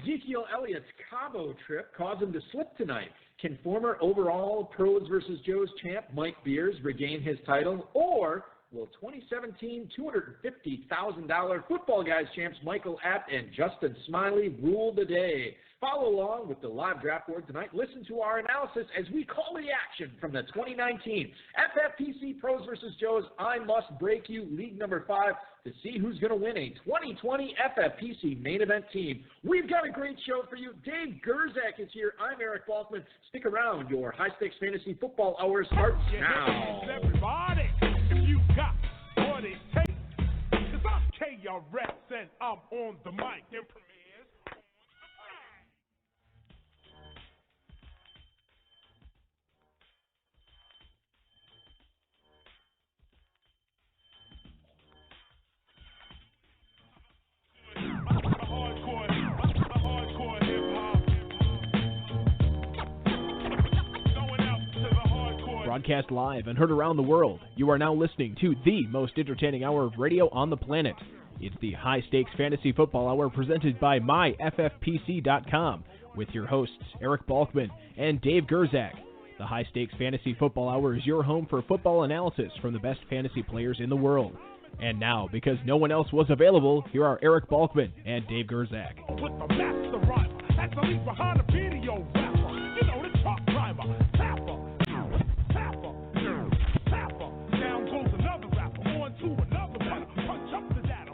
Ezekiel Elliott's Cabo trip caused him to slip tonight. Can former overall Pros vs. Joes champ Mike Beers regain his title, or will 2017 $250,000 Football Guys champs Michael Apt and Justin Smiley rule the day? Follow along with the live draft board tonight. Listen to our analysis as we call the action from the 2019 FFPC Pros vs. Joes I Must Break You League Number 5 to see who's going to win a 2020 FFPC main event team. We've got a great show for you. Dave Gerzak is here. I'm Eric Balkman. Stick around. Your high-stakes fantasy football hour starts now. Everybody, if you got what it takes, because I'm KRS and I'm on the mic and premieres. Broadcast live and heard around the world, you are now listening to the most entertaining hour of radio on the planet. It's the High Stakes Fantasy Football Hour presented by MyFFPC.com with your hosts Eric Balkman and Dave Gerzak. The High Stakes Fantasy Football Hour is your home for football analysis from the best fantasy players in the world. And now, because no one else was available, here are Eric Balkman and Dave Gerzak. With the master rhymer, that's the lead behind the video rapper. You know, the truck driver, tapper, down goes another rapper, on to another one, punch up the data,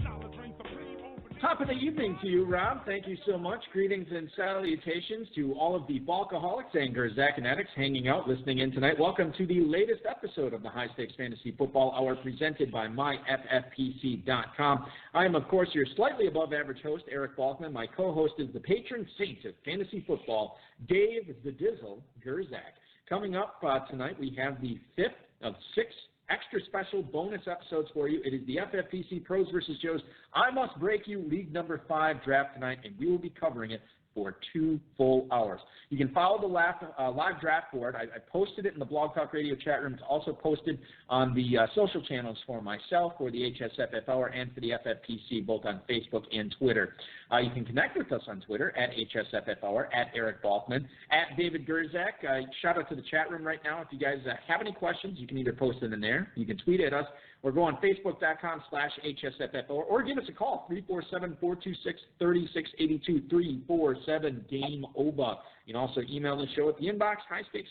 knowledge reigns supreme over. Top of the evening to you, Rob. Thank you so much. Greetings and salutations to all of the Balkaholics and Gerzakinetics hanging out, listening in tonight. Welcome to the latest episode of the High Stakes Fantasy Football Hour presented by MyFFPC.com. I am, of course, your slightly above average host, Eric Balkman. My co-host is the patron saint of fantasy football, Dave the Dizzle Gerzak. Coming up tonight, we have the fifth of six extra special bonus episodes for you. It is the FFPC Pros vs. Joes I Must Break You League Number 5 draft tonight, and we will be covering it for 2 full hours. You can follow the live draft board. I posted it in the Blog Talk Radio chat room. It's also posted on the social channels for myself, for the HSFF Hour, and for the FFPC, both on Facebook and Twitter. You can connect with us on Twitter at HSFF Hour, at Eric Balkman, at David Gerzak. Shout out to the chat room right now. If you guys have any questions, you can either post them in there, you can tweet at us, or go on Facebook.com/HSFF or give us a call, 347-426-3682, 347-GAME-OBA. You can also email the show at the inbox,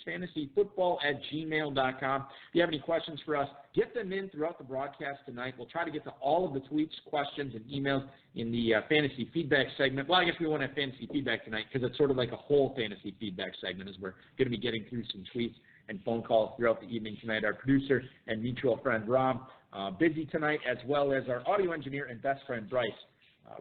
highstakesfantasyfootball@gmail.com. If you have any questions for us, get them in throughout the broadcast tonight. We'll try to get to all of the tweets, questions, and emails in the fantasy feedback segment. Well, I guess we won't have fantasy feedback tonight because it's sort of like a whole fantasy feedback segment as we're going to be getting through some tweets and phone calls throughout the evening tonight. Our producer and mutual friend Rob, busy tonight, as well as our audio engineer and best friend Bryce,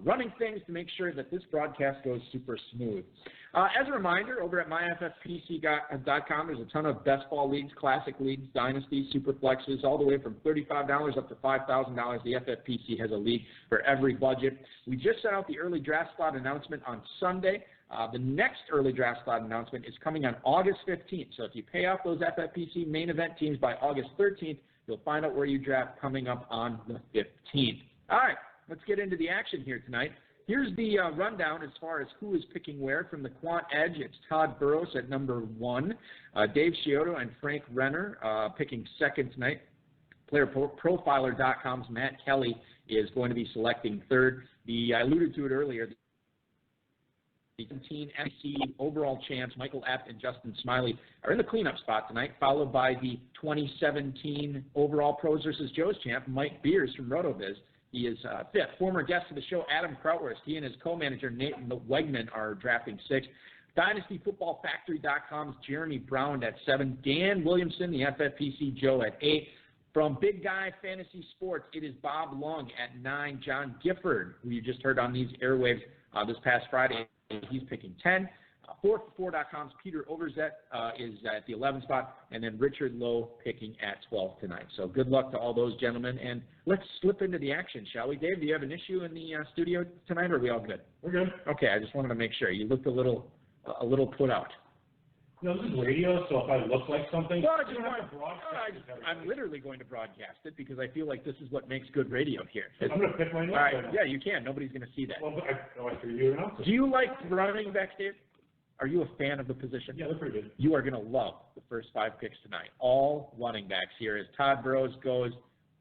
running things to make sure that this broadcast goes super smooth. As a reminder, over at myffpc.com, there's a ton of best ball leagues, classic leagues, dynasties, superflexes, all the way from $35 up to $5,000. The FFPC has a league for every budget. We just sent out the early draft slot announcement on Sunday. The next early draft slot announcement is coming on August 15th. So if you pay off those FFPC main event teams by August 13th, you'll find out where you draft coming up on the 15th. All right, let's get into the action here tonight. Here's the rundown as far as who is picking where. From the Quant Edge, it's Todd Burrows at number 1. Dave Scioto and Frank Renner picking second tonight. PlayerProfiler.com's Matt Kelly is going to be selecting third. I alluded to it earlier. The 17 FFPC overall champs, Michael Apt and Justin Smiley, are in the cleanup spot tonight, followed by the 2017 overall Pros vs. Joes champ, Mike Beers from RotoViz. He is fifth. Former guest of the show, Adam Krautwurst. He and his co-manager, Nathan Wegman, are drafting sixth. DynastyFootballFactory.com's Jeremy Brown at 7. Dan Williamson, the FFPC Joe, at 8. From Big Guy Fantasy Sports, it is Bob Long at 9. John Gifford, who you just heard on these airwaves this past Friday, he's picking 10. 4for4.com's Peter Overzet is at the 11th spot, and then Richard Lowe picking at 12 tonight. So good luck to all those gentlemen, and let's slip into the action, shall we? Dave, do you have an issue in the studio tonight, or are we all good? We're good. Okay, I just wanted to make sure. You looked a little put out. this is radio, so if I look like something, Well, I'm literally going to broadcast it because I feel like this is what makes good radio here. I'm going to pick my nose All right, right now. yeah, you can. Nobody's going to see that. Well, I figured you announce it. Do you like running backs, Dave? Are you a fan of the position? Yeah, they're pretty good. You are going to love the first 5 picks tonight. All running backs here as Todd Burrows goes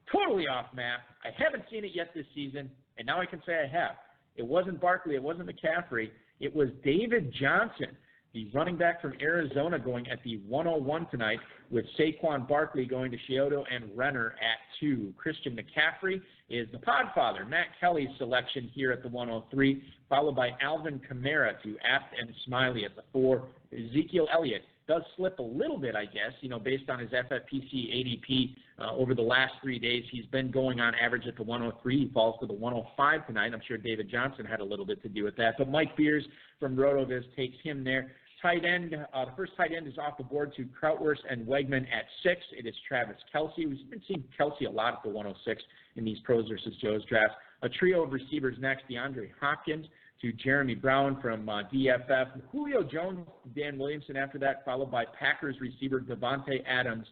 totally off map. I haven't seen it yet this season, and now I can say I have. It wasn't Barkley. It wasn't McCaffrey. It was David Johnson, the running back from Arizona, going at the 101 tonight, with Saquon Barkley going to Chiodo and Renner at 2. Christian McCaffrey is the podfather, Matt Kelly's selection here at the 103, followed by Alvin Kamara to Apt and Smiley at the 4. Ezekiel Elliott does slip a little bit, I guess, based on his FFPC ADP over the last 3 days. He's been going on average at the 103. He falls to the 105 tonight. I'm sure David Johnson had a little bit to do with that. But Mike Beers from RotoViz takes him there. Tight end, the first tight end is off the board to Krautwurst and Wegman at 6. It is Travis Kelce. We've been seeing Kelce a lot at the 106 in these pros versus Joe's drafts. A trio of receivers next, DeAndre Hopkins to Jeremy Brown from DFF. Julio Jones, Dan Williamson after that, followed by Packers receiver Devontae Adams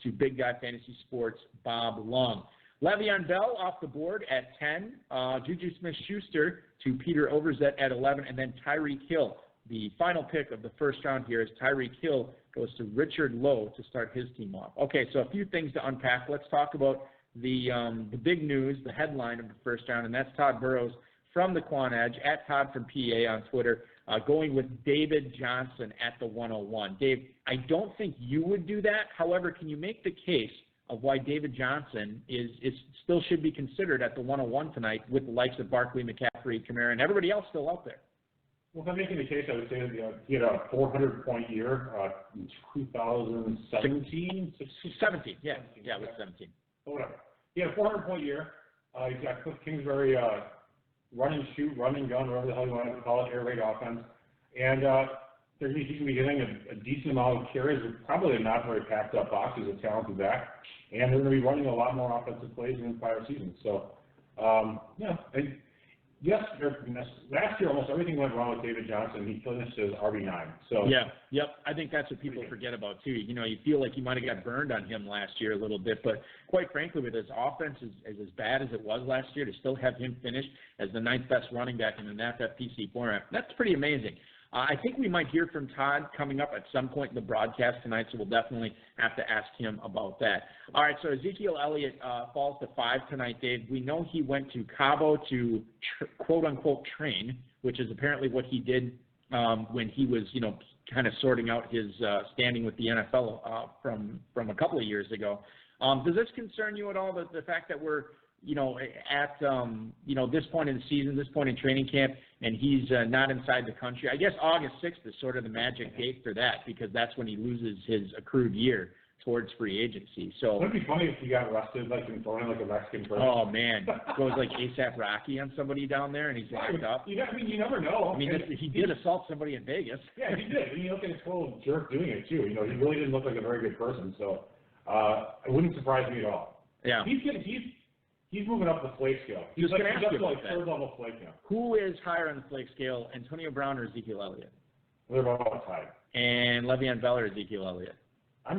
to Big Guy Fantasy Sports Bob Long. Le'Veon Bell off the board at 10. Juju Smith-Schuster to Peter Overzet at 11. And then Tyreek Hill. The final pick of the first round here is Tyreek Hill goes to Richard Lowe to start his team off. Okay, so a few things to unpack. Let's talk about the big news, the headline of the first round, and that's Todd Burrows from the Quan Edge, at Todd from PA on Twitter, going with David Johnson at the 101. Dave, I don't think you would do that. However, can you make the case of why David Johnson is still should be considered at the 101 tonight with the likes of Barkley, McCaffrey, Kamara, and everybody else still out there? Well, if I'm making the case, I would say that he had a 400-point year in 2017. 17, yeah, it was 17. Oh, whatever. He had a 400-point year. He's got Cliff Kingsbury run and shoot, run and gun, whatever the hell you want to call it, air raid offense. And he's going to be getting a decent amount of carries with probably not very packed up box. He's a talented back. And they're going to be running a lot more offensive plays in the prior season. So, yes, last year almost everything went wrong with David Johnson. He finished as RB9. So yep. I think that's what people forget about too. You feel like you might have got burned on him last year a little bit, but quite frankly, with his offense as bad as it was last year, to still have him finish as the 9th best running back in an FFPC format, that's pretty amazing. I think we might hear from Todd coming up at some point in the broadcast tonight, so we'll definitely have to ask him about that. All right, so Ezekiel Elliott falls to 5 tonight, Dave. We know he went to Cabo to quote-unquote train, which is apparently what he did when he was, kind of sorting out his standing with the NFL from a couple of years ago. Does this concern you at all, the fact that we're at this point in the season, this point in training camp, and he's not inside the country? I guess August 6th is sort of the magic date for that, because that's when he loses his accrued year towards free agency. So wouldn't it be funny if he got arrested, and thrown in like a Mexican person? Oh man, goes like ASAP Rocky on somebody down there, and he's locked up. You never know. He did assault somebody in Vegas. Yeah, he did. And you look at his total jerk doing it too. He really didn't look like a very good person. So it wouldn't surprise me at all. Yeah. He's moving up the flake scale. He's going to ask you about third level flake now. Who is higher on the flake scale, Antonio Brown or Ezekiel Elliott? They're about tied. And Le'Veon Bell or Ezekiel Elliott? I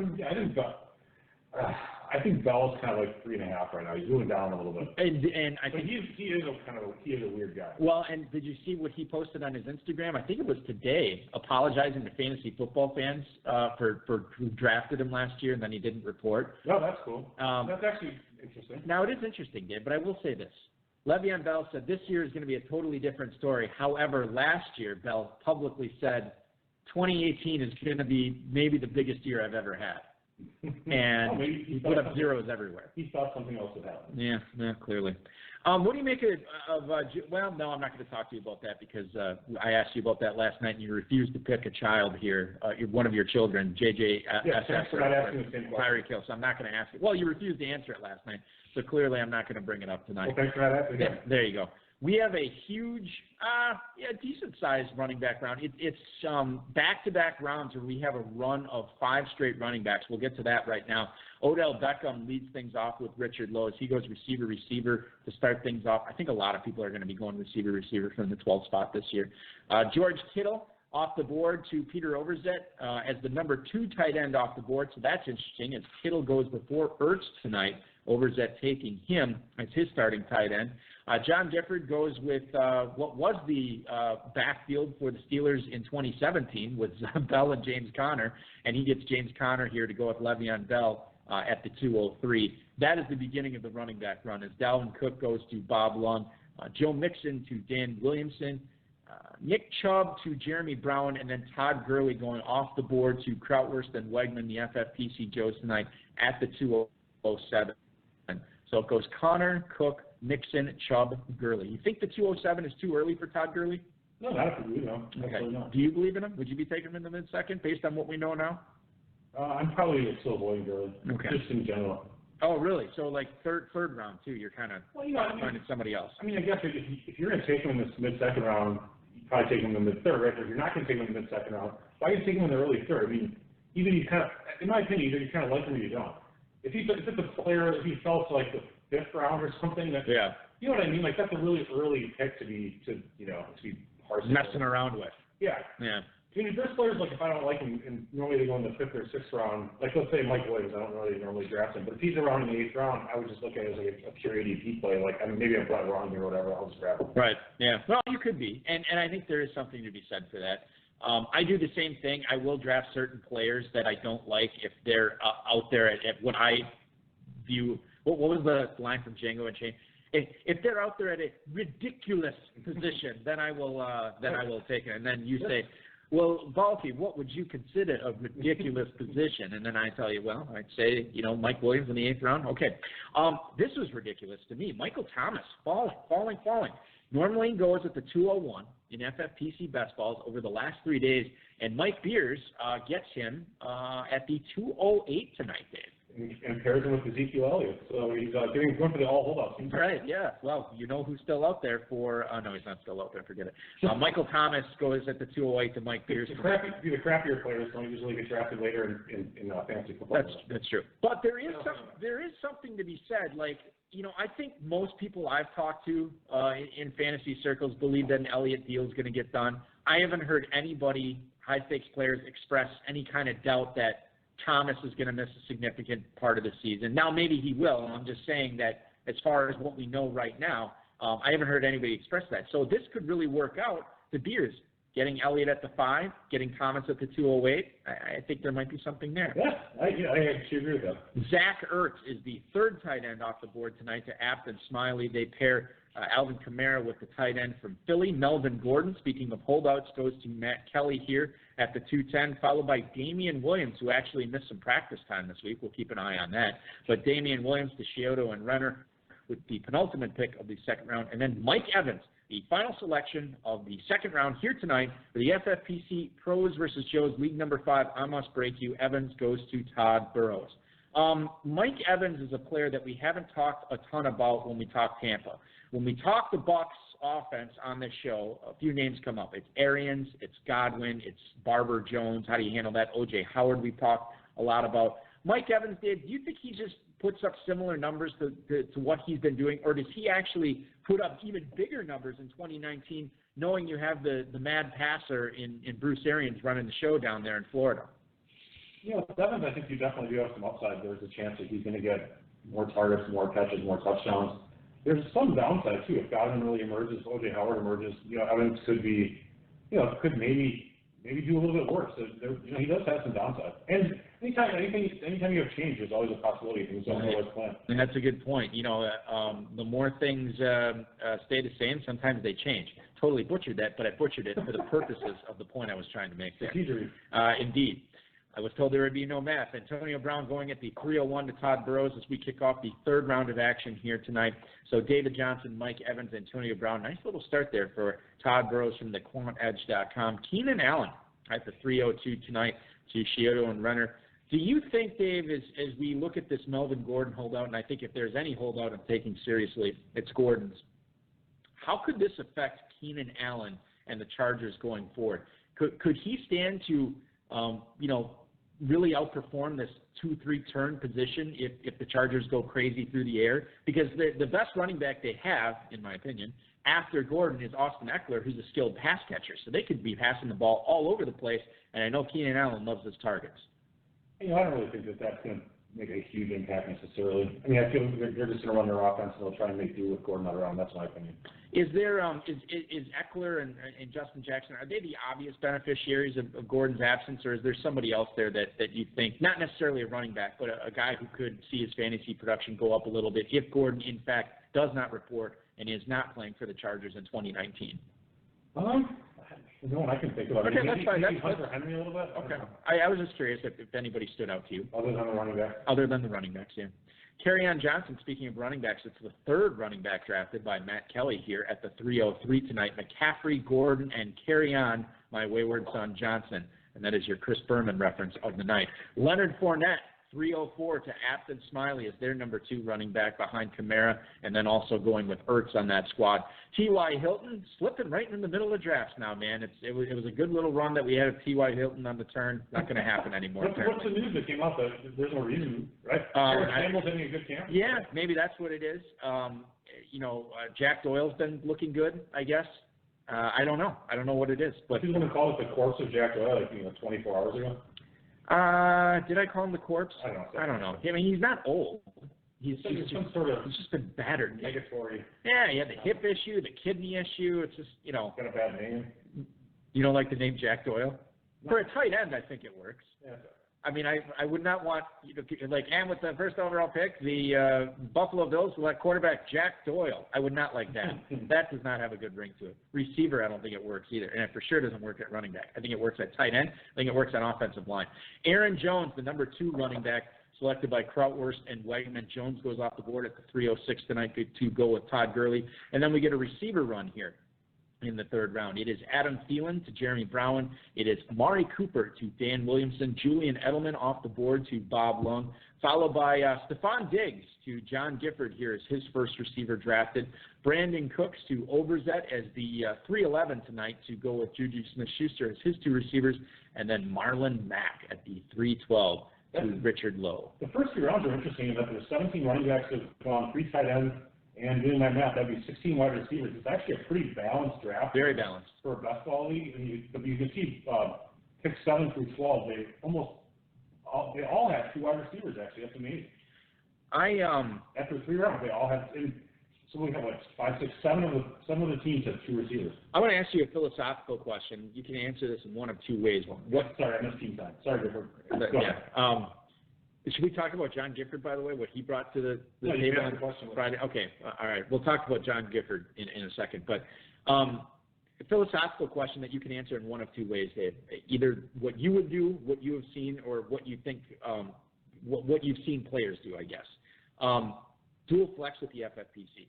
think Bell's kind of like 3.5 right now. He's moving down a little bit. And I think he is a weird guy. Well, and did you see what he posted on his Instagram? I think it was today, apologizing to fantasy football fans for who drafted him last year and then he didn't report. No, that's cool. That's actually interesting. Now, it is interesting, Dave, but I will say this. Le'Veon Bell said this year is going to be a totally different story. However, last year, Bell publicly said 2018 is going to be maybe the biggest year I've ever had. And he put up zeros everywhere. He thought something else would happen. Yeah, clearly. What do you make of well, no, I'm not going to talk to you about that because I asked you about that last night and you refused to pick a child here, one of your children, JJ. Thanks for not asking the same question. Tyreek Hill, so I'm not going to ask it. Well, you refused to answer it last night, so clearly I'm not going to bring it up tonight. Well, thanks for not asking it. Yeah, there you go. We have a huge, decent-sized running back round. It's back-to-back rounds where we have a run of 5 straight running backs. We'll get to that right now. Odell Beckham leads things off with Richard Lowe. He goes receiver to start things off. I think a lot of people are going to be going receiver from the 12th spot this year. George Kittle off the board to Peter Overzet as the number 2 tight end off the board, so that's interesting as Kittle goes before Ertz tonight. Overzet taking him as his starting tight end. John Gifford goes with what was the backfield for the Steelers in 2017 with Bell and James Conner, and he gets James Conner here to go with Le'Veon Bell at the 203. That is the beginning of the running back run as Dalvin Cook goes to Bob Lung, Joe Mixon to Dan Williamson, Nick Chubb to Jeremy Brown, and then Todd Gurley going off the board to Krautwurst and Wegman, the FFPC Joes tonight at the 207. So it goes Connor, Cook, Mixon, Chubb, Gurley. You think the 207 is too early for Todd Gurley? No, not if we do, no. Okay. Not. Do you believe in him? Would you be taking him in the mid-second based on what we know now? I'm probably still avoiding Gurley, just in general. Oh, really? So like third round too, you're kind of finding somebody else. I mean, I guess if you're going to take him in this mid-second round, you probably take him in the mid-third, right? But if you're not going to take him in the mid-second round, why are you taking him in the early third? I mean, even you kind of, in my opinion, either you kind of like him or you don't. If it's a player, if he fell to like the 5th round or something, that you know what I mean? Like that's a really early pick to be parsing messing around with. Yeah. Yeah. I mean, there's players like if I don't like him, and normally they go in the 5th or 6th round. Like let's say Mike Williams, I don't really normally draft him, but if he's around in the 8th round, I would just look at it as like a pure ADP play. Like I mean, maybe I'm probably wrong here or whatever. I'll just grab him. Right. Yeah. Well, you could be, and I think there is something to be said for that. I do the same thing. I will draft certain players that I don't like if they're out there at what I view. What was the line from Django Unchained? If they're out there at a ridiculous position, then I will take it. And then you say, well, Valky, what would you consider a ridiculous position? And then I tell you, well, I'd say, Mike Williams in the 8th round. Okay. This was ridiculous to me. Michael Thomas, falling. Normally he goes at the 201 in FFPC best balls over the last 3 days, and Mike Beers gets him at the 208 tonight, Dave. And pairs him with Ezekiel Elliott, so he's going for the all holdouts. Right, yeah. Well, you know who's still out there for? No, he's not still out there. Forget it. Michael Thomas goes at the 208 to Mike Beers. The crappier players don't usually get drafted later in fantasy football. That's true. But there is something to be said. Like, I think most people I've talked to in fantasy circles believe that an Elliott deal is going to get done. I haven't heard anybody, high-stakes players, express any kind of doubt that Thomas is going to miss a significant part of the season. Now, maybe he will. I'm just saying that as far as what we know right now, I haven't heard anybody express that. So this could really work out. The Beers getting Elliott at the 5, getting Thomas at the 208. I think there might be something there. Yeah, I actually agree with that. Zach Ertz is the 3rd tight end off the board tonight to Apt and Smiley. They pair Alvin Kamara with the tight end from Philly. Melvin Gordon, speaking of holdouts, goes to Matt Kelly here at the 210, followed by Damian Williams, who actually missed some practice time this week. We'll keep an eye on that. But Damian Williams to Scioto and Renner with the penultimate pick of the 2nd round. And then Mike Evans, the final selection of the 2nd round here tonight for the FFPC Pros versus Joes League number 5. I must break you. Evans goes to Todd Burrows. Mike Evans is a player that we haven't talked a ton about when we talk Tampa. When we talk the Bucs offense on this show, a few names come up. It's Arians, it's Godwin, it's Barber Jones. How do you handle that? O.J. Howard we've talked a lot about. Mike Evans, Dave, do you think he just puts up similar numbers to what he's been doing, or does he actually put up even bigger numbers in 2019, knowing you have the mad passer in Bruce Arians running the show down there in Florida? With Evans, I think you definitely do have some upside. There's a chance that he's going to get more targets, more catches, more touchdowns. There's some downside, too. If Godwin really emerges, O.J. Howard emerges, Evans could be, could maybe do a little bit worse. So he does have some downside. And anytime you have change, there's always a possibility things don't always plan. And that's a good point. The more things stay the same, sometimes they change. Totally butchered that, but I butchered it for the purposes of the point I was trying to make there. Indeed. I was told there would be no math. Antonio Brown going at the 301 to Todd Burrows as we kick off the 3rd round of action here tonight. So David Johnson, Mike Evans, Antonio Brown. Nice little start there for Todd Burrows from the quantedge.com. Keenan Allen at the 302 tonight to Scioto and Renner. Do you think, Dave, as we look at this Melvin Gordon holdout, and I think if there's any holdout I'm taking seriously, it's Gordon's, how could this affect Keenan Allen and the Chargers going forward? Could he stand to, really outperform this 2-3 turn position if the Chargers go crazy through the air? Because the best running back they have, in my opinion, after Gordon is Austin Eckler, who's a skilled pass catcher. So they could be passing the ball all over the place, and I know Keenan Allen loves his targets. I don't really think that's going to make a huge impact necessarily. I mean, I feel they're just going to run their offense and they'll try and make do with Gordon not around. That's my opinion. Is there is Eckler and Justin Jackson, are they the obvious beneficiaries of Gordon's absence, or is there somebody else there that you think, not necessarily a running back, but a guy who could see his fantasy production go up a little bit if Gordon, in fact, does not report and is not playing for the Chargers in 2019? No one I can think of. Okay, that's fine. That's Hunter Henry a little bit. Okay. I was just curious if anybody stood out to you. Other than the running back. Other than the running backs, yeah. Kerryon Johnson, speaking of running backs, it's the third running back drafted by Matt Kelly here at the 303 tonight. McCaffrey, Gordon, and Kerryon, my wayward son Johnson. And that is your Chris Berman reference of the night. Leonard Fournette, 304 to Afton Smiley as their number 2 running back behind Kamara, and then also going with Ertz on that squad. T.Y. Hilton slipping right in the middle of drafts now, man. It was a good little run that we had of T.Y. Hilton on the turn. Not going to happen anymore. What's the news that came out that there's no reason, right? Samuel's having a good camp? Yeah, maybe that's what it is. Jack Doyle's been looking good, I guess. I don't know. I don't know what it is. But people going to call it the corpse of Jack Doyle 24 hours ago? Did I call him the corpse? I don't know. I mean, he's not old. He's just been battered. Negatory. Yeah, he had the hip issue, the kidney issue. It's just, Got a bad name. You don't like the name Jack Doyle? No. For a tight end, I think it works. Yeah. I mean, I would not want, and with the first overall pick, the Buffalo Bills select quarterback Jack Doyle. I would not like that. That does not have a good ring to it. Receiver, I don't think it works either. And it for sure doesn't work at running back. I think it works at tight end. I think it works on offensive line. Aaron Jones, the number 2 running back, selected by Krautwurst and Wegman. Jones goes off the board at the 306 tonight to go with Todd Gurley. And then we get a receiver run here in the 3rd round. It is Adam Thielen to Jeremy Brown. It is Amari Cooper to Dan Williamson. Julian Edelman off the board to Bob Lung, followed by Stephon Diggs to John Gifford here as his first receiver drafted. Brandon Cooks to Overzet as the 311 tonight to go with Juju Smith-Schuster as his 2 receivers, and then Marlon Mack at the 312 to Richard Lowe. The first 3 rounds are interesting in that there's 17 running backs that have gone 3 tight ends. And doing my math, that'd be 16 wide receivers. It's actually a pretty balanced draft. Very balanced. For a best ball league. And you can see picks 7 through 12, they all have 2 wide receivers, actually. That's amazing. After 3 rounds, they all have, so we have 5, 6, 7 of the teams have 2 receivers. I want to ask you a philosophical question. You can answer this in one of 2 ways. Sorry, I missed team time. Sorry, Gifford. Should we talk about John Gifford, by the way, what he brought to the table on Friday? Okay, all right. We'll talk about John Gifford in a second. But a philosophical question that you can answer in one of 2 ways, Dave. Either what you would do, what you have seen, or what you think, what you've seen players do, I guess. Dual flex with the FFPC.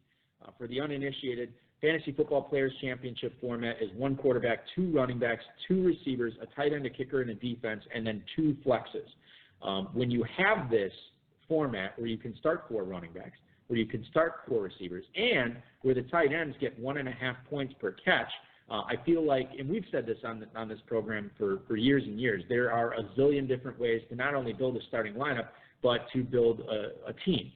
For the uninitiated, Fantasy Football Players Championship format is 1 quarterback, 2 running backs, 2 receivers, a tight end, a kicker, and a defense, and then 2 flexes. When you have this format where you can start 4 running backs, where you can start 4 receivers, and where the tight ends get 1.5 points per catch, I feel like, and we've said this on this program for years and years, there are a zillion different ways to not only build a starting lineup, but to build a team.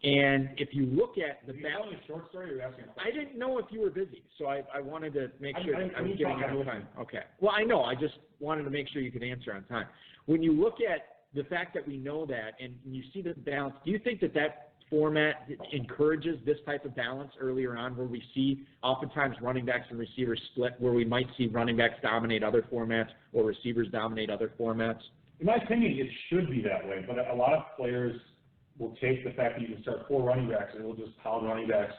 And if you look at the balance, short story, you're asking. I didn't know if you were busy, so I wanted to make sure I was giving you enough time. Okay. Well, I know. I just wanted to make sure you could answer on time. When you look at the fact that we know that, and you see the balance, do you think that format encourages this type of balance earlier on, where we see oftentimes running backs and receivers split, where we might see running backs dominate other formats or receivers dominate other formats? In my opinion, it should be that way, but a lot of players will take the fact that you can start 4 running backs and we'll just pound running backs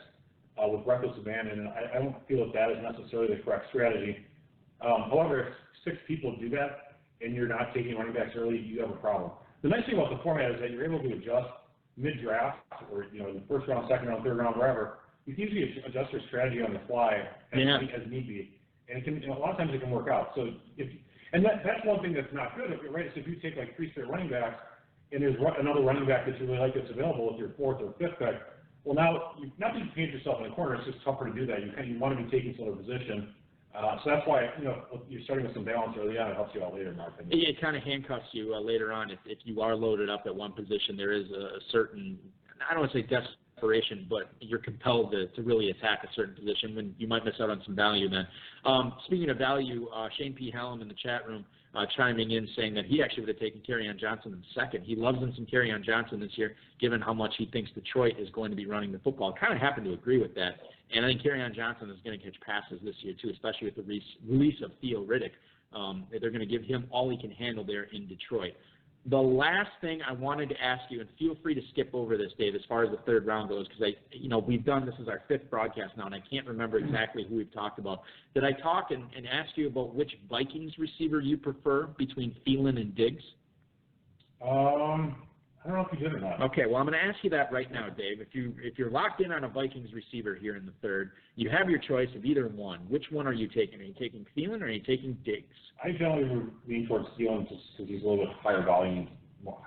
with reckless abandon, and I don't feel that is necessarily the correct strategy. However, if 6 people do that, and you're not taking running backs early, you have a problem. The nice thing about the format is that you're able to adjust mid-draft, or in the 1st round, 2nd round, 3rd round, wherever. You can usually adjust your strategy on the fly as need be, and it can. A lot of times it can work out. So that's one thing that's not good. Right? So if you take 3 straight running backs, and there's another running back that you really like that's available with your 4th or 5th pick, well, now not that you paint yourself in a corner. It's just tougher to do that. You want to be taking some of the position. So that's why, you're starting with some balance early on. It helps you out later, in my opinion. It kind of handcuffs you later on. If you are loaded up at one position, there is a certain, I don't want to say desperation, but you're compelled to really attack a certain position when you might miss out on some value then. Speaking of value, Shane P. Hallam in the chat room chiming in saying that he actually would have taken Kerryon Johnson in second. He loves him some Kerryon Johnson this year, given how much he thinks Detroit is going to be running the football. I kind of happen to agree with that. And I think Kerryon Johnson is going to catch passes this year too, especially with the release of Theo Riddick. They're going to give him all he can handle there in Detroit. The last thing I wanted to ask you, and feel free to skip over this, Dave, as far as the third round goes, because we've done this as our fifth broadcast now, and I can't remember exactly who we've talked about. Did I talk and ask you about which Vikings receiver you prefer between Thielen and Diggs? I don't know if you did or not. Okay, well, I'm going to ask you that right now, Dave. If you're locked in on a Vikings receiver here in the third, you have your choice of either one. Which one are you taking? Are you taking Thielen or are you taking Diggs? I generally would lean towards Thielen just because he's a little bit higher volume, more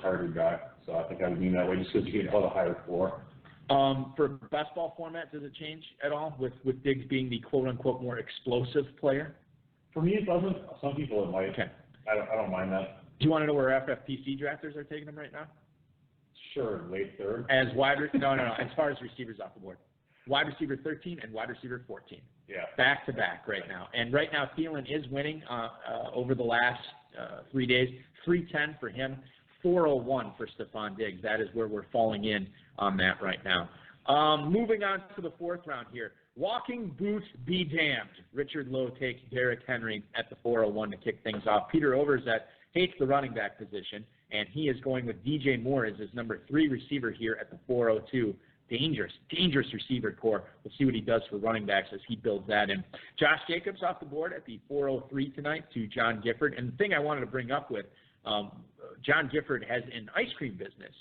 targeted guy. So I think I would lean that way just because you get a little higher floor. For best ball format, does it change at all with Diggs being the quote-unquote more explosive player? For me, it doesn't. Some people it might. Okay. I don't mind that. Do you want to know where FFPC drafters are taking them right now? Sure, late third. As no. As far as receivers off the board, wide receiver 13 and wide receiver 14. Yeah. Back to back right now, and right now Thielen is winning over the last 3 days. 310 for him, 401 for Stephon Diggs. That is where we're falling in on that right now. Moving on to the fourth round here. Walking boots be damned. Richard Lowe takes Derrick Henry at the 401 to kick things off. Peter Overzet hates the running back position, and he is going with DJ Moore as his number 3 receiver here at the 402. Dangerous receiver core. We'll see what he does for running backs as he builds that in. Josh Jacobs off the board at the 403 tonight to John Gifford. And the thing I wanted to bring up with John Gifford has an ice cream business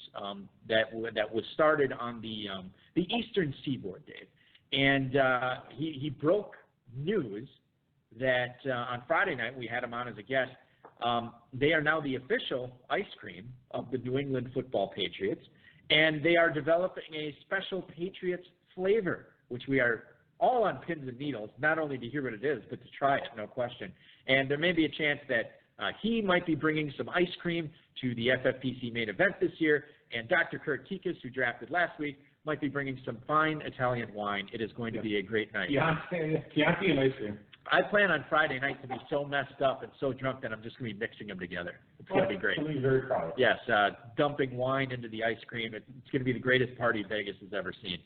that was started on the Eastern Seaboard, Dave. And he broke news that on Friday night, we had him on as a guest, they are now the official ice cream of the New England Football Patriots, and they are developing a special Patriots flavor, which we are all on pins and needles, not only to hear what it is, but to try it, no question. And there may be a chance that he might be bringing some ice cream to the FFPC main event this year, and Dr. Kurt Kikas, who drafted last week, might be bringing some fine Italian wine. It is going to be a great night. Chianti and ice cream. I plan on Friday night to be so messed up and so drunk that I'm just going to be mixing them together. It's going to be great. Something very proud of. Yes, dumping wine into the ice cream. It's going to be the greatest party Vegas has ever seen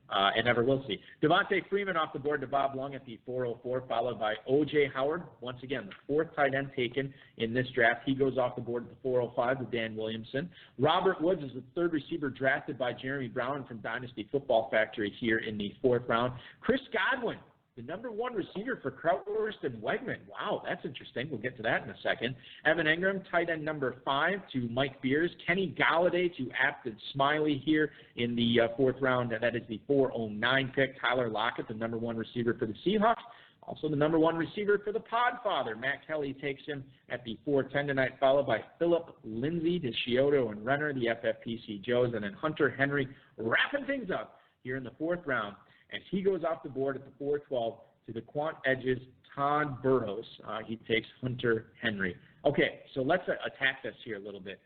and ever will see. Devontae Freeman off the board to Bob Lung at the 404, followed by O.J. Howard. Once again, the fourth tight end taken in this draft. He goes off the board at the 405 with Dan Williamson. Robert Woods is the third receiver drafted by Jeremy Brown from Dynasty Football Factory here in the fourth round. Chris Godwin, the number 1 receiver for Krautwurst and Wegman. Wow, that's interesting. We'll get to that in a second. Evan Engram, tight end number 5 to Mike Beers. Kenny Galladay to Apted Smiley here in the fourth round. That is the 409 pick. Tyler Lockett, the number 1 receiver for the Seahawks. Also the number 1 receiver for the Podfather. Matt Kelly takes him at the 410 tonight, followed by Philip Lindsay to Scioto and Renner, the FFPC Joes, and then Hunter Henry wrapping things up here in the fourth round. And he goes off the board at the 412 to the Quant Edges, Todd Burrows. He takes Hunter Henry. Okay, so let's attack this here a little bit.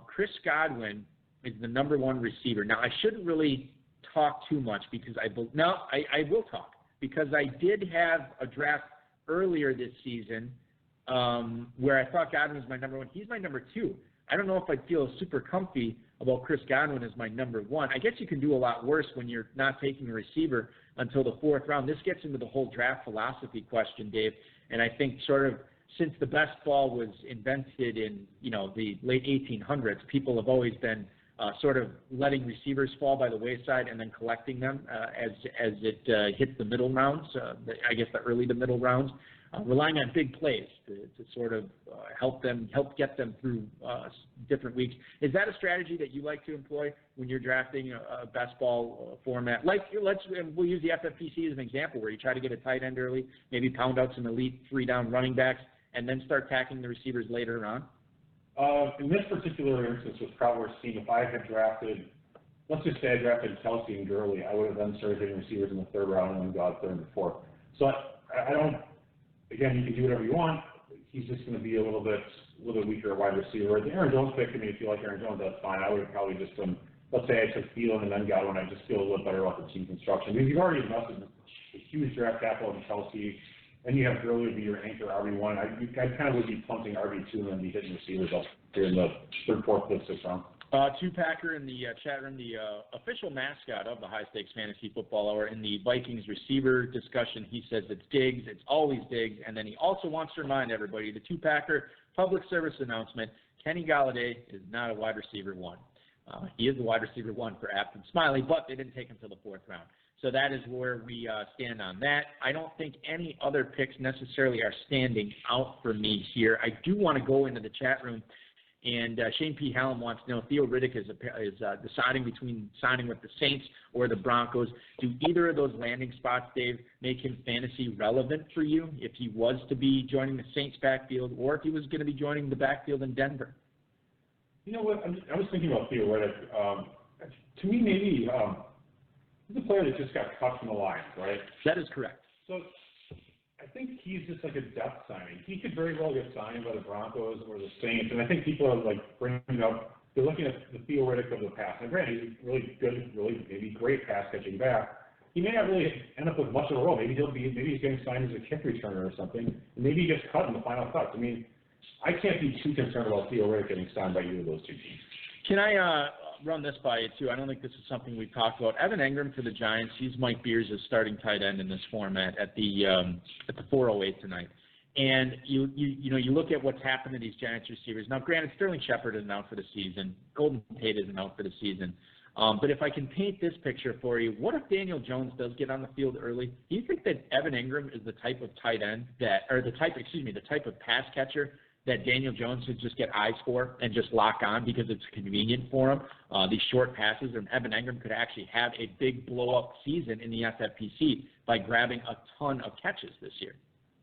Chris Godwin is the number 1 receiver. Now, I shouldn't really talk too much because I will talk because I did have a draft earlier this season where I thought Godwin was my number 1. He's my number 2. I don't know if I'd feel super comfy about Chris Godwin as my number 1. I guess you can do a lot worse when you're not taking a receiver until the fourth round. This gets into the whole draft philosophy question, Dave, and I think sort of since the best ball was invented in the late 1800s, people have always been sort of letting receivers fall by the wayside and then collecting them as it hits the middle rounds, I guess the early to middle rounds. Relying on big plays to sort of help get them through different weeks. Is that a strategy that you like to employ when you're drafting a best ball format? We'll use the FFPC as an example where you try to get a tight end early, maybe pound out some elite 3-down running backs, and then start attacking the receivers later on? In this particular instance with Krautwurst team, if I had drafted, let's just say I drafted Kelsey and Gurley, I would have then started hitting receivers in the third round and then got third and fourth. So I don't. Again, you can do whatever you want. He's just going to be a little bit weaker wide receiver. The Aaron Jones pick, I mean, if you like Aaron Jones, that's fine. I would have probably just done let's say I took Thielen and then got one, I just feel a little better about the team construction. Because you've already invested a huge draft capital in Kelsey, and you have Gurley to be your anchor RB1. I kind of would be punting RB2 and then be hitting receivers up here in the third, fourth, fifth, sixth round. Two-packer in the chat room, the official mascot of the High Stakes Fantasy Football Hour. In the Vikings receiver discussion, he says it's Diggs. It's always Diggs. And then he also wants to remind everybody, the two-packer public service announcement, Kenny Golladay is not a wide receiver one. He is the wide receiver one for Apt and Smiley, but they didn't take him till the fourth round. So that is where we stand on that. I don't think any other picks necessarily are standing out for me here. I do want to go into the chat room. And Shane P. Hallam wants to know, Theo Riddick is deciding between signing with the Saints or the Broncos. Do either of those landing spots, Dave, make him fantasy relevant for you if he was to be joining the Saints backfield or if he was going to be joining the backfield in Denver? You know what? I was thinking about Theo Riddick. To me, maybe he's a player that just got cut from the line, right? That is correct. So I think he's just like a depth signing. He could very well get signed by the Broncos or the Saints, and I think people are like bringing up. They're looking at the Theo Riddick of the past. And granted, he's really good, really maybe great pass catching back. He may not really end up with much of a role. Maybe he's getting signed as a kick returner or something. And maybe he gets cut in the final cut. I mean, I can't be too concerned about Theo Riddick getting signed by either of those two teams. Can I run this by you, too? I don't think this is something we've talked about. Evan Engram for the Giants, he's Mike Beers' starting tight end in this format at the 408 tonight. And you look at what's happened to these Giants receivers. Now, granted, Sterling Shepard isn't out for the season. Golden Tate isn't out for the season. But if I can paint this picture for you, what if Daniel Jones does get on the field early? Do you think that Evan Engram is the type of tight end the type of pass catcher that Daniel Jones should just get eyes for and just lock on because it's convenient for him, these short passes, and Evan Engram could actually have a big blow-up season in the FFPC by grabbing a ton of catches this year?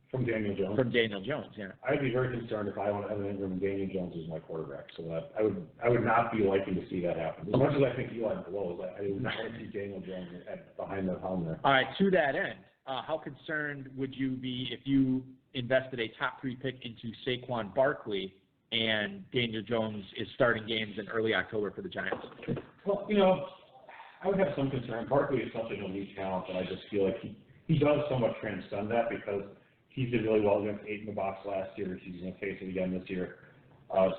From Daniel Jones? From Daniel Jones, yeah. I'd be very concerned if I owned Evan Engram and Daniel Jones as my quarterback. So that I would not be liking to see that happen. As much as I think Eli blows, I would not want to see Daniel Jones behind the helm there. All right, to that end, how concerned would you be if you invested a top 3 pick into Saquon Barkley and Daniel Jones is starting games in early October for the Giants? Well, I would have some concern. Barkley is such an elite talent that I just feel like he does somewhat transcend that because he did really well against 8 in the box last year. He's going to face it again this year. I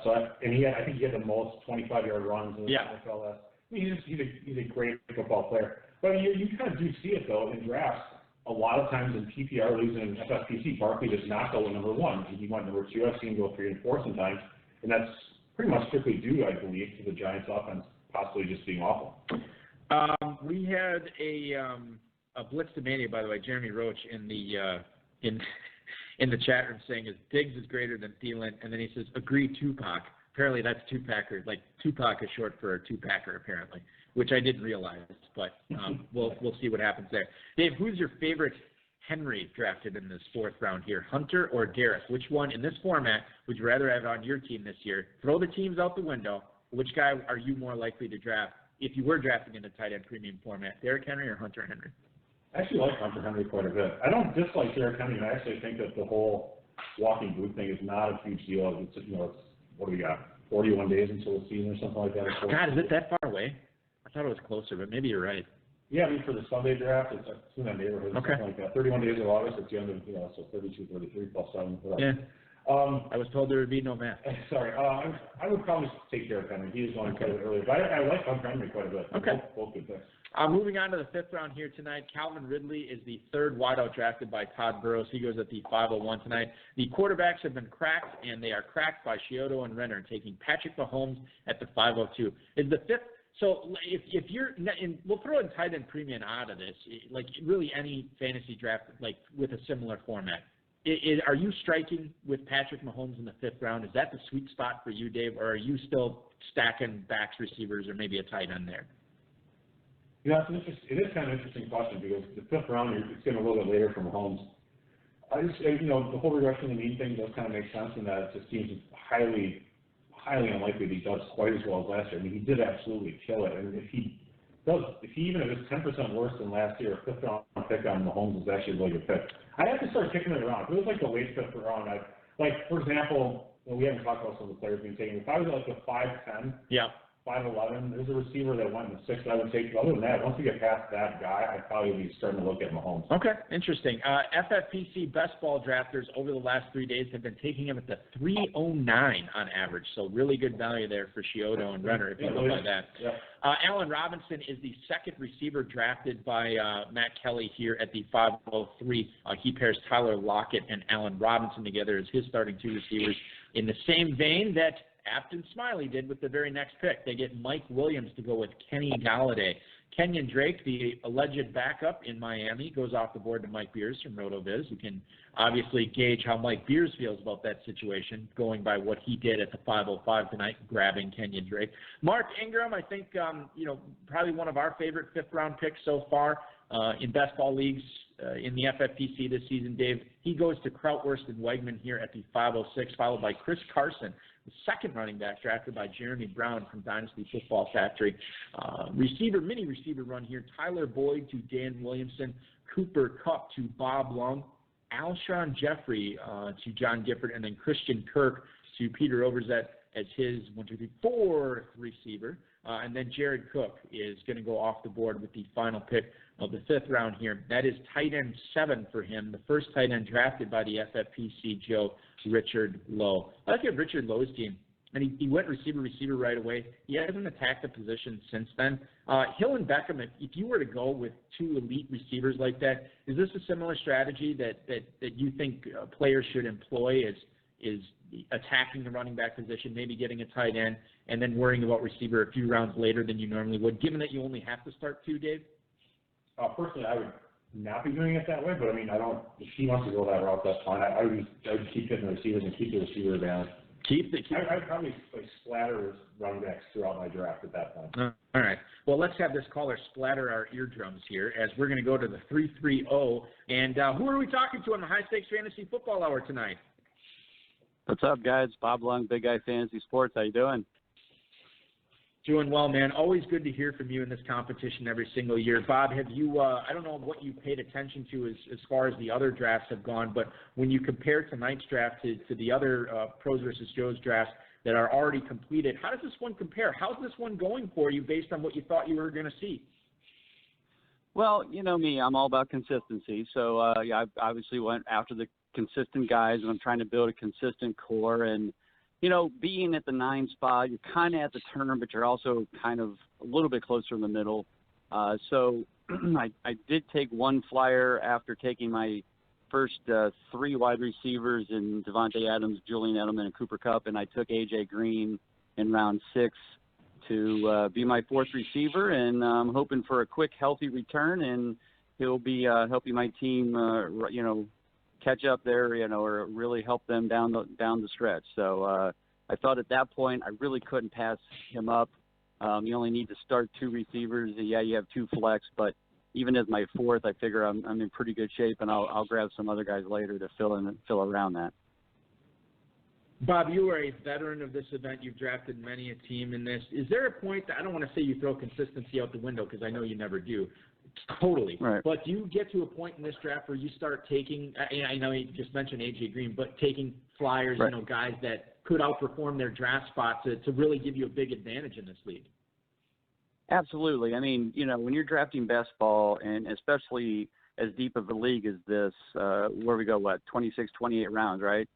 think he had the most 25-yard runs in the NFL last. I mean, he's a great football player. But you kind of do see it though in drafts. A lot of times in PPR leagues and FFPC, Barkley does not go number 1. He went number 2. I've seen him go 3 and 4 sometimes, and that's pretty much strictly due, I believe, to the Giants' offense possibly just being awful. We had a blitz to mania, by the way, Jeremy Roach in the chat room saying his Diggs is greater than Thielen, and then he says, agree Tupac. Apparently that's two-packer. Like Tupac is short for a two-packer, apparently, which I didn't realize, but we'll see what happens there. Dave, who's your favorite Henry drafted in this 4th round here, Hunter or Derek? Which one in this format would you rather have on your team this year? Throw the teams out the window. Which guy are you more likely to draft if you were drafting in a tight end premium format, Derek Henry or Hunter Henry? I actually like Hunter Henry quite a bit. I don't dislike Derek Henry, and I actually think that the whole walking boot thing is not a huge deal. It's what do we got? 41 days until the season or something like that. God, is it that far away? I thought it was closer, but maybe you're right. Yeah, I mean, for the Sunday draft, it's in that neighborhood, okay. Something like that. 31 days of August, it's the end of, so 32, 33 plus 7. Yeah. I was told there would be no math. Sorry. I would probably take Derek Henry. He was going quite a bit earlier. But I like Hunter Henry quite a bit. Okay. Both good picks. Moving on to the 5th round here tonight, Calvin Ridley is the 3rd wideout drafted by Todd Burrows. He goes at the 501 tonight. The quarterbacks have been cracked, and they are cracked by Chiodo and Renner, taking Patrick Mahomes at the 502. Is the 5th? So if you're, and we'll throw in tight end premium out of this, like really any fantasy draft, like with a similar format. Are you striking with Patrick Mahomes in the 5th round? Is that the sweet spot for you, Dave, or are you still stacking backs, receivers, or maybe a tight end there? It is kind of an interesting question because the 5th round, it's getting a little bit later for Mahomes. The whole regression to the mean thing does kind of make sense in that it just seems highly unlikely that he does quite as well as last year. I mean, he did absolutely kill it. And if it's 10% worse than last year, a 5th round pick on Mahomes is actually a really good pick. I'd have to start kicking it around. If it was like the late 5th round, for example, we haven't talked about some of the players being taken. If I was at like the 5-10, yeah, 5'11". There's a receiver that went in the 6', I would say. Other than that, once we get past that guy, I'd probably be starting to look at Mahomes. Okay, interesting. FFPC best ball drafters over the last 3 days have been taking him at the 309 on average, so really good value there for Scioto and Renner, if you look like that. Yeah. Allen Robinson is the second receiver drafted by Matt Kelly here at the 503. He pairs Tyler Lockett and Allen Robinson together as his starting two receivers in the same vein that Afton Smiley did with the very next pick. They get Mike Williams to go with Kenny Galladay. Kenyon Drake, the alleged backup in Miami, goes off the board to Mike Beers from RotoViz. You can obviously gauge how Mike Beers feels about that situation, going by what he did at the 505 tonight, grabbing Kenyon Drake. Mark Ingram, I think, probably one of our favorite fifth-round picks so far in best ball leagues in the FFPC this season, Dave. He goes to Krautwurst and Wegman here at the 506, followed by Chris Carson, the second running back drafted by Jeremy Brown from Dynasty Football Factory. Mini receiver run here, Tyler Boyd to Dan Williamson, Cooper Kupp to Bob Lung, Alshon Jeffrey to John Gifford, and then Christian Kirk to Peter Overzet as his 4th receiver. And then Jared Cook is going to go off the board with the final pick of the 5th round here. That is tight end 7 for him, the first tight end drafted by the FFPC Joe, Richard Lowe. I like at Richard Lowe's team, and he went receiver right away. He hasn't attacked the position since then. Hill and Beckham, if you were to go with two elite receivers like that, is this a similar strategy that you think players should employ is attacking the running back position, maybe getting a tight end, and then worrying about receiver a few rounds later than you normally would, given that you only have to start two, Dave? Personally, I would not be doing it that way, but I mean, if he wants to go that route, that's fine. I would just keep hitting the receivers and keep the receiver advantage. I'd probably splatter running backs throughout my draft at that point. All right. Well, let's have this caller splatter our eardrums here as we're going to go to the 330. And who are we talking to on the High Stakes Fantasy Football Hour tonight? What's up, guys? Bob Lung, Big Guy Fantasy Sports. How you doing? Doing well, man. Always good to hear from you in this competition every single year. Bob, have you, I don't know what you paid attention to as far as the other drafts have gone, but when you compare tonight's draft to the other Pros versus Joes drafts that are already completed, how does this one compare? How's this one going for you based on what you thought you were going to see? Well, you know me, I'm all about consistency. So, I obviously went after the consistent guys, and I'm trying to build a consistent core. And, being at the 9 spot, you're kind of at the turn, but you're also kind of a little bit closer in the middle. So I did take one flyer after taking my first 3 wide receivers in Devontae Adams, Julian Edelman, and Cooper Kupp, and I took A.J. Green in round 6 to be my 4th receiver, and I'm hoping for a quick, healthy return, and he'll be helping my team, catch up there, or really help them down the stretch. So I thought at that point I really couldn't pass him up. You only need to start 2 receivers. Yeah, you have 2 flex, but even as my 4th, I figure I'm in pretty good shape, and I'll grab some other guys later to fill around that. Bob, you are a veteran of this event. You've drafted many a team in this. Is there a point that, I don't want to say you throw consistency out the window because I know you never do, totally. Right. But do you get to a point in this draft where you start taking, I know you just mentioned A.J. Green, but taking flyers, right, guys that could outperform their draft spot to really give you a big advantage in this league? Absolutely. I mean, when you're drafting best ball, and especially as deep of a league as this, where we go, 26, 28 rounds, right?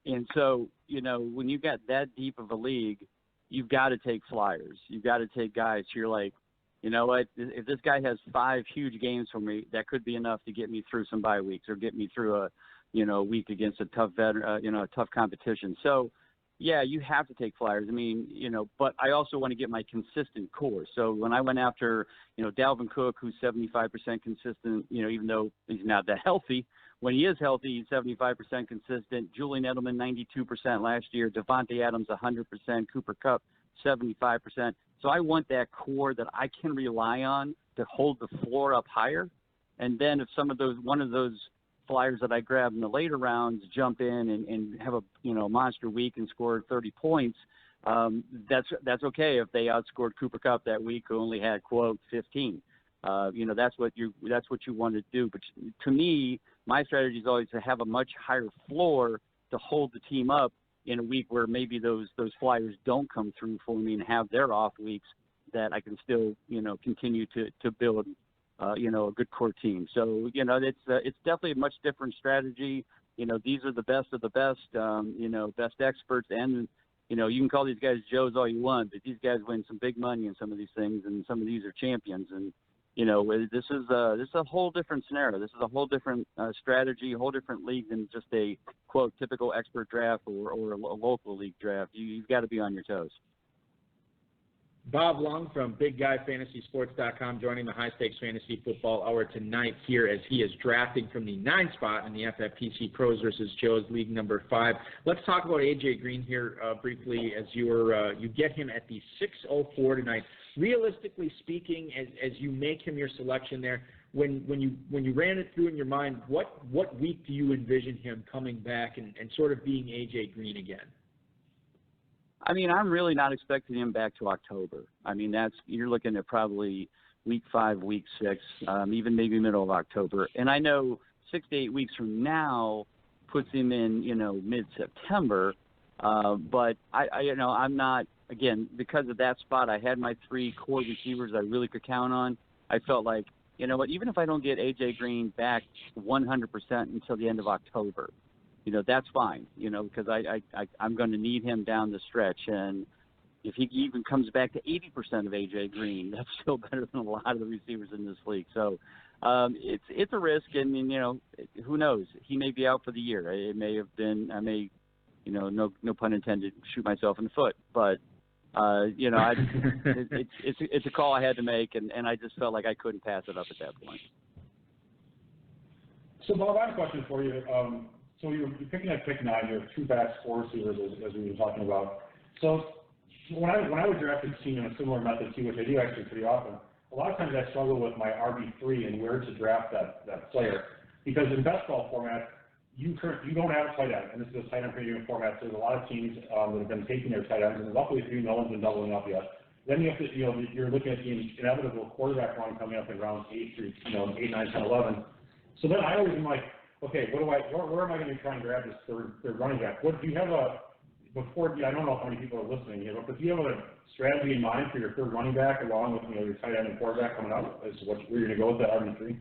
And so, when you got that deep of a league, you've got to take flyers. You've got to take guys. You're like, you know what? If this guy has 5 huge games for me, that could be enough to get me through some bye weeks or get me through a week against a tough a tough competition. So, yeah, you have to take flyers. I mean, but I also want to get my consistent core. So when I went after, Dalvin Cook, who's 75% consistent, even though he's not that healthy, when he is healthy, he's 75% consistent. Julian Edelman, 92% last year. Devontae Adams, 100%. Cooper Kupp, 75%. So I want that core that I can rely on to hold the floor up higher. And then if one of those flyers that I grab in the later rounds jump in and have a monster week and score 30 points, that's okay if they outscored Cooper Kupp that week who only had, quote, 15. That's what you want to do. But to me, my strategy is always to have a much higher floor to hold the team up in a week where maybe those flyers don't come through for me and have their off weeks, that I can still, continue to build, a good core team. So, it's definitely a much different strategy. These are the best of the best, best experts. And, you can call these guys Joes all you want, but these guys win some big money in some of these things, and some of these are champions. And, this is a whole different scenario. This is a whole different strategy, a whole different league than just a, quote, typical expert draft or a local league draft. You've got to be on your toes. Bob Lung from BigGuyFantasySports.com joining the High Stakes Fantasy Football Hour tonight here as he is drafting from the 9th spot in the FFPC Pros versus Joes League number 5. Let's talk about A.J. Green here briefly as you get him at the 604 tonight. Realistically speaking, as you make him your selection there, when you ran it through in your mind, what week do you envision him coming back and sort of being A.J. Green again? I mean, I'm really not expecting him back to October. I mean, you're looking at probably week 5, week 6, even maybe middle of October. And I know 6 to 8 weeks from now puts him in, mid-September. But I'm not, again, because of that spot, I had my 3 core receivers I really could count on. I felt like, even if I don't get A.J. Green back 100% until the end of October, that's fine, because I'm going to need him down the stretch. And if he even comes back to 80% of A.J. Green, that's still better than a lot of the receivers in this league. So it's a risk, and, who knows? He may be out for the year. It may have been, no pun intended, shoot myself in the foot. But, it's a call I had to make, and I just felt like I couldn't pass it up at that point. So, Bob, I have a question for you. So you're picking at pick 9, you have 2 backs, 4 receivers, as we were talking about. So when I would draft a team in a similar method to which I do actually pretty often, a lot of times I struggle with my RB3 and where to draft that player. Because in best ball format, you don't have a tight end, and this is a tight end premium format, so there's a lot of teams that have been taking their tight ends, and luckily for you, no one's been doubling up yet. Then you have to, you're looking at the inevitable quarterback one coming up in rounds 8 through, 8, 9, 10, 11. So then I always am like, okay, where am I going to try and grab this third running back? What do you have I don't know how many people are listening here, but do you have a strategy in mind for your third running back along with, your tight end and quarterback coming up as to where you're going to go with that RB3?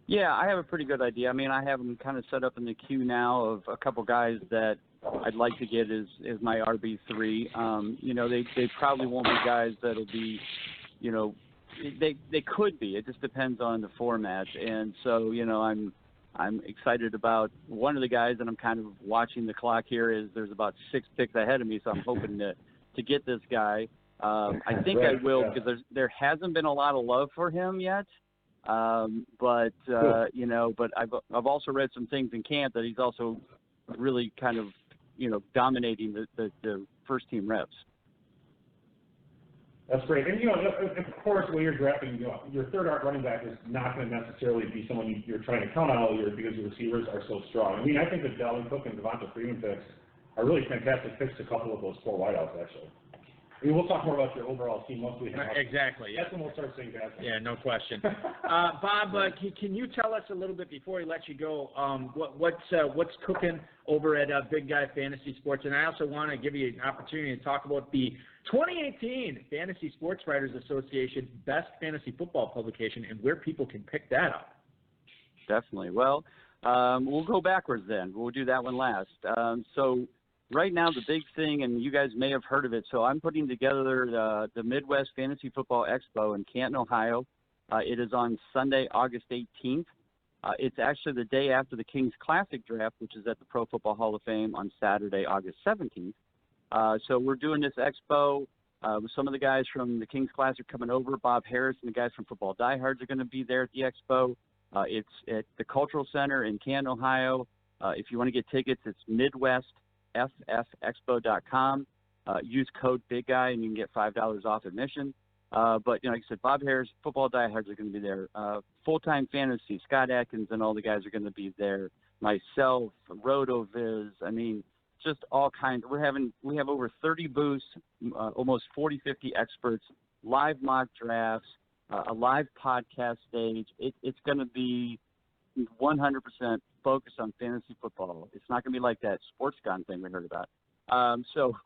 Yeah, I have a pretty good idea. I mean, I have them kind of set up in the queue now of a couple guys that I'd like to get as my RB3. They probably won't be guys that'll be, they could be. It just depends on the format. And so, I'm excited about one of the guys, and I'm kind of watching the clock here. There's about 6 picks ahead of me, so I'm hoping to get this guy. I think I will, because there hasn't been a lot of love for him yet. But I've also read some things in camp that he's also really kind of dominating the first team reps. That's great. And, of course, when you're drafting, your third running back is not going to necessarily be someone you're trying to count on all year because your receivers are so strong. I mean, I think the Dalvin Cook and Devonta Freeman picks are really fantastic picks to couple with those 4 wideouts, actually. I mean, we'll talk more about your overall team once we have. Exactly. That's when we'll start seeing that. Yeah, no question. Bob, can you tell us a little bit before we let you go what's cooking over at Big Guy Fantasy Sports? And I also want to give you an opportunity to talk about the 2018 Fantasy Sports Writers Association Best Fantasy Football Publication and where people can pick that up. Definitely. Well, we'll go backwards then. We'll do that one last. So right now, the big thing, and you guys may have heard of it, so I'm putting together the Midwest Fantasy Football Expo in Canton, Ohio. It is on Sunday, August 18th. It's actually the day after the Kings Classic Draft, which is at the Pro Football Hall of Fame on Saturday, August 17th. So we're doing this expo with some of the guys from the Kings Classic coming over. Bob Harris and the guys from Football Diehards are going to be there at the expo. It's at the Cultural Center in Canton, Ohio. If you want to get tickets, it's MidwestFFexpo.com. Use code BIGGUY and you can get $5 off admission. But like I said, Bob Harris, Football Diehards are going to be there. Full-Time Fantasy, Scott Atkins, and all the guys are going to be there. Myself, RotoViz, I mean, just all kinds. We have over 30 booths, almost 50 experts, live mock drafts, a live podcast stage. It's going to be 100% focused on fantasy football. It's not going to be like that sports gun thing we heard about. So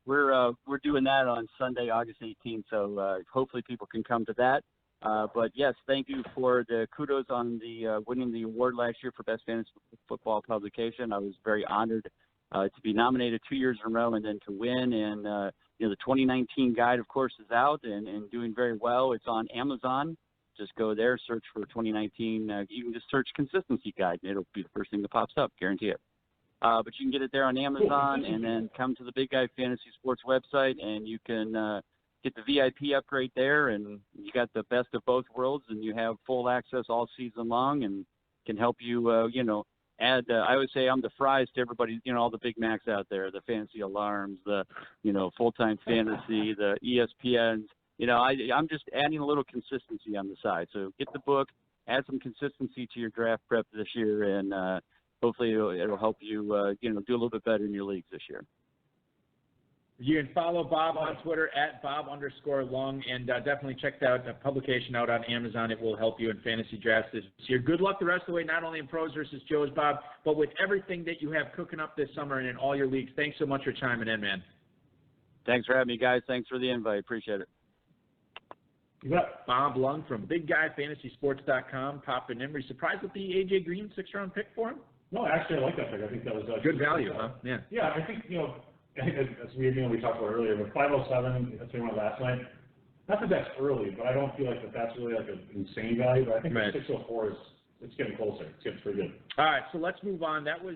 we're doing that on Sunday, August 18th. So hopefully people can come to that. But yes, thank you for the kudos on the winning the award last year for Best Fantasy Football Publication. I was very honored to be nominated 2 years in a row and then to win. And the 2019 guide, of course, is out and doing very well. It's on Amazon. Just go there, search for 2019. You can just search Consistency Guide, and it'll be the first thing that pops up, guarantee it. But you can get it there on Amazon, and then come to the Big Guy Fantasy Sports website, and you can get the VIP upgrade there, and you got the best of both worlds, and you have full access all season long, and can help you, add. I would say I'm the fries to everybody, all the Big Macs out there, the Fantasy Alarms, the, Full-Time Fantasy, the ESPNs. I'm just adding a little consistency on the side. So get the book, add some consistency to your draft prep this year, and hopefully it'll help you, do a little bit better in your leagues this year. You can follow Bob on Twitter at Bob_Lung, and definitely check the publication out on Amazon. It will help you in fantasy drafts this year. Good luck the rest of the way, not only in Pros versus Joes, Bob, but with everything that you have cooking up this summer and in all your leagues. Thanks so much for chiming in, man. Thanks for having me, guys. Thanks for the invite. Appreciate it. Yep. Bob Lung from BigGuyFantasySports.com popping in. Were you surprised with the A.J. Green 6th-round pick for him? No, actually, I like that pick. I think that was good value, huh? Yeah. Yeah, I think, as we talked about earlier, with 507, that's what we went last night. Not that that's early, but I don't feel like that's really like an insane value. But I think 604 it's getting closer. It's getting pretty good. All right, so let's move on. That was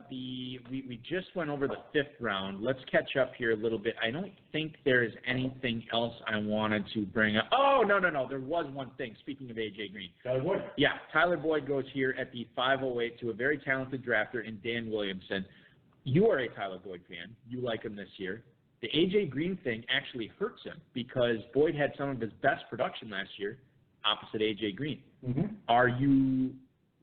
we just went over the 5th round. Let's catch up here a little bit. I don't think there is anything else I wanted to bring up. Oh, no. There was one thing. Speaking of A.J. Green. Tyler Boyd. Yeah, Tyler Boyd goes here at the 508 to a very talented drafter in Dan Williamson. You are a Tyler Boyd fan. You like him this year. The A.J. Green thing actually hurts him because Boyd had some of his best production last year opposite A.J. Green. Mm-hmm. Are you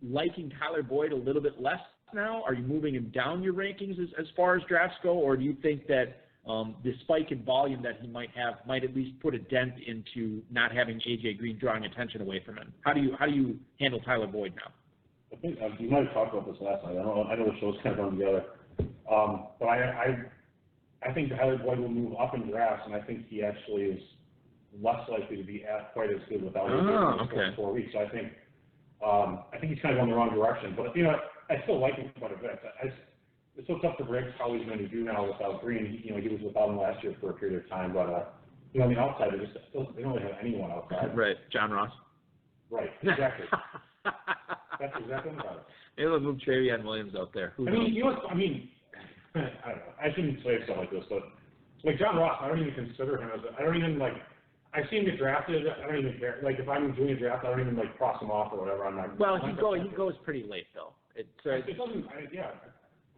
liking Tyler Boyd a little bit less now? Are you moving him down your rankings as far as drafts go, or do you think that the spike in volume that he might have might at least put a dent into not having A.J. Green drawing attention away from him? How do you handle Tyler Boyd now? I think you might have talked about this last night. I know the show's kind of run together. But I think Tyler Boyd will move up in drafts, and I think he actually is less likely to be quite as good without him 4 weeks. So I think he's kind of going the wrong direction. But I still like him quite a bit. It's so tough to predict how he's going to do now without Green. He was without him last year for a period of time. But on the outside, they don't really have anyone outside. Right, John Ross. Right, exactly. That's exactly what it is. Maybe they'll move Travion Williams out there. I don't know. I shouldn't say stuff like this, but like John Ross, I don't even consider him as I see him get drafted. I don't even care. Like if I'm doing a draft, I don't even cross him off or whatever. I'm like, well, he goes pretty late though. It doesn't.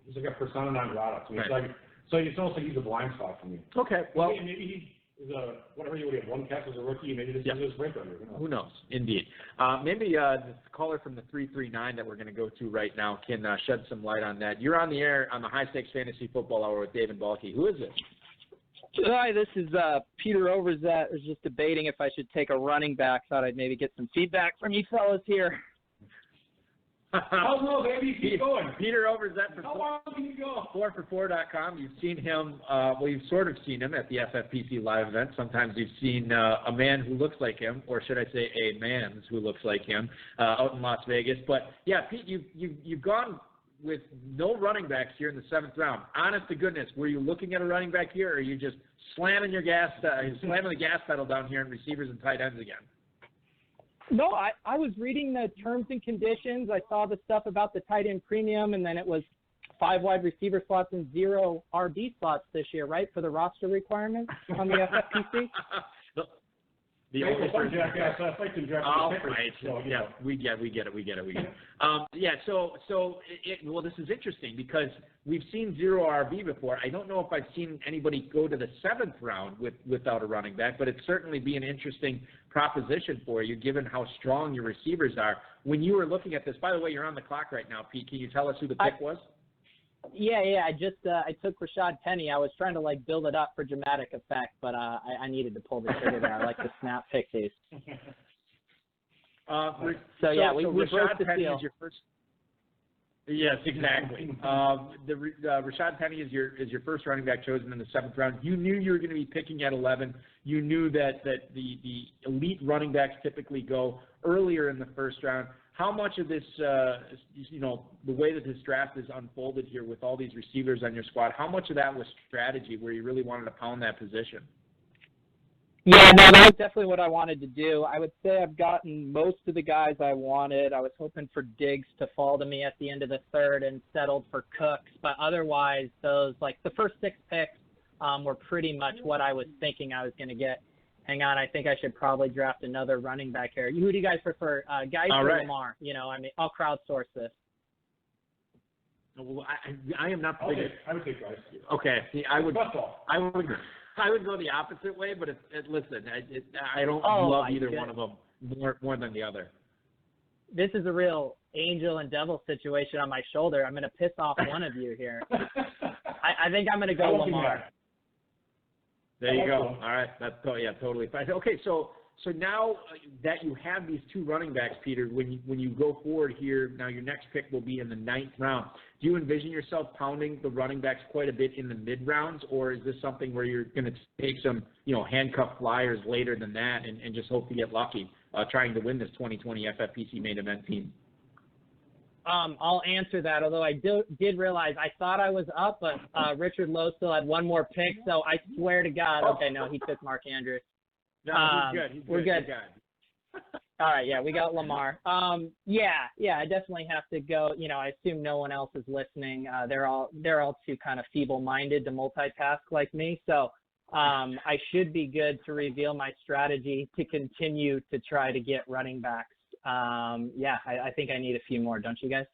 He's like a persona non grata. So it's almost like he's a blind spot for me. Okay, well maybe he is whatever he would have one catch as a rookie. Maybe this is his breakout year. Who knows? Indeed. Maybe the caller from the 339 that we're going to go to right now can shed some light on that. You're on the air on the High Stakes Fantasy Football Hour with Dave and Balky. Who is it? Hi, this is Peter Overzet. I was just debating if I should take a running back. Thought I'd maybe get some feedback from you fellas here. Oh, no, baby, keep going. Peter Overzet for How long can you go? 4for4.com. You've seen him, you've sort of seen him at the FFPC live event. Sometimes you've seen a man who looks like him, or should I say a man who looks like him, out in Las Vegas. But, yeah, Pete, you've gone with no running backs here in the 7th round. Honest to goodness, were you looking at a running back here, or are you just slamming the gas pedal down here in receivers and tight ends again? No, I was reading the terms and conditions. I saw the stuff about the tight end premium, and then it was 5 wide receiver slots and 0 RB slots this year, right, for the roster requirements on the FFPC? The only person. Jackass, I like to draft. Oh, right. Yeah, we get it. Well, this is interesting because we've seen 0 RB before. I don't know if I've seen anybody go to the 7th round without a running back, but it'd certainly be an interesting proposition for you, given how strong your receivers are. When you were looking at this, by the way, you're on the clock right now, Pete. Can you tell us who the pick was? Yeah. I just I took Rashad Penny. I was trying to build it up for dramatic effect, but I needed to pull the trigger there. I like the snap pick case. We Rashad broke the Penny seal. is your first. Yes, exactly. Rashad Penny is your first running back chosen in the 7th round. You knew you were going to be picking at 11. You knew that the elite running backs typically go earlier in the first round. How much of this, the way that this draft is unfolded here with all these receivers on your squad, how much of that was strategy where you really wanted to pound that position? Yeah, no, that was definitely what I wanted to do. I would say I've gotten most of the guys I wanted. I was hoping for Diggs to fall to me at the end of the 3rd and settled for Cooks. But otherwise, those, the first 6 picks were pretty much what I was thinking I was going to get. Hang on, I think I should probably draft another running back here. Who do you guys prefer, Geis or Lamar? I'll crowdsource this. Well, I am not the biggest. I would take Geis. Okay, see, I would go the opposite way, but listen, I don't love either one of them more than the other. This is a real angel and devil situation on my shoulder. I'm going to piss off one of you here. I think I'm going to go Lamar. There you go. All right, that's totally fine. Okay, so now that you have these 2 running backs, Peter, when you go forward here, now your next pick will be in the 9th round. Do you envision yourself pounding the running backs quite a bit in the mid rounds, or is this something where you're going to take some handcuff flyers later than that and just hope to get lucky trying to win this 2020 FFPC main event team? I'll answer that, although I did realize I thought I was up, but Richard Lowe still had one more pick, so I swear to God. Okay, no, he took Mark Andrews. No, he's good. We're good. All right, yeah, we got Lamar. I definitely have to go. I assume no one else is listening. They're all too kind of feeble-minded to multitask like me, so I should be good to reveal my strategy to continue to try to get running backs. I think I need a few more, don't you guys?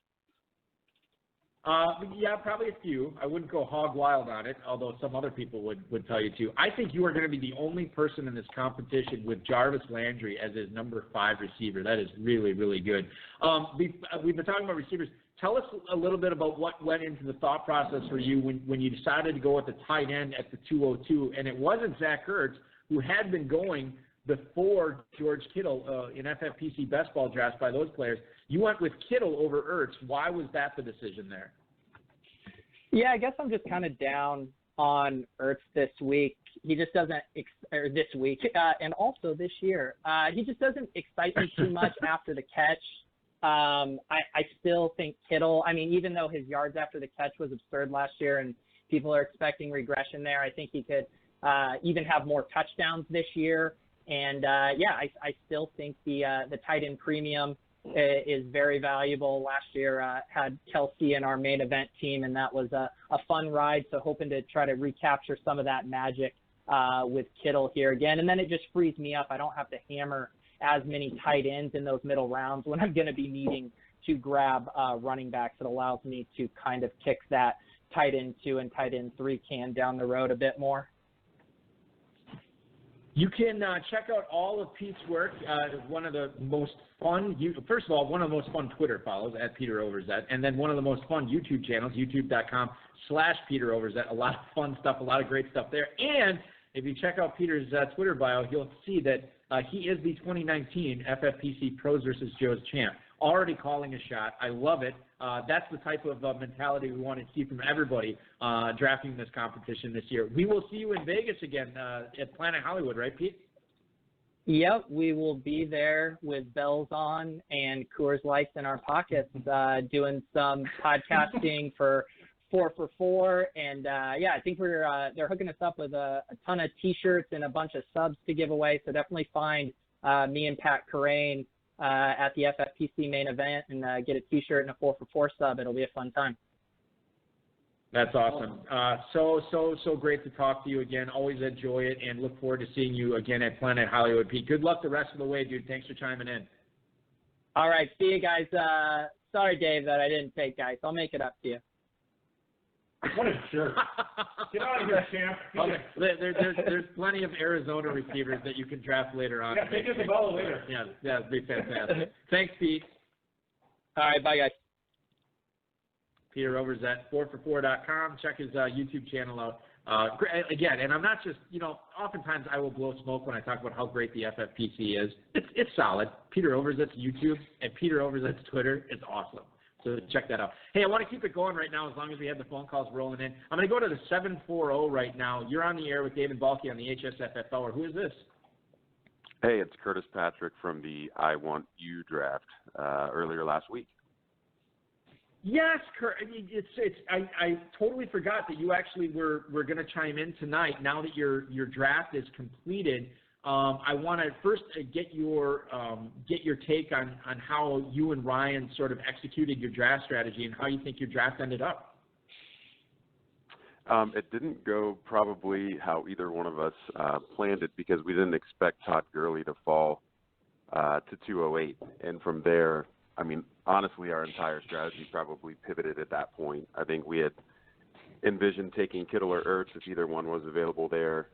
Yeah, probably a few. I wouldn't go hog wild on it, although some other people would tell you to. I think you are going to be the only person in this competition with Jarvis Landry as his number 5 receiver. That is really, really good. We've been talking about receivers. Tell us a little bit about what went into the thought process for you when you decided to go with the tight end at the 202, and it wasn't Zach Ertz, who had been going before George Kittle in FFPC best ball drafts by those players. You went with Kittle over Ertz. Why was that the decision there? Yeah, I guess I'm just kind of down on Ertz this week. He just doesn't this week and also this year. He just doesn't excite me too much after the catch. I still think Kittle, even though his yards after the catch was absurd last year and people are expecting regression there, I think he could even have more touchdowns this year. And, I still think the tight end premium is very valuable. Last year had Kelsey in our main event team, and that was a fun ride, so hoping to try to recapture some of that magic with Kittle here again. And then it just frees me up. I don't have to hammer as many tight ends in those middle rounds when I'm going to be needing to grab running backs. It allows me to kind of kick that tight end 2 and tight end 3 can down the road a bit more. You can check out all of Pete's work. One of the most fun, first of all, one of the most fun Twitter follows at Peter Overzet, and then one of the most fun YouTube channels, youtube.com/Peter Overzet. A lot of fun stuff, a lot of great stuff there. And if you check out Peter's Twitter bio, you'll see that he is the 2019 FFPC Pros vs. Joe's champ. Already calling a shot. I love it. That's the type of mentality we want to see from everybody drafting this competition this year. We will see you in Vegas again at Planet Hollywood, right, Pete? Yep, we will be there with bells on and Coors Lights in our pockets doing some podcasting for 4 for 4. And, I think they're hooking us up with a ton of T-shirts and a bunch of subs to give away. So definitely find me and Pat Corain at the FFPC main event and get a T-shirt and a 4 for 4 sub. It'll be a fun time. That's awesome. So great to talk to you again. Always enjoy it and look forward to seeing you again at Planet Hollywood. Pete, good luck the rest of the way, dude. Thanks for chiming in. All right. See you guys. Sorry, Dave, that I didn't take guys. I'll make it up to you. What a jerk. Get out of here, champ. Okay. There's plenty of Arizona receivers that you can draft later on. Yeah, take Isabella later. Yeah, that'd be fantastic. Thanks, Pete. All right, bye, guys. Peter Overzet, 4for4.com. Check his YouTube channel out. Again, and I'm not just, oftentimes I will blow smoke when I talk about how great the FFPC is. It's solid. Peter Overzet's YouTube and Peter Overzet's Twitter is awesome. So check that out. Hey, I want to keep it going right now as long as we have the phone calls rolling in. I'm going to go to the 740 right now. You're on the air with David Balke on the HSFF Hour. Who is this? Hey, it's Curtis Patrick from the I Want You draft earlier last week. Yes, Kurt. I totally forgot that you actually were going to chime in tonight. Now that your draft is completed, I want to first get your take on how you and Ryan sort of executed your draft strategy and how you think your draft ended up. It didn't go probably how either one of us planned it because we didn't expect Todd Gurley to fall to 208, and from there, I mean, honestly, our entire strategy probably pivoted at that point. I think we had envisioned taking Kittle or Ertz if either one was available there,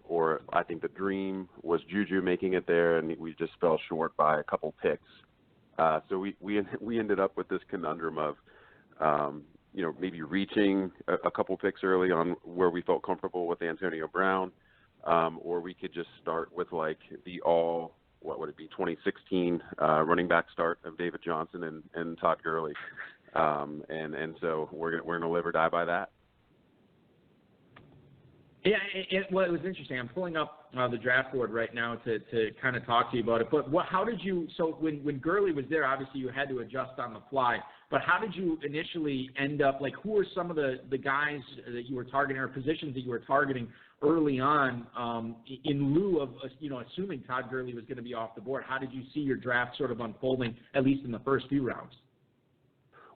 or I think the dream was Juju making it there, and we just fell short by a couple picks. So we ended up with this conundrum of, maybe reaching a couple picks early on where we felt comfortable with Antonio Brown, or we could just start with like the 2016 running back start of David Johnson and Todd Gurley. And so we're gonna live or die by that. Yeah, it was interesting. I'm pulling up the draft board right now to kind of talk to you about it. But how did you? So when Gurley was there, obviously you had to adjust on the fly. But how did you initially end up? Like, who were some of the guys that you were targeting or positions that you were targeting early on in lieu of assuming Todd Gurley was going to be off the board? How did you see your draft sort of unfolding, at least in the first few rounds?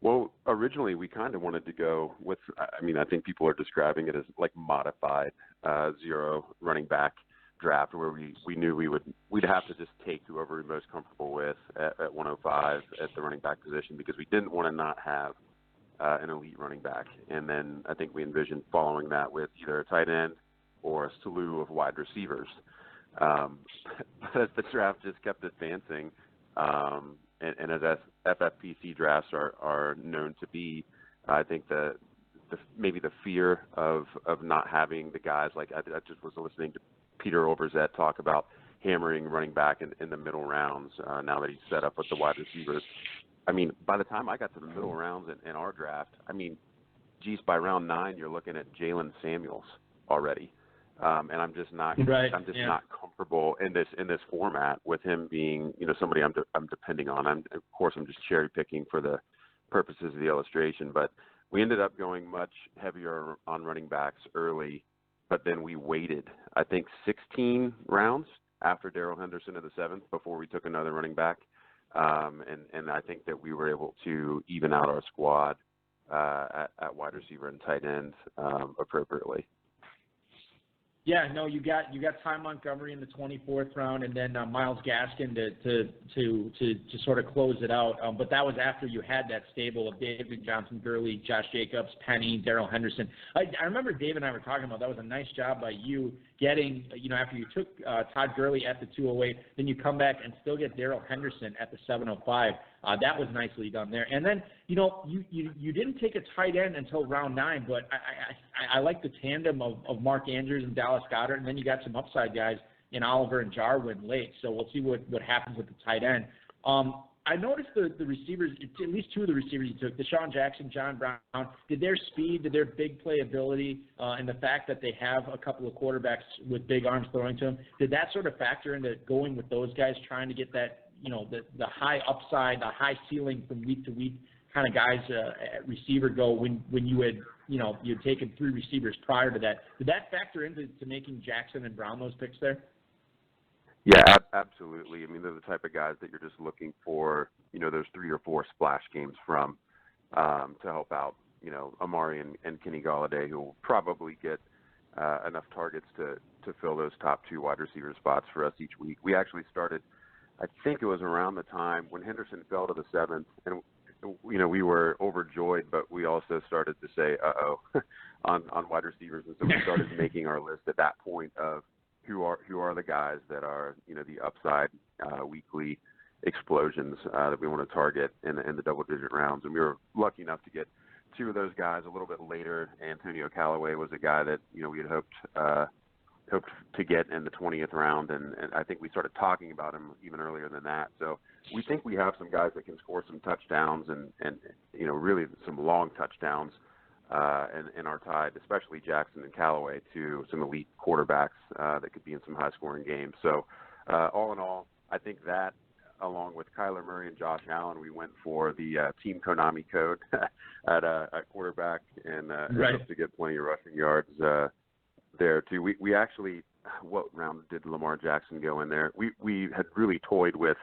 Well, originally we kind of wanted to go with, I think people are describing it as like modified zero running back draft where we knew we'd have to just take whoever we're most comfortable with at 105 at the running back position because we didn't want to not have an elite running back. And then I think we envisioned following that with either a tight end or a slew of wide receivers. But as the draft just kept advancing, and as FFPC drafts are known to be, I think maybe the fear of not having the guys, like I just was listening to Peter Overzet talk about hammering running back in the middle rounds now that he's set up with the wide receivers. I mean, by the time I got to the middle rounds in our draft, by round 9 you're looking at Jalen Samuels already. And I'm just not not comfortable in this format with him being somebody I'm depending on. Of course I'm just cherry picking for the purposes of the illustration, but we ended up going much heavier on running backs early, but then we waited I think 16 rounds after Darrell Henderson in the 7th before we took another running back, and I think that we were able to even out our squad at wide receiver and tight end appropriately. Yeah, no, you got Ty Montgomery in the 24th round, and then Myles Gaskin to sort of close it out. But that was after you had that stable of David Johnson, Gurley, Josh Jacobs, Penny, Darrell Henderson. I remember Dave and I were talking about that was a nice job by you getting, after you took Todd Gurley at the 208, then you come back and still get Darrell Henderson at the 705. That was nicely done there. And then, you didn't take a tight end until round 9, but I like the tandem of Mark Andrews and Dallas Goedert, and then you got some upside guys in Oliver and Jarwin late. So we'll see what happens with the tight end. I noticed the receivers, at least 2 of the receivers you took, Deshaun Jackson, John Brown, did their speed, did their big play ability, and the fact that they have a couple of quarterbacks with big arms throwing to them, did that sort of factor into going with those guys, trying to get that, the high upside, the high ceiling from week to week kind of guys at receiver go when you had, you'd taken 3 receivers prior to that? Did that factor into making Jackson and Brown those picks there? Yeah, absolutely. They're the type of guys that you're just looking for, those 3 or 4 splash games from to help out, Amari and Kenny Golladay, who will probably get enough targets to fill those top 2 wide receiver spots for us each week. We actually started, I think it was around the time when Henderson fell to the 7th, and we were overjoyed, but we also started to say, on wide receivers, and so we started making our list at that point of who are the guys that are the upside weekly explosions that we want to target in the double-digit rounds. And we were lucky enough to get two of those guys a little bit later. Antonio Callaway was a guy that, we had hoped to get in the 20th round, and I think we started talking about him even earlier than that. So we think we have some guys that can score some touchdowns and really some long touchdowns in our tide, especially Jackson and Callaway, to some elite quarterbacks that could be in some high-scoring games. So all in all, I think that, along with Kyler Murray and Josh Allen, we went for the Team Konami code at quarterback and hope to get plenty of rushing yards there too. We actually, what round did Lamar Jackson go in there? We had really toyed with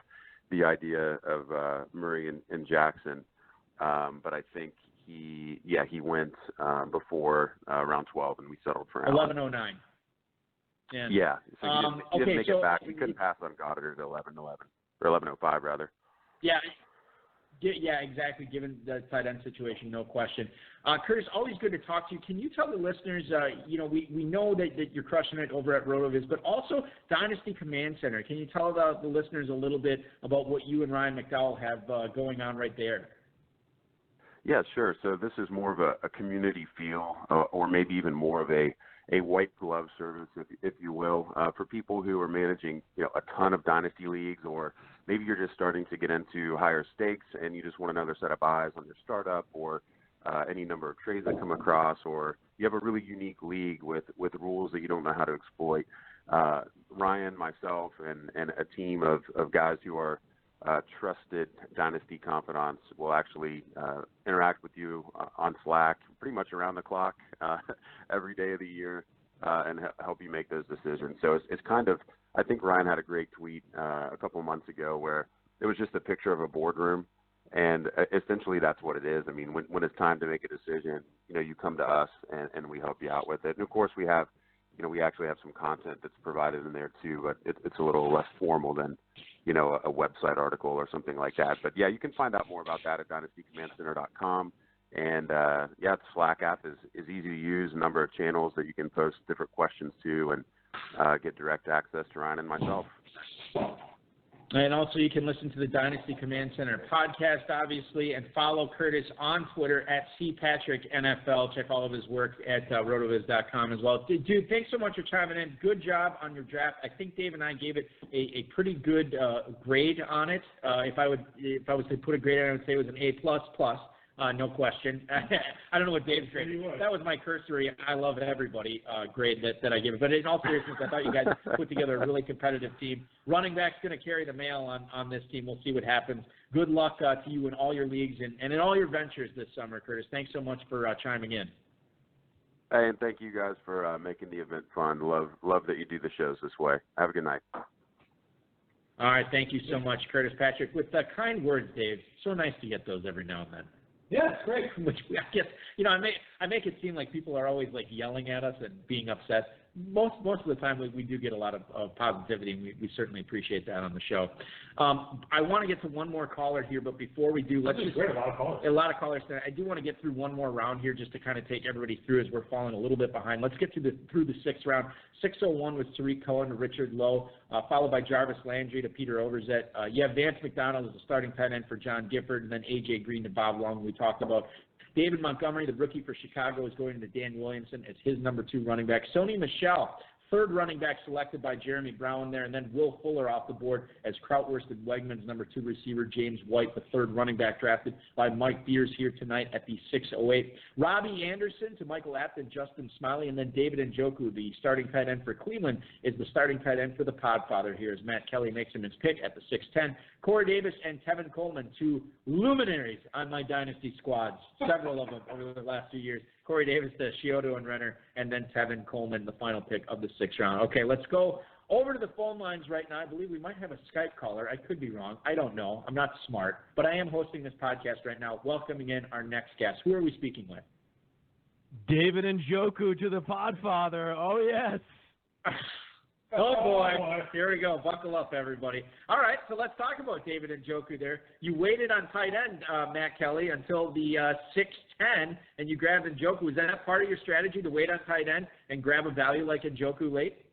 the idea of Murray and Jackson, but I think he went before round 12, and we settled for 11:09. Yeah, so he didn't make it back. We couldn't pass on Goddard at 11:11 or 11:05 rather. Yeah, exactly, given the tight end situation, no question. Curtis, always good to talk to you. Can you tell the listeners, we know that you're crushing it over at RotoViz, but also Dynasty Command Center. Can you tell the listeners a little bit about what you and Ryan McDowell have going on right there? Yeah, sure. So this is more of a community feel, or maybe even more of a white glove service, if you will, for people who are managing a ton of dynasty leagues, or maybe you're just starting to get into higher stakes and you just want another set of eyes on your startup, or any number of trades that come across, or you have a really unique league with rules that you don't know how to exploit. Ryan, myself, and a team of guys who are trusted dynasty confidants will actually interact with you on Slack pretty much around the clock every day of the year and help you make those decisions. So it's kind of, I think Ryan had a great tweet a couple of months ago where it was just a picture of a boardroom, and essentially that's what it is. I mean, when it's time to make a decision, you come to us and we help you out with it. And of course we have, we actually have some content that's provided in there too, but it's a little less formal than a website article or something like that. But yeah, you can find out more about that at dynastycommandcenter.com. And the Slack app is easy to use, a number of channels that you can post different questions to and get direct access to Ryan and myself. And also you can listen to the Dynasty Command Center podcast, obviously, and follow Curtis on Twitter at CPatrickNFL. Check all of his work at rotoviz.com as well. Dude, thanks so much for chiming in. Good job on your draft. I think Dave and I gave it a pretty good grade on it. If I was to put a grade on it, I would say it was an A++. No question. I don't know what Dave's grade is. That was my cursory I love everybody grade that I gave it. But in all seriousness, I thought you guys put together a really competitive team. Running back's going to carry the mail on this team. We'll see what happens. Good luck to you in all your leagues and in all your ventures this summer, Curtis. Thanks so much for chiming in. Hey, and thank you guys for making the event fun. Love that you do the shows this way. Have a good night. All right. Thank you so much, Curtis Patrick. With kind words, Dave. So nice to get those every now and then. Yeah, it's great. Which I guess, I make it seem like people are always like yelling at us and being upset. Most of the time we do get a lot of positivity, and we certainly appreciate that on the show. I want to get to one more caller here, but before we do, let's just a lot of callers. A lot of callers tonight. I do want to get through one more round here just to kind of take everybody through as we're falling a little bit behind. Let's get through the sixth round. 601 was Tariq Cohen to Richard Lowe, followed by Jarvis Landry to Peter Overzet. You have Vance McDonald as the starting tight end for John Gifford, and then A.J. Green to Bob Long, we talked about. David Montgomery, the rookie for Chicago, is going to Dan Williamson as his number 2 running back. Sony Michel, third running back selected by Jeremy Brown there, and then Will Fuller off the board as Krautwurst and Wegman's number 2 receiver. James White, the third running back drafted by Mike Beers here tonight at the 608. Robbie Anderson to Michael Apton, Justin Smiley, and then David Njoku, the starting tight end for Cleveland, is the starting tight end for the Podfather here as Matt Kelly makes him his pick at the 610. Corey Davis and Tevin Coleman, 2 luminaries on my dynasty squads, several of them over the last few years. Corey Davis to Scioto and Renner, and then Tevin Coleman, the final pick of the 6th round. Okay, let's go over to the phone lines right now. I believe we might have a Skype caller. I could be wrong. I don't know. I'm not smart. But I am hosting this podcast right now, welcoming in our next guest. Who are we speaking with? David Njoku to the Podfather. Oh, yes. Oh, boy. Here we go. Buckle up, everybody. All right, so let's talk about David Njoku there. You waited on tight end, Matt Kelly, until the 6:10, and you grabbed Njoku. Was that part of your strategy, to wait on tight end and grab a value like Njoku late?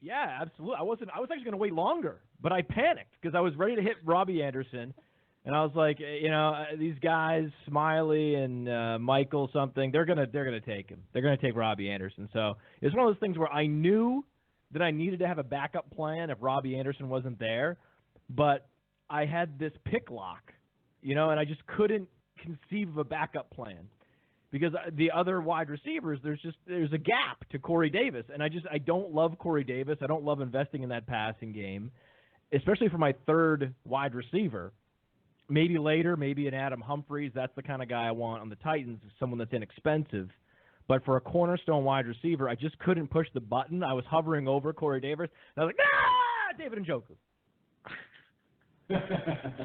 Yeah, absolutely. I was actually going to wait longer, but I panicked because I was ready to hit Robbie Anderson. And I was like, these guys, Smiley and Michael something, they're gonna take him. They're gonna take Robbie Anderson. So it's one of those things where I knew that I needed to have a backup plan if Robbie Anderson wasn't there, but I had this pick lock, and I just couldn't conceive of a backup plan because the other wide receivers, there's a gap to Corey Davis, and I don't love Corey Davis. I don't love investing in that passing game, especially for my third wide receiver. Maybe later, maybe an Adam Humphries. That's the kind of guy I want on the Titans, someone that's inexpensive. But for a cornerstone wide receiver, I just couldn't push the button. I was hovering over Corey Davis, and I was like, David Njoku.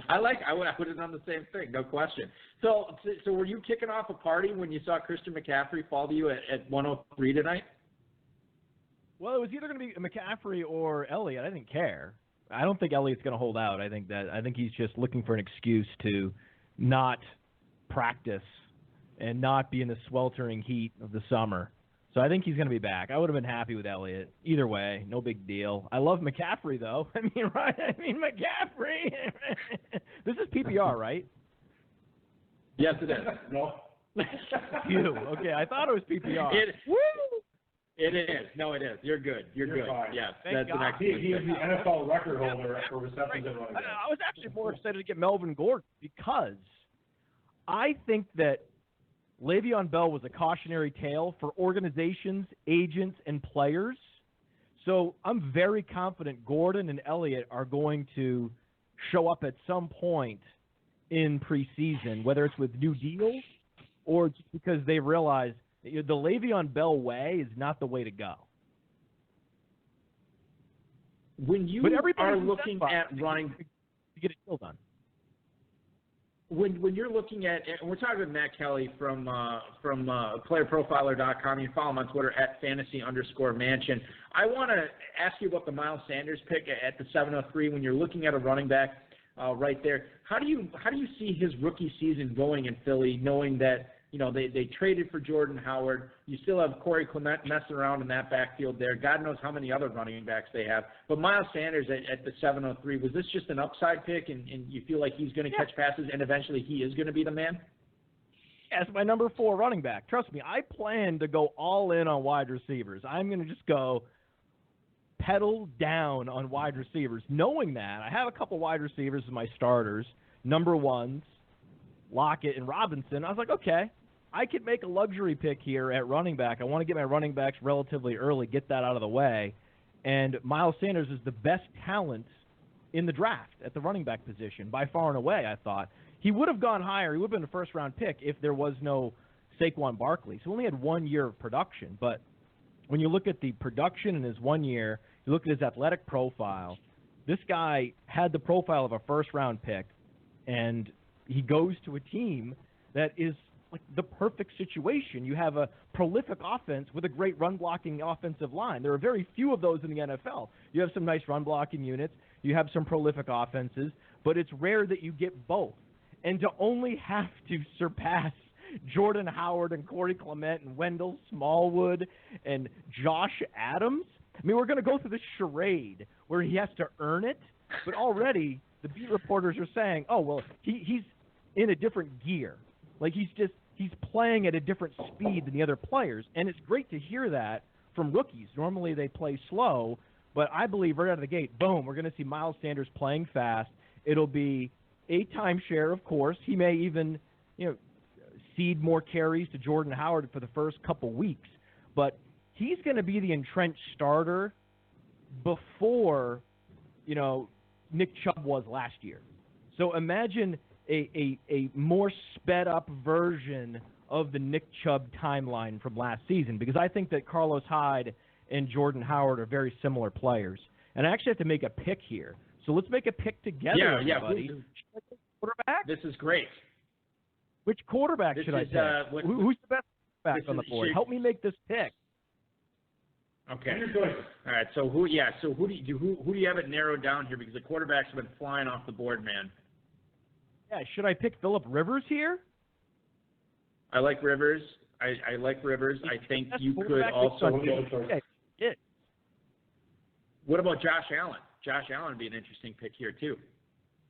I would have done the same thing, no question. So were you kicking off a party when you saw Christian McCaffrey fall to you at 103 tonight? Well, it was either going to be McCaffrey or Elliott. I didn't care. I don't think Elliott's going to hold out. I think he's just looking for an excuse to not practice and not be in the sweltering heat of the summer. So I think he's going to be back. I would have been happy with Elliott. Either way, no big deal. I love McCaffrey, though. McCaffrey. This is PPR, right? Yes, it is. No. Okay, I thought it was PPR. It is. No, it is. You're good. You're good. Fine. Yes, Thank that's God. an excellent. He is the NFL record holder for receptions Right. at running back. I was actually more excited to get Melvin Gordon because I think that Le'Veon Bell was a cautionary tale for organizations, agents, and players. So I'm very confident Gordon and Elliott are going to show up at some point in preseason, whether it's with new deals or just because they realize the Le'Veon Bell way is not the way to go. When you are looking at running to get a deal done. When you're looking at, and we're talking with Matt Kelly from PlayerProfiler.com. You can follow him on Twitter at @fantasy_mansion. I want to ask you about the Miles Sanders pick at the 703. When you're looking at a running back right there, how do you see his rookie season going in Philly, knowing that they traded for Jordan Howard. You still have Corey Clement messing around in that backfield there. God knows how many other running backs they have. But Miles Sanders at the 703, was this just an upside pick, and you feel like he's going to catch passes and eventually he is going to be the man? Yes, my number 4 running back. Trust me, I plan to go all in on wide receivers. I'm going to just go pedal down on wide receivers, knowing that I have a couple wide receivers as my starters, number ones, Lockett and Robinson. I was like, okay, I could make a luxury pick here at running back. I want to get my running backs relatively early, get that out of the way. And Miles Sanders is the best talent in the draft at the running back position, by far and away, I thought. He would have gone higher. He would have been a first-round pick if there was no Saquon Barkley. So he only had 1 year of production. But when you look at the production in his 1 year, you look at his athletic profile, this guy had the profile of a first-round pick, and he goes to a team that is like the perfect situation. You have a prolific offense with a great run-blocking offensive line. There are very few of those in the NFL. You have some nice run-blocking units. You have some prolific offenses, but it's rare that you get both. And to only have to surpass Jordan Howard and Corey Clement and Wendell Smallwood and Josh Adams, I mean, we're going to go through this charade where he has to earn it, but already the beat reporters are saying, oh, well, he's in a different gear. Like he's playing at a different speed than the other players, and it's great to hear that from rookies. Normally they play slow, but I believe right out of the gate, boom, we're going to see Miles Sanders playing fast. It'll be a timeshare, of course. He may even, cede more carries to Jordan Howard for the first couple weeks, but he's going to be the entrenched starter before, Nick Chubb was last year. So imagine a more sped up version of the Nick Chubb timeline from last season, because I think that Carlos Hyde and Jordan Howard are very similar players. And I actually have to make a pick here. So let's make a pick together, everybody. Quarterback? This is great. Which quarterback should I pick? Who's the best quarterback on the board? Help me make this pick. Okay. All right. So who do you have it narrowed down here? Because the quarterbacks have been flying off the board, man. Yeah. Should I pick Phillip Rivers here? I like Rivers. I like Rivers. I think you could also. What about Josh Allen? Josh Allen would be an interesting pick here too.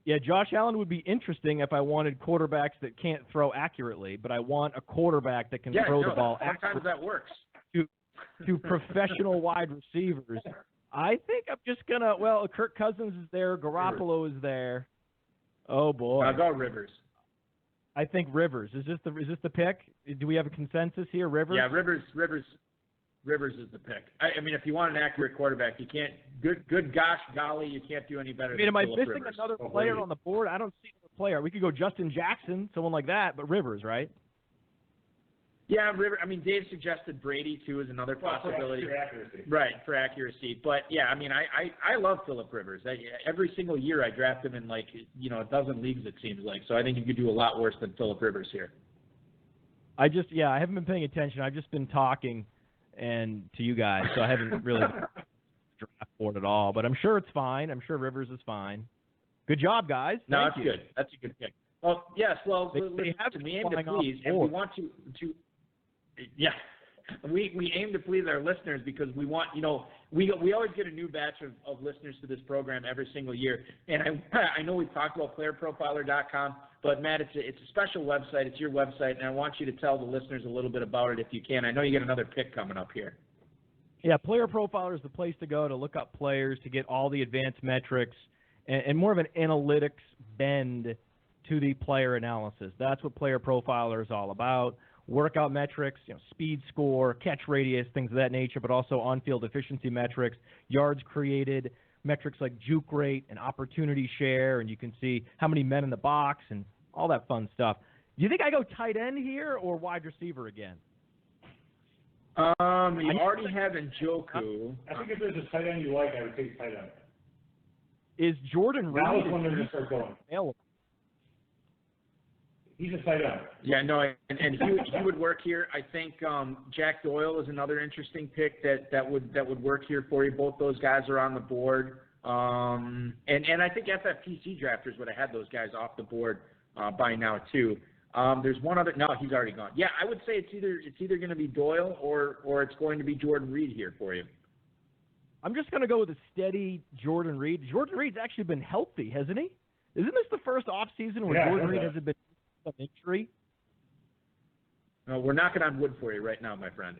Yeah, Josh Allen would be interesting if I wanted quarterbacks that can't throw accurately, but I want a quarterback that can throw the ball sometimes that works. To professional wide receivers. I think I'm just going to, Kirk Cousins is there, Garoppolo is there. Oh, boy. I'll go Rivers. I think Rivers. Is this the pick? Do we have a consensus here, Rivers? Yeah, Rivers is the pick. I mean, if you want an accurate quarterback, you can't. Good gosh, golly, you can't do any better. Am I missing Rivers. another player on the board? I don't see another player. We could go Justin Jackson, someone like that, but Rivers, right? Yeah, Rivers. I mean, Dave suggested Brady too is another possibility. For accuracy. Right, for accuracy. But yeah, I mean, I love Phillip Rivers. Every single year I draft him in a dozen leagues, it seems like. So I think you could do a lot worse than Phillip Rivers here. I haven't been paying attention. I've just been talking and to you guys, so I haven't really draft board at all. But I'm sure it's fine. I'm sure Rivers is fine. Good job, guys. No, Thank that's you. good. That's a good pick. Well, yes. Well, They listen, we aim to flying please, off and we board. want to. Yeah, we aim to please our listeners because we want, we always get a new batch of listeners to this program every single year. And I know we've talked about playerprofiler.com, but Matt, it's a special website. It's your website, and I want you to tell the listeners a little bit about it if you can. I know you get another pick coming up here. Yeah, Player Profiler is the place to go to look up players, to get all the advanced metrics, and more of an analytics bend to the player analysis. That's what Player Profiler is all about. Workout metrics, speed score, catch radius, things of that nature, but also on-field efficiency metrics, yards created, metrics like juke rate and opportunity share, and you can see how many men in the box and all that fun stuff. Do you think I go tight end here or wide receiver again? You already have Njoku. I think if there's a tight end you like, I would take tight end. Is Jordan Reed Now is when they're going to start going. available? He's a tight end. Yeah, no, and he would work here. I think Jack Doyle is another interesting pick that would work here for you. Both those guys are on the board, and I think FFPC drafters would have had those guys off the board by now too. There's one other. No, he's already gone. Yeah, I would say it's either going to be Doyle or it's going to be Jordan Reed here for you. I'm just going to go with a steady Jordan Reed. Jordan Reed's actually been healthy, hasn't he? Isn't this the first offseason where Jordan Reed hasn't been an injury? No, we're knocking on wood for you right now, my friend.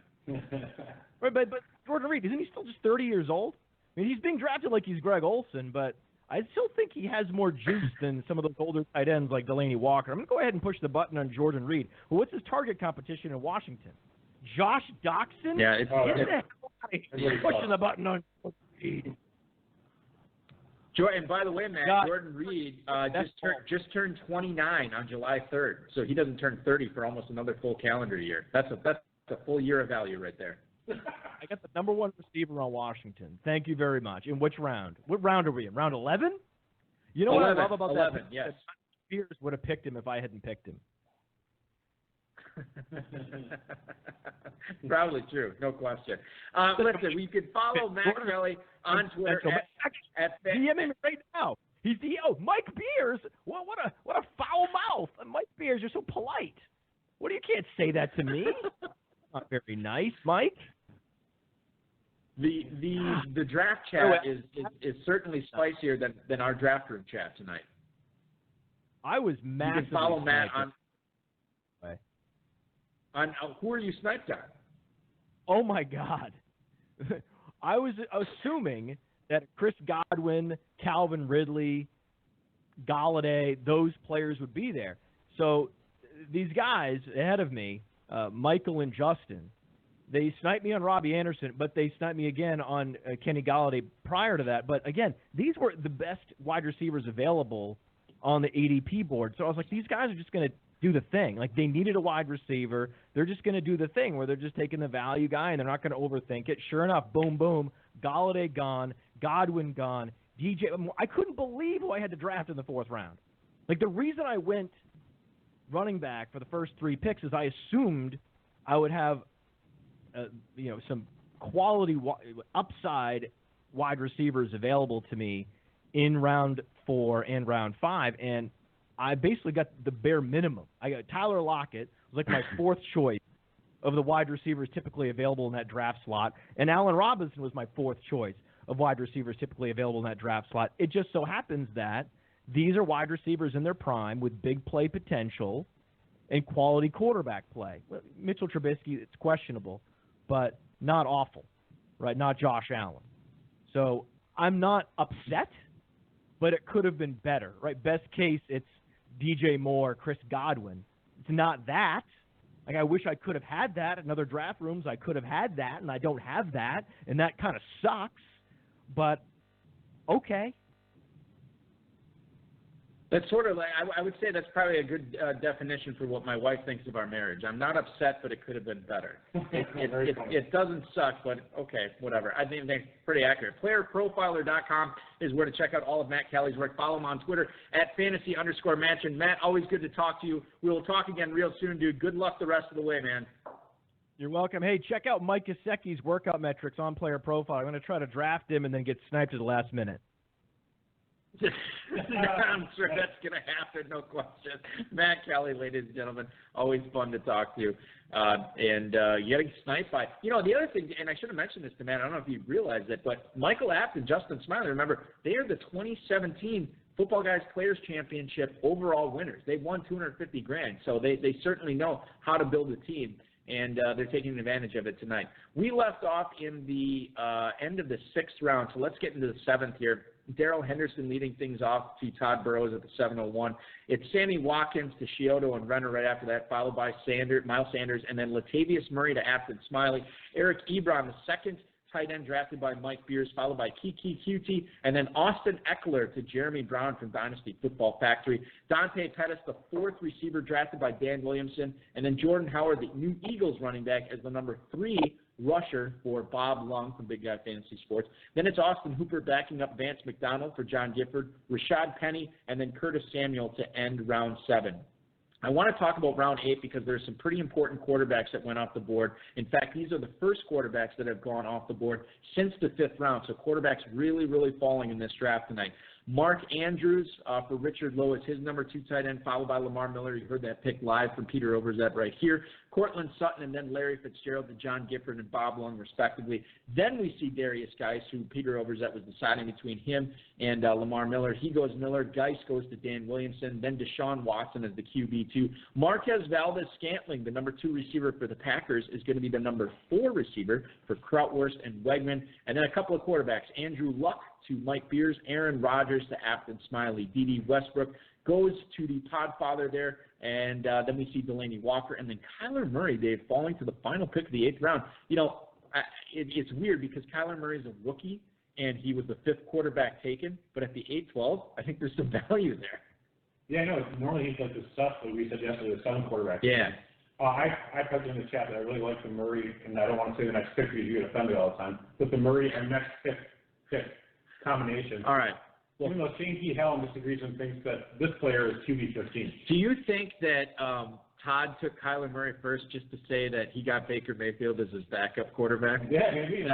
Right, but Jordan Reed, isn't he still just 30 years old? I mean, he's being drafted like he's Greg Olsen, but I still think he has more juice than some of those older tight ends like Delaney Walker. I'm going to go ahead and push the button on Jordan Reed. Well, what's his target competition in Washington? Josh Doxson? Yeah, it's pushing the button on Jordan Reed. And by the way, Matt, Jordan Reed just turned 29 on July 3rd, so he doesn't turn 30 for almost another full calendar year. That's a full year of value right there. I got the number one receiver on Washington. Thank you very much. In which round? What round are we in? Round 11? You know 11, what I love about 11, that? Yes. Spears would have picked him if I hadn't picked him. Probably true, no question. Listen, we can follow Matt Kelly on Twitter at DM him right now. He's Mike Beers. What a foul mouth. Mike Beers, you're so polite. What, you can't say that to me? Not very nice, Mike. The draft chat is certainly spicier than our draft room chat tonight. I was massively. You can follow Matt sniped. on who are you sniped on? Oh my God. I was assuming that Chris Godwin, Calvin Ridley, Galladay, those players would be there. So these guys ahead of me, Michael and Justin, they sniped me on Robbie Anderson, but they sniped me again on Kenny Galladay prior to that. But again, these were the best wide receivers available on the ADP board. So I was like, these guys are just going to do the thing. Like, they needed a wide receiver. They're just going to do the thing where they're just taking the value guy and they're not going to overthink it. Sure enough, boom, boom, Galladay gone, Godwin gone, DJ. I couldn't believe who I had to draft in the fourth round. Like, the reason I went running back for the first three picks is I assumed I would have some quality upside wide receivers available to me in round 4 and round 5, and I basically got the bare minimum. I got Tyler Lockett, was like my fourth choice of the wide receivers typically available in that draft slot, and Allen Robinson was my fourth choice of wide receivers typically available in that draft slot. It just so happens that These are wide receivers in their prime with big play potential and quality quarterback play. Mitchell Trubisky, it's questionable, but not awful, right? Not Josh Allen. So I'm not upset, but it could have been better, right? Best case, it's DJ Moore, Chris Godwin. It's not that. Like, I wish I could have had that. In other draft rooms, I could have had that, and I don't have that, and that kind of sucks. But, okay. That's sort of like, I would say that's probably a good definition for what my wife thinks of our marriage. I'm not upset, but it could have been better. It doesn't suck, but okay, whatever. I think that's pretty accurate. PlayerProfiler.com is where to check out all of Matt Kelly's work. Follow him on Twitter at @fantasy_match. And Matt, always good to talk to you. We will talk again real soon, dude. Good luck the rest of the way, man. You're welcome. Hey, check out Mike Gesicki's workout metrics on Player Profile. I'm going to try to draft him and then get sniped at the last minute. I'm sure that's going to happen, no question. Matt Kelly, ladies and gentlemen, always fun to talk to. And getting sniped by, the other thing, and I should have mentioned this to Matt, I don't know if you realize it, but Michael Apt and Justin Smiley, remember, they are the 2017 Football Guys Players Championship overall winners. They won $250,000, so they certainly know how to build a team. And they're taking advantage of it tonight. We left off in the end of the 6th round, so let's get into the 7th here. Darrell Henderson leading things off to Todd Burrows at the 7:01. It's Sammy Watkins to Chiodo and Renner right after that, followed by Miles Sanders, and then Latavius Murray to Apt and Smiley. Eric Ebron, the second tight end drafted by Mike Beers, followed by Kiki Cutie, and then Austin Eckler to Jeremy Brown from Dynasty Football Factory. Dante Pettis, the 4th receiver drafted by Dan Williamson, and then Jordan Howard, the new Eagles running back, as the number 3 rusher for Bob Lung from Big Guy Fantasy Sports. Then it's Austin Hooper backing up Vance McDonald for John Gifford, Rashad Penny, and then Curtis Samuel to end round 7. I want to talk about round 8 because there's some pretty important quarterbacks that went off the board. In fact, these are the first quarterbacks that have gone off the board since the 5th round, so quarterbacks really, really falling in this draft tonight. Mark Andrews for Richard Lowe is his number 2 tight end, followed by Lamar Miller. You heard that pick live from Peter Overzet right here. Cortland Sutton and then Larry Fitzgerald to John Gifford and Bob Lung, respectively. Then we see Darius Geis, who Peter Overzet was deciding between him and Lamar Miller. He goes Miller. Geis goes to Dan Williamson. Then Deshaun Watson as the QB2. Marquez Valdez-Scantling, the number 2 receiver for the Packers, is going to be the number 4 receiver for Krautwurst and Wegman. And then a couple of quarterbacks, Andrew Luck to Mike Beers, Aaron Rodgers to Apt and Smiley. D.D. Westbrook goes to the Podfather there, and then we see Delaney Walker, and then Kyler Murray, Dave, falling to the final pick of the 8th round. It's weird because Kyler Murray is a rookie, and he was the 5th quarterback taken, but at the 8-12, I think there's some value there. Yeah, I know. Normally he's like the stuff that we said yesterday, the 7 quarterback. Yeah. I put in the chat that I really like the Murray, and I don't want to say the next pick because you get offended all the time, but the Murray and next pick combination. All right. Well, even though Shane T. Helm disagrees and thinks that this player is QB15. Do you think that Todd took Kyler Murray first just to say that he got Baker Mayfield as his backup quarterback? Yeah, maybe.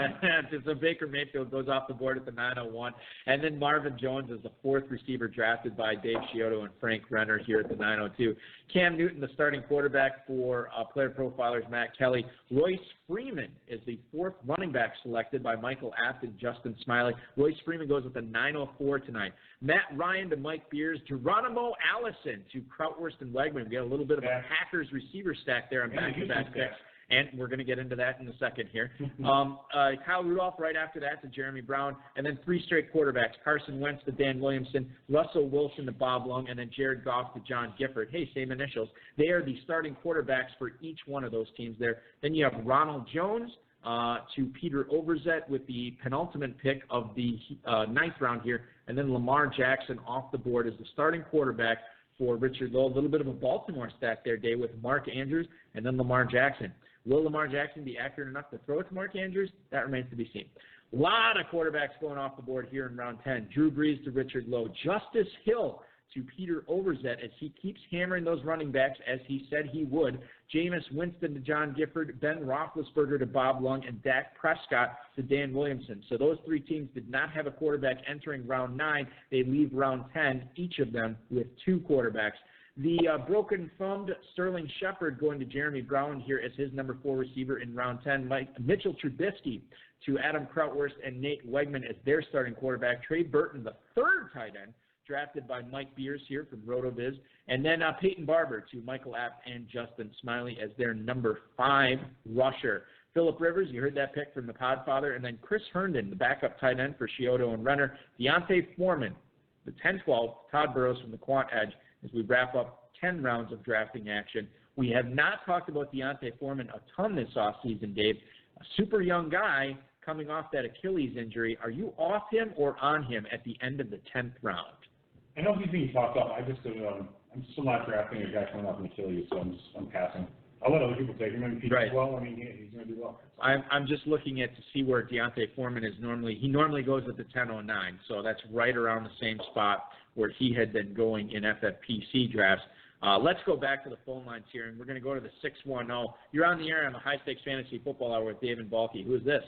So Baker Mayfield goes off the board at the 9:01, and then Marvin Jones is the 4th receiver drafted by Dave Chiodo and Frank Renner here at the 9:02. Cam Newton, the starting quarterback for Player Profilers Matt Kelly. Royce Freeman is the 4th running back selected by Michael Apt and Justin Smiley. Royce Freeman goes with the 9:04 tonight. Matt Ryan to Mike Beers. Geronimo Allison to Krautwurst and Wegman. We get a little bit of a Packers receiver stack there on back-to-back picks. And we're going to get into that in a second here. Kyle Rudolph right after that to Jeremy Brown. And then 3 straight quarterbacks, Carson Wentz to Dan Williamson, Russell Wilson to Bob Lung, and then Jared Goff to John Gifford. Hey, same initials. They are the starting quarterbacks for each one of those teams there. Then you have Ronald Jones to Peter Overzet with the penultimate pick of the 9th round here. And then Lamar Jackson off the board as the starting quarterback for Richard Lowe. A little bit of a Baltimore stack there, Dave, with Mark Andrews and then Lamar Jackson. Will Lamar Jackson be accurate enough to throw it to Mark Andrews? That remains to be seen. A lot of quarterbacks going off the board here in round 10. Drew Brees to Richard Lowe. Justice Hill to Peter Overzet as he keeps hammering those running backs as he said he would. Jameis Winston to John Gifford, Ben Roethlisberger to Bob Lung, and Dak Prescott to Dan Williamson. So those 3 teams did not have a quarterback entering round 9. They leave round 10, each of them with 2 quarterbacks. The broken-thumbed Sterling Shepard going to Jeremy Brown here as his number 4 receiver in round 10. Mitchell Trubisky to Adam Krautwurst and Nate Wegman as their starting quarterback. Trey Burton, the 3rd tight end drafted by Mike Beers here from RotoViz. And then Peyton Barber to Michael App and Justin Smiley as their number 5 rusher. Phillip Rivers, you heard that pick from the Podfather. And then Chris Herndon, the backup tight end for Chiodo and Renner. Deontay Foreman, the 10-12, Todd Burrows from the Quant Edge, as we wrap up 10 rounds of drafting action. We have not talked about Deontay Foreman a ton this offseason, Dave. A super young guy coming off that Achilles injury. Are you off him or on him at the end of the 10th round? I know he's being talked up. I'm still not drafting a guy coming off an Achilles, so I'm passing. I'll let other people take him. If he does well, he's going to do well. I'm just looking at to see where Deontay Foreman is normally. He normally goes at the 10:09, so that's right around the same spot where he had been going in FFPC drafts. Let's go back to the phone lines here, and we're going to go to the 610. You're on the air on the High Stakes Fantasy Football Hour with Dave and Balky. Who is this?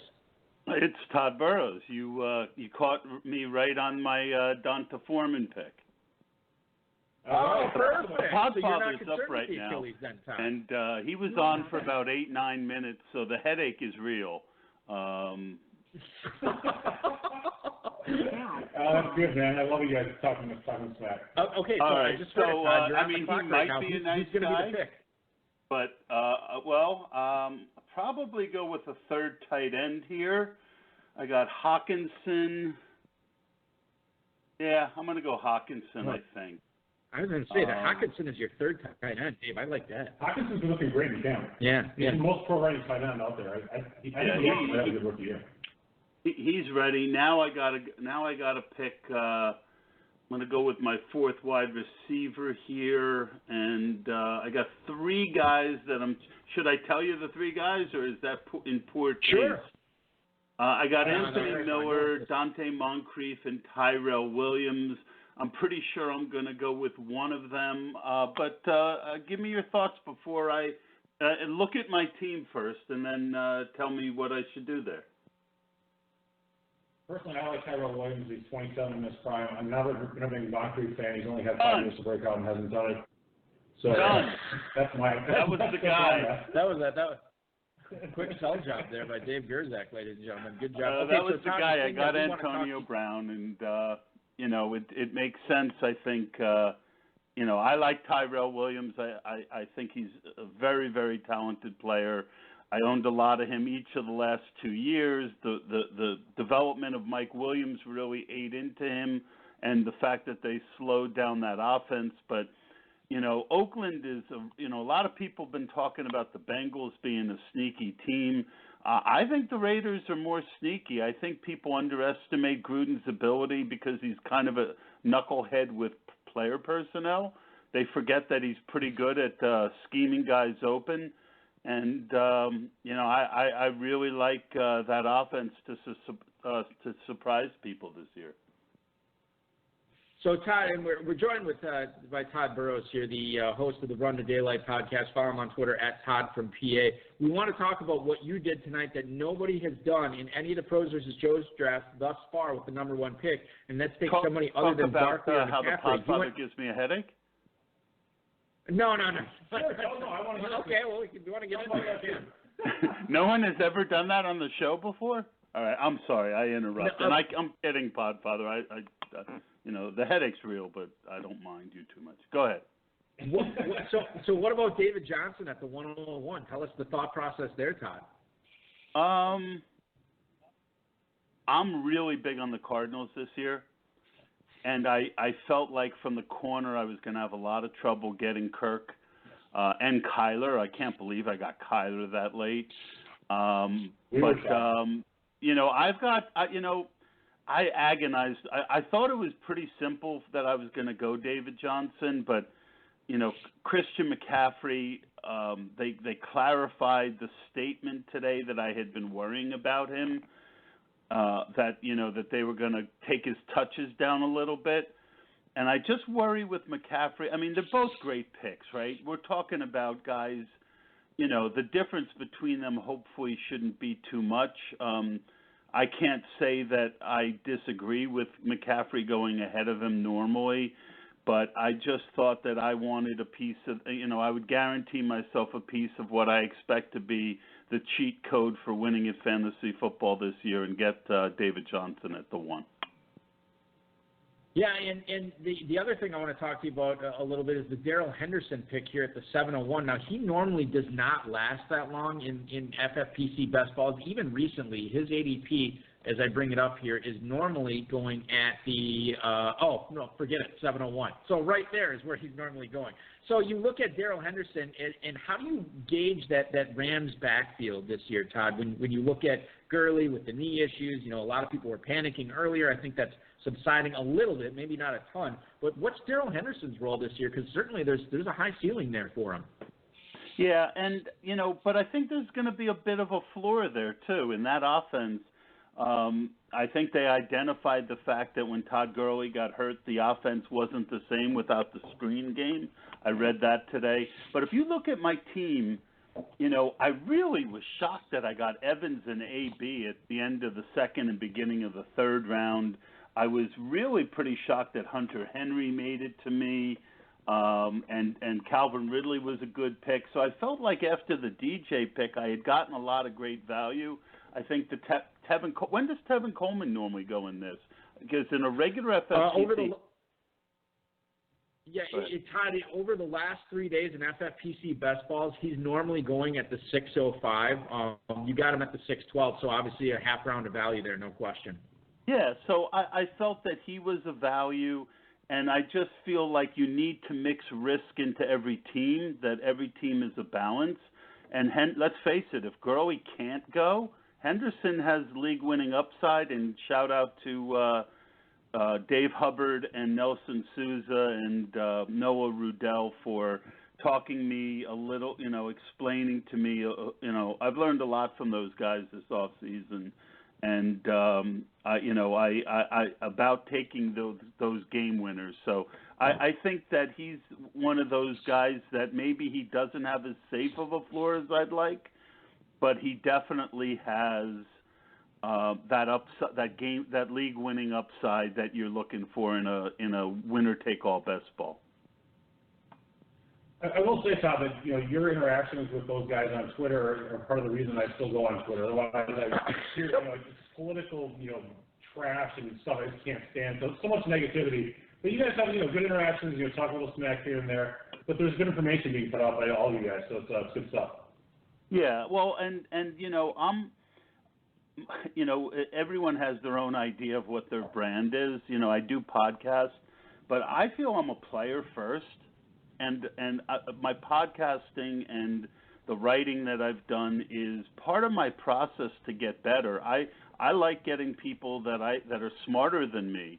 It's Todd Burrows. You caught me right on my Donta Foreman pick. Oh, perfect. Podfather's up right now, and he was on for about 8-9 minutes, so the headache is real. That's good, man. I love you guys talking smack. Okay, so all right. I just heard Todd, I mean, he might be a nice guy, but probably go with a third tight end here. I got Hawkinson. Yeah, I'm going to go Hawkinson, I think. I was going to say that Hawkinson is your third tight end, Dave. I like that. Hawkinson's been looking great in camp. Yeah. He's the most pro-running tight end out there. I think he's a good rookie year. He's ready. Now I gotta pick. I'm gonna go with my 4th wide receiver here, and I got 3 guys that I'm. Should I tell you the 3 guys, or is that in poor taste? Sure. I got Anthony Miller, Dante Moncrief, and Tyrell Williams. I'm pretty sure I'm going to go with one of them. But give me your thoughts before I look at my team first, and then tell me what I should do there. Personally, I like Tyrell Williams. He's 27 in his prime. I'm not a big Moncrief fan. He's only had 5 years to break out and hasn't done it. So that's my. That was the guy. That was a quick sell job there by Dave Gerzak, ladies and gentlemen. Good job. That was the guy. I got Antonio Brown, and it makes sense. I think I like Tyrell Williams. I think he's a very, very talented player. I owned a lot of him each of the last 2 years. The development of Mike Williams really ate into him, and the fact that they slowed down that offense. But Oakland is a lot of people have been talking about the Bengals being a sneaky team. I think the Raiders are more sneaky. I think people underestimate Gruden's ability because he's kind of a knucklehead with player personnel. They forget that he's pretty good at scheming guys open. And, I really like that offense to surprise people this year. So, Todd, and we're joined by Todd Burrows here, the host of the Run to Daylight podcast. Follow him on Twitter at Todd from PA. We want to talk about what you did tonight that nobody has done in any of the Pros versus Joes drafts thus far with the number 1 pick, and let's take somebody other than Barkley or how McCaffrey. The Podfather gives me a headache? No. Sure, no, I want to hear. Okay, well, we want to get into it. No one has ever done that on the show before? All right, I'm sorry, I interrupted. No, I'm kidding, Podfather. The headache's real, but I don't mind you too much. Go ahead. So what about David Johnson at the 101? Tell us the thought process there, Todd. I'm really big on the Cardinals this year, and I felt like from the corner I was going to have a lot of trouble getting Kirk and Kyler. I can't believe I got Kyler that late. I've got I agonized. I thought it was pretty simple that I was going to go David Johnson, but Christian McCaffrey. They clarified the statement today that I had been worrying about him. That they were going to take his touches down a little bit, and I just worry with McCaffrey. I mean, they're both great picks, right? We're talking about guys. The difference between them hopefully shouldn't be too much. I can't say that I disagree with McCaffrey going ahead of him normally, but I just thought that I wanted a piece of, I would guarantee myself a piece of what I expect to be the cheat code for winning at fantasy football this year and get David Johnson at the 1. Yeah, and the other thing I want to talk to you about a little bit is the Darrell Henderson pick here at the 701. Now, he normally does not last that long in FFPC best balls. Even recently, his ADP, as I bring it up here, is normally going at the, 701. So right there is where he's normally going. So you look at Darrell Henderson, and how do you gauge that Rams backfield this year, Todd? When you look at Gurley with the knee issues, a lot of people were panicking earlier. I think that's subsiding a little bit, maybe not a ton. But what's Darrell Henderson's role this year? Because certainly there's a high ceiling there for him. Yeah, and but I think there's going to be a bit of a floor there too in that offense. I think they identified the fact that when Todd Gurley got hurt, the offense wasn't the same without the screen game. I read that today. But if you look at my team, I really was shocked that I got Evans and AB at the end of the second and beginning of the third round. I was really pretty shocked that Hunter Henry made it to me, and Calvin Ridley was a good pick. So I felt like after the DJ pick, I had gotten a lot of great value. I think the when does Tevin Coleman normally go in this? Because in a regular FFPC... Todd, over the last 3 days in FFPC best balls, he's normally going at the 605. You got him at the 612, so obviously a half round of value there, no question. Yeah, so I felt that he was a value, and I just feel like you need to mix risk into every team, that every team is a balance. And let's face it, if Gurley can't go, Henderson has league-winning upside, and shout out to Dave Hubbard and Nelson Souza and Noah Rudell for talking me a little, explaining to me, I've learned a lot from those guys this offseason, and I about taking those game winners. So I think that he's one of those guys that maybe he doesn't have as safe of a floor as I'd like, but he definitely has that league-winning upside that you're looking for in a winner-take-all best ball. I will say, Todd, that your interactions with those guys on Twitter are part of the reason I still go on Twitter. Otherwise, I hear it's political trash and stuff I just can't stand. So much negativity. But you guys have good interactions. Talk a little smack here and there. But there's good information being put out by all you guys, so it's good stuff. Yeah, well, and I'm. Everyone has their own idea of what their brand is. I do podcasts, but I feel I'm a player first, and my podcasting and the writing that I've done is part of my process to get better. I like getting people that are smarter than me,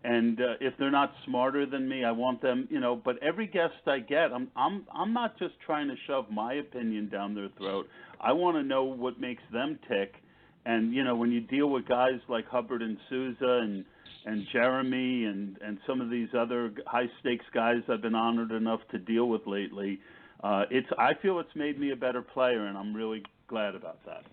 and if they're not smarter than me, I want them. But every guest I get, I'm not just trying to shove my opinion down their throat. I want to know what makes them tick. And, when you deal with guys like Hubbard and Souza and Jeremy and some of these other high-stakes guys I've been honored enough to deal with lately, I feel it's made me a better player, and I'm really glad about that.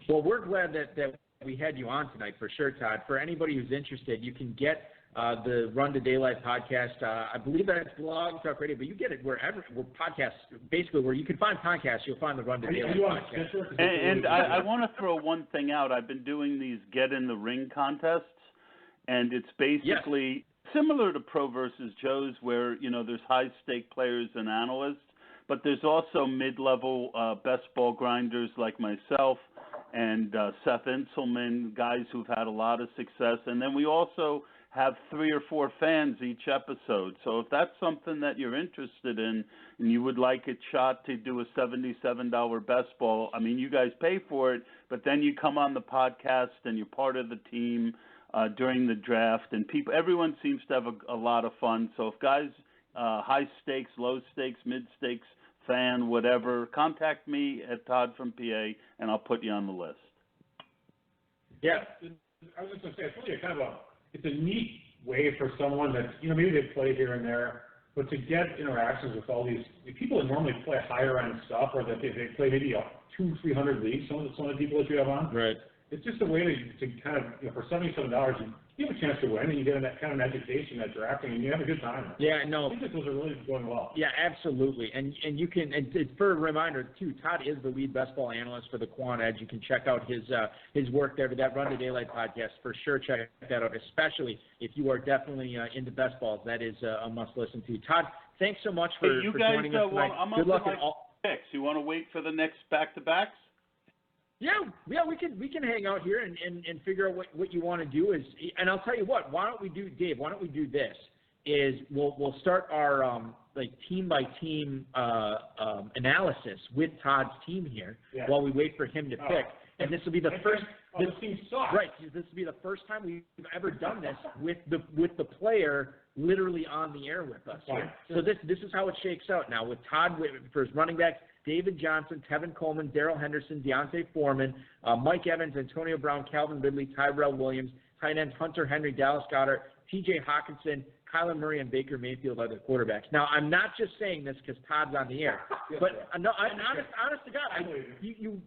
Well, we're glad that we had you on tonight for sure, Todd. For anybody who's interested, you can get the Run to Daylight podcast. I believe that it's Blog Talk Radio, but you get it wherever podcasts, basically where you can find podcasts, you'll find the Run to Daylight podcast. And I want to throw one thing out. I've been doing these Get in the Ring contests, and it's basically similar to Pro versus Joe's, where there's high-stake players and analysts, but there's also mid-level best ball grinders like myself and Seth Inselman, guys who've had a lot of success, and then we also have 3 or 4 fans each episode. So if that's something that you're interested in and you would like a shot to do a $77 best ball, I mean, you guys pay for it, but then you come on the podcast and you're part of the team during the draft, and everyone seems to have a lot of fun. So if guys, high stakes, low stakes, mid stakes, fan, whatever, contact me at Todd from PA, and I'll put you on the list. Yeah, I was just going to say, it's really it's a neat way for someone that, maybe they play here and there, but to get interactions with all these people that normally play higher end stuff, or that they play maybe 200-300 leagues, some of the people that you have on. Right. it's just a way to kind of, for $77, you have a chance to win, and you get that kind of education at drafting, and you have a good time. Yeah, no. I think this was really going well. Yeah, absolutely. And you can, and for a reminder, too, Todd is the lead best ball analyst for the Quant Edge. You can check out his work there, that Run to Daylight podcast. For sure, check that out, especially if you are definitely into best balls. That is a must-listen to. Todd, thanks so much for joining us tonight. Good luck in all. Picks. You want to wait for the next back-to-backs? Yeah, we can hang out here and figure out what you want to do is, and I'll tell you what. Why don't we do, Dave? Why don't we do this? Is we'll start our team by team analysis with Todd's team here while we wait for him to pick, and this will be the first. This team sucks. Right. This will be the first time we've ever done this with the player literally on the air with us. Here. So this is how it shakes out now with Todd for his running backs. David Johnson, Tevin Coleman, Darrell Henderson, Deontay Foreman, Mike Evans, Antonio Brown, Calvin Ridley, Tyrell Williams, tight ends Hunter Henry, Dallas Goedert, T.J. Hawkinson, Kyler Murray, and Baker Mayfield are the quarterbacks. Now, I'm not just saying this because Todd's on the air, but honest to God, you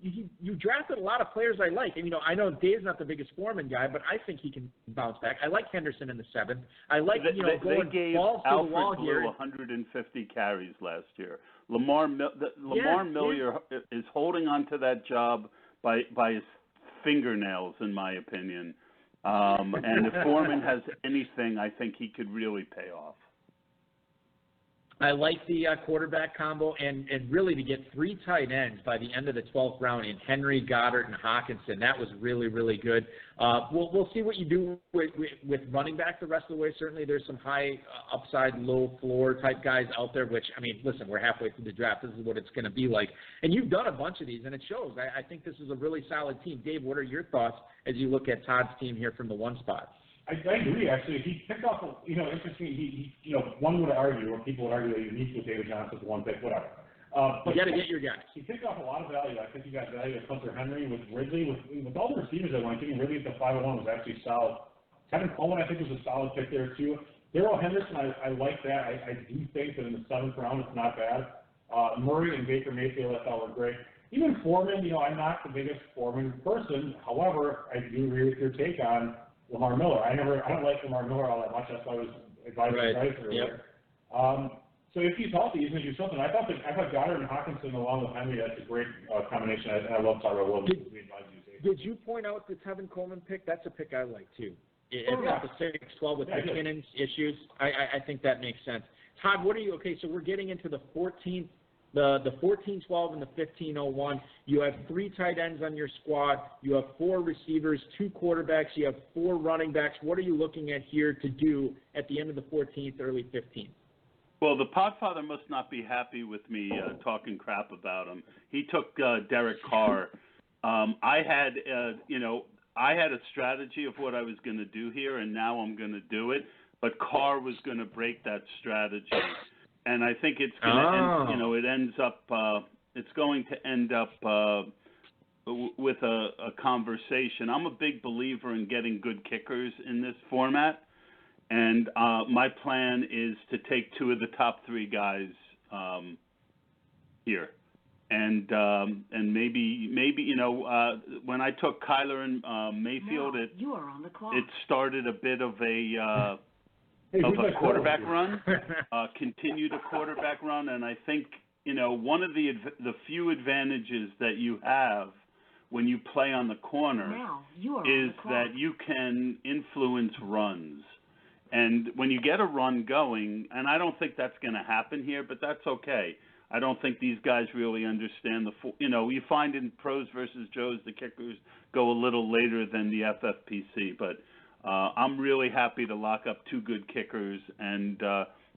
drafted a lot of players I like. And, I know Dave's not the biggest Foreman guy, but I think he can bounce back. I like Henderson in the 7th. I like, going balls to the wall here. They gave Alfred Blue 150 carries last year. Lamar Miller is holding on to that job by his fingernails, in my opinion. And if Foreman has anything, I think he could really pay off. I like the quarterback combo, and really to get 3 tight ends by the end of the 12th round in Henry, Goddard, and Hawkinson, that was really, really good. We'll see what you do with running back the rest of the way. Certainly there's some high upside, low floor type guys out there, which, listen, we're halfway through the draft. This is what it's going to be like. And you've done a bunch of these, and it shows. I think this is a really solid team. Dave, what are your thoughts as you look at Todd's team here from the 1 spot? I agree, actually. He picked off, interesting, one would argue, or people would argue that he needs with David Johnson for 1 pick, whatever. But you got to get your guys. He picked off a lot of value. I think he got value with Hunter Henry, with Ridley, with all the receivers that went. I think Ridley at the 501 was actually solid. Tevin Coleman, I think, was a solid pick there, too. Darrell Henderson, I like that. I do think that in the 7th round, it's not bad. Murray and Baker Mayfield, I thought were great. Even Foreman, I'm not the biggest Foreman person. However, I do agree with your take on Lamar Miller. I don't like Lamar Miller all that much. That's why I was advising guys earlier. So if he's healthy, he's going to do something. I thought Goddard and Hawkinson along with Henry, that's a great combination. I love Tyrell Williams. Did you point out the Tevin Coleman pick? That's a pick I like too. At the 6-12 with McKinnon's issues, I think that makes sense. Todd, what are you? Okay, so we're getting into the 14th. The 14-12 and the 15-01, you have 3 tight ends on your squad. You have 4 receivers, 2 quarterbacks. You have 4 running backs. What are you looking at here to do at the end of the 14th, early 15th? Well, the Podfather must not be happy with me talking crap about him. He took Derek Carr. I had a strategy of what I was going to do here, and now I'm going to do it. But Carr was going to break that strategy. And I think it's going to end up with a conversation. I'm a big believer in getting good kickers in this format, and my plan is to take 2 of the top 3 guys here, and maybe when I took Kyler and Mayfield, it started a bit of a quarterback run, continued a quarterback run, and I think one of the few advantages that you have when you play on the corner is that you can influence runs, and when you get a run going, and I don't think that's going to happen here, but that's okay. I don't think these guys really understand you find in pros versus Joes the kickers go a little later than the FFPC, but. I'm really happy to lock up 2 good kickers, and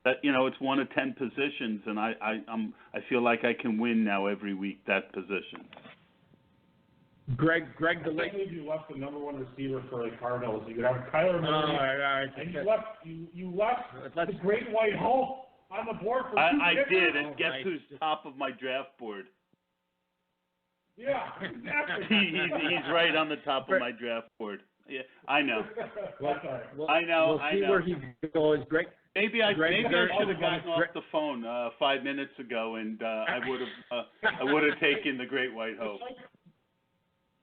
it's 1 of 10 positions, and I feel like I can win now every week that position. Greg, I believe you left the number 1 receiver for the Cardinals. You could have Kyler Murray, and you left the Great White Hope on the board for 2 I kickers. did, and guess who's top of my draft board? Yeah, exactly. He's right on the top of my draft board. Yeah, I know. I know. We'll see where he goes. Greg. Maybe I should have gotten off the phone 5 minutes ago, and I would have taken the Great White Hope.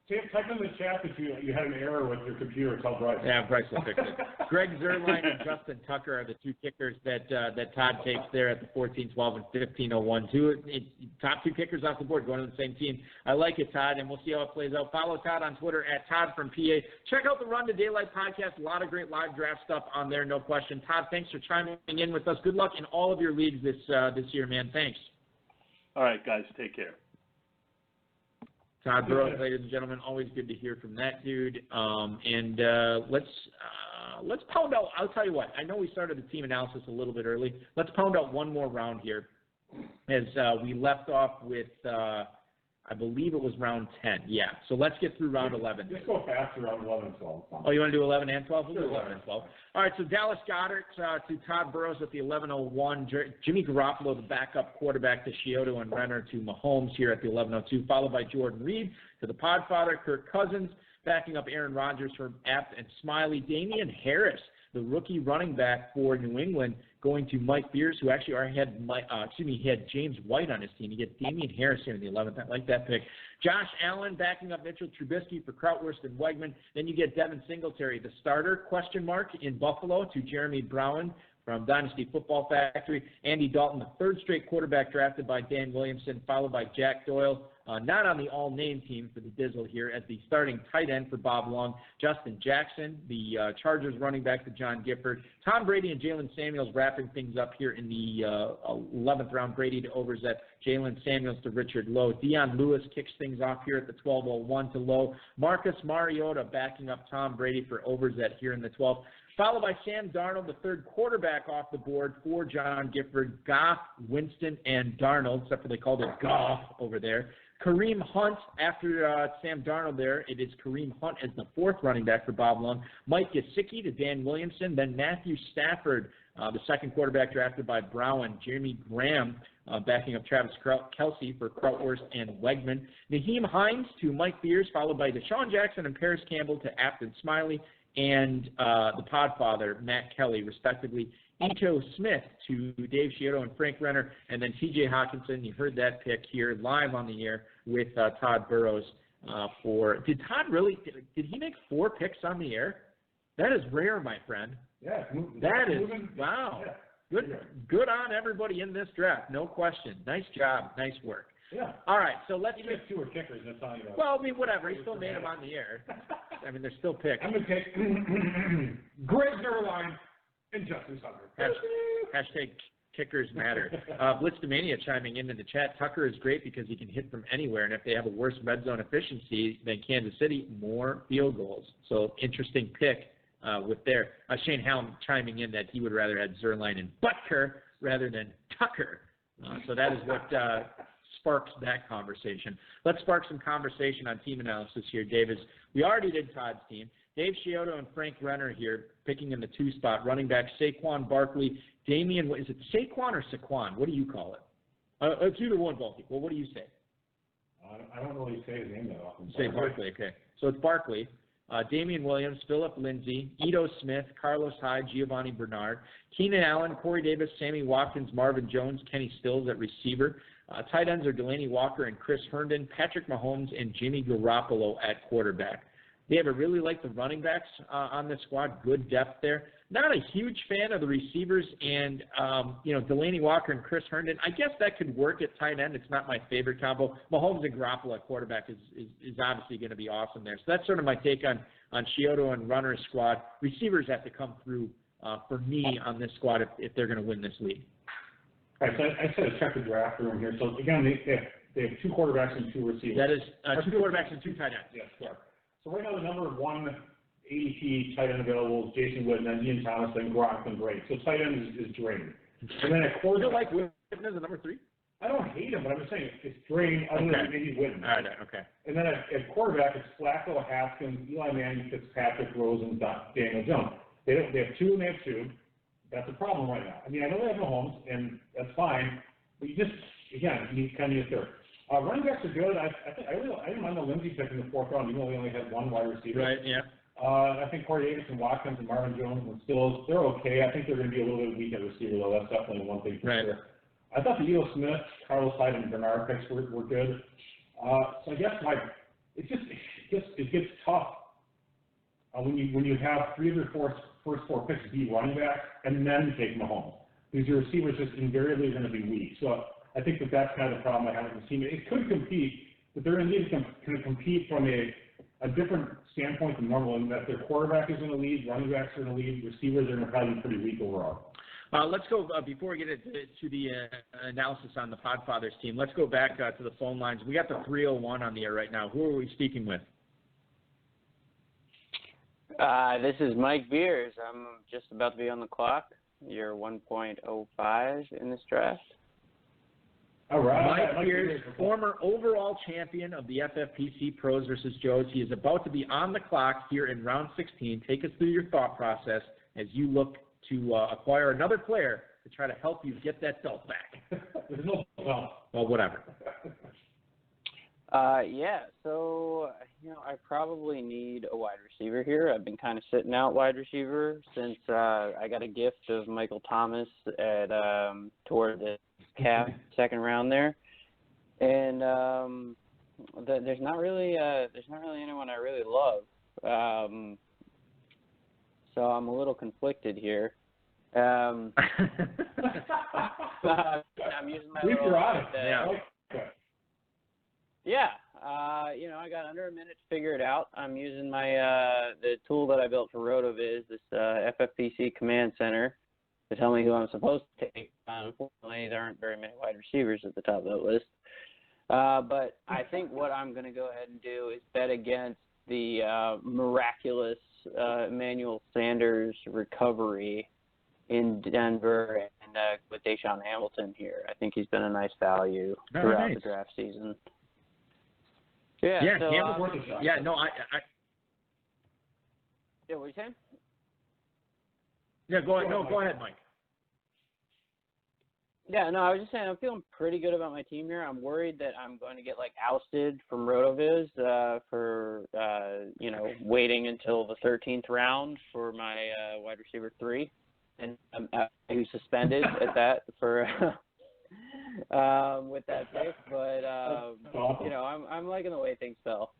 Type in the chat that you had an error with your computer. Tell Bryce. Yeah, Bryce will fix it. Greg Zerline and Justin Tucker are the two kickers that Todd takes there at the 14-12 and 15-01. Top two kickers off the board going to the same team. I like it, Todd, and we'll see how it plays out. Follow Todd on Twitter at Todd from PA. Check out the Run to Daylight podcast. A lot of great live draft stuff on there, no question. Todd, thanks for chiming in with us. Good luck in all of your leagues this year, man. Thanks. All right, guys, take care. Todd Burrows, ladies and gentlemen, always good to hear from that dude. Let's pound out. I'll tell you what. I know we started the team analysis a little bit early. Let's pound out one more round here, as we left off with. I believe it was round 10. Yeah. So let's get through round 11. Just go faster round 11 and 12. Oh, you want to do 11 and 12? We'll do 11 and 12. All right. So Dallas Goedert to Todd Burrows at the 11:01. Jimmy Garoppolo, the backup quarterback, to Chiodo and Renner to Mahomes here at the 11:02, followed by Jordan Reed to the Podfather, Kirk Cousins, backing up Aaron Rodgers from Apt and Smiley. Damian Harris, the rookie running back for New England, going to Mike Beers, who actually already had he had James White on his team. You get Damian Harris here in the 11th. I like that pick. Josh Allen backing up Mitchell Trubisky for Krautwurst and Wegman. Then you get Devin Singletary, the starter, in Buffalo, to Jeremy Brown from Dynasty Football Factory. Andy Dalton, the third straight quarterback drafted by Dan Williamson, followed by Jack Doyle, not on the all-name team for the Dizzle here, as the starting tight end for Bob Long. Justin Jackson, the Chargers running back to John Gifford. Tom Brady and Jalen Samuels wrapping things up here in the 11th round. Brady to Overzet, Jalen Samuels to Richard Lowe. Deion Lewis kicks things off here at the 12:01 to Lowe. Marcus Mariota backing up Tom Brady for Overzet here in the 12th. Followed by Sam Darnold, the third quarterback off the board for John Gifford. Goff, Winston, and Darnold, except for they called it Goff over there. Kareem Hunt after Sam Darnold there. It is Kareem Hunt as the fourth running back for Bob Long. Mike Gesicki to Dan Williamson. Then Matthew Stafford, the second quarterback drafted by Brown. Jeremy Graham backing up Travis Kelce for Krautwurst and Wegman. Naheem Hines to Mike Beers, followed by Deshaun Jackson and Paris Campbell to Apt and Smiley. And the Podfather, Matt Kelly, respectively. Ito Smith to Dave Chiodo and Frank Renner, and then T.J. Hawkinson. You heard that pick here live on the air with Todd Burrows. Did Todd really? Did he make 4 picks on the air? That is rare, my friend. Yeah. That is wow. Yeah. Good on everybody in this draft, no question. Nice job, nice work. Yeah. All right, so let's get 2 or kickers. That's all you know. Well, I mean, whatever. He still made them on the air. I mean, they're still picks. I'm gonna pick Greg Zerline and Justin Tucker. Hashtag kickers matter. Blitzdomania chiming in the chat. Tucker is great because he can hit from anywhere, and if they have a worse red zone efficiency than Kansas City, more field goals. So interesting pick with there. Shane Hallam chiming in that he would rather have Zerline and Butker rather than Tucker. So that is what sparks that conversation. Let's spark some conversation on team analysis here, Davis. We already did Todd's team. Dave Chiodo and Frank Renner here picking in the 2 spot. Running back Saquon Barkley. Damian, is it Saquon or Saquon? What do you call it? It's either one, Balky. Well, what do you say? I don't really say his name that often. Say Barkley, okay. So it's Barkley. Damian Williams, Philip Lindsay, Ito Smith, Carlos Hyde, Giovanni Bernard, Keenan Allen, Corey Davis, Sammy Watkins, Marvin Jones, Kenny Stills at receiver. Tight ends are Delaney Walker and Chris Herndon, Patrick Mahomes, and Jimmy Garoppolo at quarterback. Dave, I really like the running backs on this squad. Good depth there. Not a huge fan of the receivers and, Delaney Walker and Chris Herndon. I guess that could work at tight end. It's not my favorite combo. Mahomes and Garoppolo at quarterback is obviously going to be awesome there. So that's sort of my take on Chiodo and Runner's squad. Receivers have to come through for me on this squad if they're going to win this league. All right, so I said to check the draft room here. So, again, they have 2 quarterbacks and 2 receivers. That is 2 quarterbacks and 2 tight ends. Yes, correct. So right now the number 1 ADP tight end available is Jason Witten, then Ian Thomas, then Gronk, and Gray. So tight end is drained. And then at quarterback, you like Witten as a number 3? I don't hate him, but I'm just saying it's drained other than maybe Witten. All right, okay. And then at quarterback, it's Flacco, Haskins, Eli Manning, Fitzpatrick, Rosen, Daniel Jones. They have 2 and they have 2. That's a problem right now. I mean, I know they have Mahomes, and that's fine, but you kind of need a third. Running backs are good. I didn't mind the Lindsey pick in the 4th round, even though they only had 1 wide receiver. Right, yeah. I think Corey Davis and Watkins and Marvin Jones and Stills, they're okay. I think they're going to be a little bit weak at receiver, though. That's definitely one thing for sure. I thought the Ito Smith, Carlos Hyde, and Bernard picks were good. So I guess it gets tough when you have 3 of your first 4 picks be running back and then take Mahomes, because your receivers just invariably are going to be weak. So I think that's kind of the problem I have with the team. It could compete, but they're going to need to compete from a different standpoint than normal, in that their quarterback is going to lead, running backs are going to lead, receivers are going to probably be pretty weak overall. Let's go, before we get to the analysis on the Podfathers team, let's go back to the phone lines. We got the 301 on the air right now. Who are we speaking with? This is Mike Beers. I'm just about to be on the clock. You're 1.05 in this draft. All right. Mike Beers, former overall champion of the FFPC Pros versus Joes. He is about to be on the clock here in round 16. Take us through your thought process as you look to acquire another player to try to help you get that belt back. There's no belt. Well, whatever. Yeah, so, I probably need a wide receiver here. I've been kind of sitting out wide receiver since I got a gift of Michael Thomas at toward the second round there. And there's not really anyone I really love. So I'm a little conflicted here. I'm using my little, yeah. I got under a minute to figure it out. I'm using my the tool that I built for RotoViz, this FFPC Command Center, to tell me who I'm supposed to take. Unfortunately, there aren't very many wide receivers at the top of that list. But I think what I'm going to go ahead and do is bet against the miraculous Emmanuel Sanders recovery in Denver and with Deshaun Hamilton here. I think he's been a nice value throughout the draft season. Yeah, so, yeah, no, I yeah, what are you saying? Yeah, go ahead. No, go ahead, Mike. Yeah, no, I was just saying I'm feeling pretty good about my team here. I'm worried that I'm going to get ousted from RotoViz for waiting until the 13th round for my wide receiver 3, and I'm suspended at that for with that pick. But I'm liking the way things fell.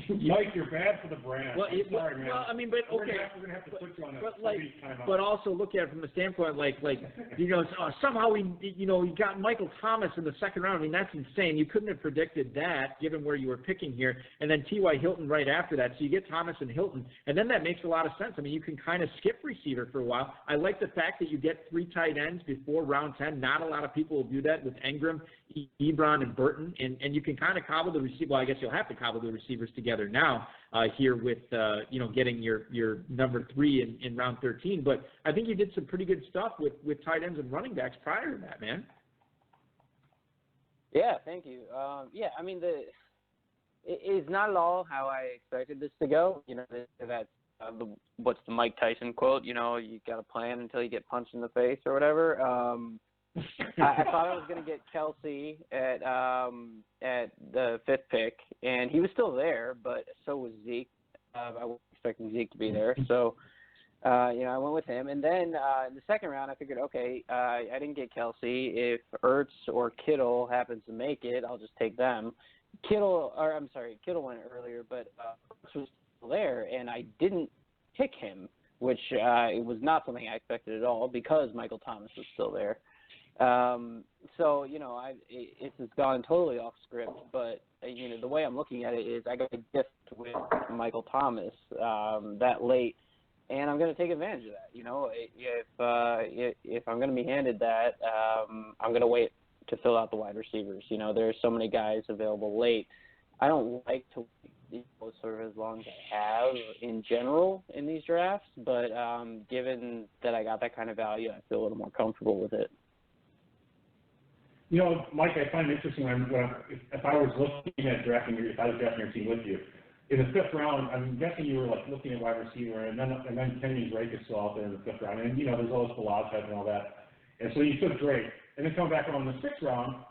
Mike, you're bad for the brand. Well, sorry, man. Well, I mean, but okay. We're gonna have to put you on but also look at it from the standpoint, somehow he got Michael Thomas in the second round. I mean, that's insane. You couldn't have predicted that, given where you were picking here, and then T.Y. Hilton right after that. So you get Thomas and Hilton, and then that makes a lot of sense. I mean, you can kind of skip receiver for a while. I like the fact that you get 3 tight ends before round 10. Not a lot of people will do that with Engram, Ebron, and Burton, and you can kind of cobble the receiver. Well, I guess you'll have to cobble the receivers together now here with getting your number 3 in round 13. But I think you did some pretty good stuff with tight ends and running backs prior to that, man. Yeah, thank you. I mean it's not at all how I expected this to go. That's what's the Mike Tyson quote? You got to plan until you get punched in the face or whatever. I thought I was going to get Kelsey at the 5th pick, and he was still there, but so was Zeke. I wasn't expecting Zeke to be there, so I went with him. And then in the second round, I figured, okay, I didn't get Kelsey. If Ertz or Kittle happens to make it, I'll just take them. Kittle went earlier, but Ertz was still there, and I didn't pick him, which it was not something I expected at all because Michael Thomas was still there. It has gone totally off script, but the way I'm looking at it is I got a gift with Michael Thomas that late, and I'm going to take advantage of that. If I'm going to be handed that, I'm going to wait to fill out the wide receivers. There's so many guys available late. I don't like to wait sort of as long as I have in general in these drafts, but given that I got that kind of value, I feel a little more comfortable with it. Mike, I find it interesting if I was looking at drafting your team with you. In the 5th round, I'm guessing you were looking at wide receiver, and then Kenny Drake is still out there in the 5th round, and there's all this Balazs and all that, and so you took Drake, and then come back around the 6th round.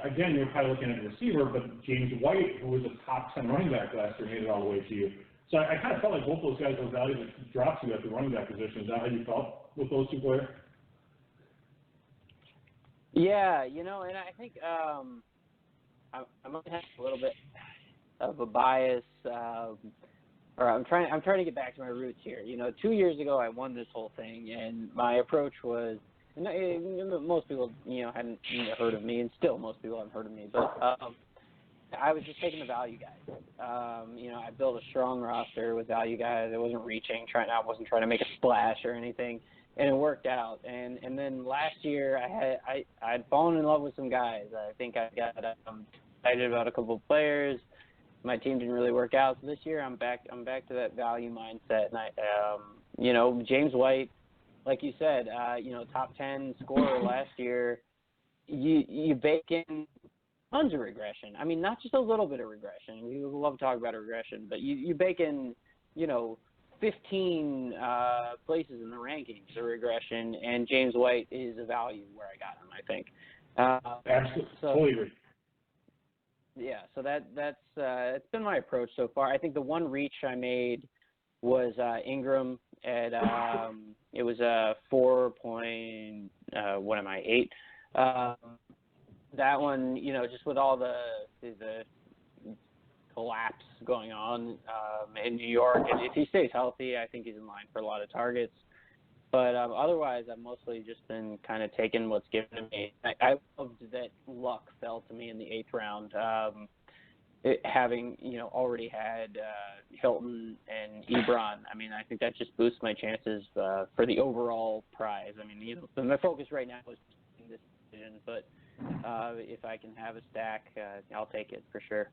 Again, you're probably looking at a receiver, but James White, who was a top 10 running back last year, made it all the way to you. So I kind of felt like both those guys were values that dropped you at the running back position. Is that how you felt with those 2 players? Yeah, and I think I might have a little bit of a bias, or I'm trying to get back to my roots here. 2 years ago I won this whole thing, and my approach was, most people hadn't heard of me, and still most people haven't heard of me, but I was just taking the value guys. I built a strong roster with value guys. I wasn't I wasn't trying to make a splash or anything, and it worked out. And then last year I'd fallen in love with some guys. I think I got excited about a couple of players. My team didn't really work out. So this year I'm back to that value mindset. And James White, like you said, top 10 scorer last year. You bake in tons of regression. I mean, not just a little bit of regression. We love to talk about regression, but you bake in, 15 places in the rankings of regression, and James White is a value where I got him, I think. Absolutely. Totally agree. Yeah, so that's it's been my approach so far. I think the one reach I made was Ingram at it was a 8. That one, just with all the collapse going on in New York, and if he stays healthy, I think he's in line for a lot of targets. But otherwise, I've mostly just been kind of taking what's given to me. I loved that luck fell to me in the 8th round. Having already had Hilton and Ebron, I mean, I think that just boosts my chances for the overall prize. I mean, my focus right now is in this decision, but if I can have a stack, I'll take it for sure.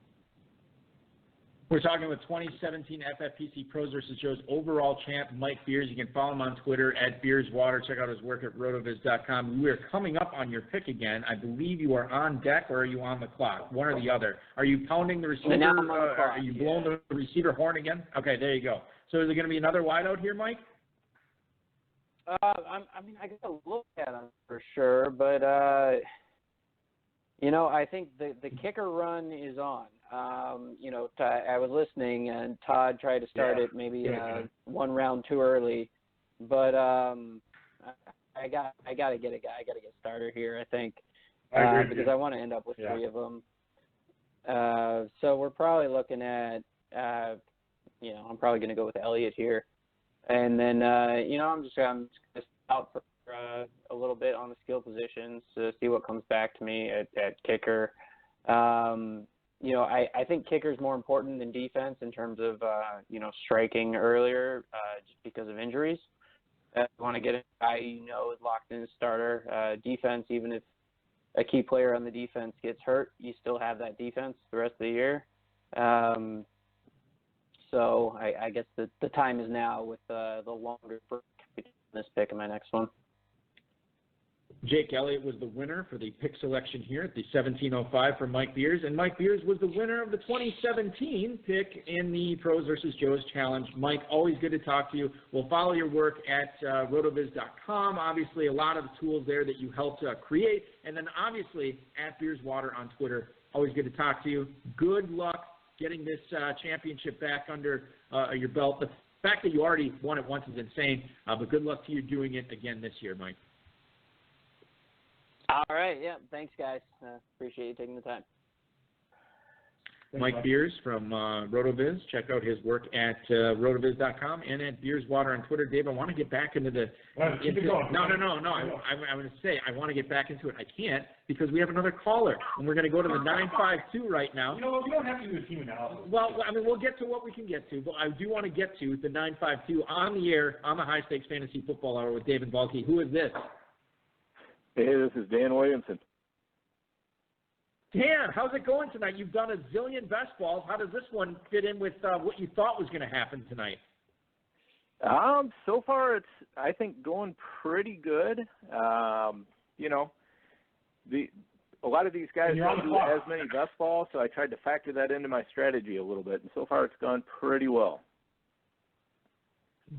We're talking with 2017 FFPC Pros versus Joe's overall champ, Mike Beers. You can follow him on Twitter at BeersWater. Check out his work at rotoviz.com. We are coming up on your pick again. I believe you are on deck, or are you on the clock? One or the other. Are you pounding the receiver? Now I'm on the clock, are you blowing the receiver horn again? Okay, there you go. So is it going to be another wideout here, Mike? I got to look at him for sure, but I think the kicker run is on. I was listening, and Todd tried to start it maybe one round too early, but I got to get a guy. I got to get a starter here, I think, because I want to end up with 3 of them. So we're probably looking at, I'm probably going to go with Elliott here, and then I'm just going to out for a little bit on the skill positions to see what comes back to me at kicker. I think kicker is more important than defense in terms of, striking earlier just because of injuries. You want to get a guy is locked in as starter. Defense, even if a key player on the defense gets hurt, you still have that defense the rest of the year. So I guess the time is now with the longer break between this pick and my next one. Jake Elliott was the winner for the pick selection here at the 1705 for Mike Beers, and Mike Beers was the winner of the 2017 pick in the Pros versus Joe's Challenge. Mike, always good to talk to you. We'll follow your work at rotoviz.com. Obviously, a lot of the tools there that you helped create, and then obviously at BeersWater on Twitter. Always good to talk to you. Good luck getting this championship back under your belt. The fact that you already won it once is insane, but good luck to you doing it again this year, Mike. All right, yeah, thanks, guys. Appreciate you taking the time. Mike Beers from RotoViz. Check out his work at rotoviz.com and at BeersWater on Twitter. Dave, I want to get back into the... No. I'm going to say I want to get back into it. I can't because we have another caller, and we're going to go to the 952 right now. You know what? We don't have to do the team analysis. Well, I mean, we'll get to what we can get to, but I do want to get to the 952 on the air on the High Stakes Fantasy Football Hour with David Balke. Who is this? Hey, this is Dan Williamson. Dan, how's it going tonight? You've done a zillion best balls. How does this one fit in with what you thought was going to happen tonight? So far it's, I think, going pretty good. A lot of these guys don't do as many best balls, so I tried to factor that into my strategy a little bit, and so far it's gone pretty well.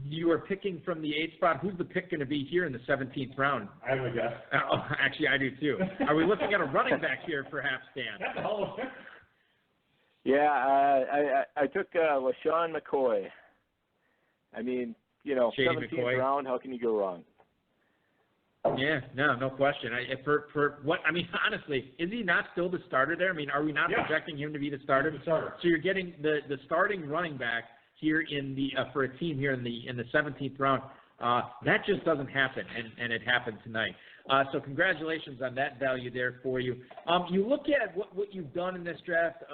You are picking from the 8th spot. Who's the pick going to be here in the 17th round? I have a guess. Actually, I do too. Are we looking at a running back here, perhaps, Dan? Yeah, I took LaShawn McCoy. I mean, 17th round, how can you go wrong? Yeah, no question. Honestly, is he not still the starter there? I mean, are we not projecting him to be the starter? The starter. So you're getting the starting running back here in the for a team here in the 17th round. That just doesn't happen, and it happened tonight. So congratulations on that value there for you. You look at what you've done in this draft.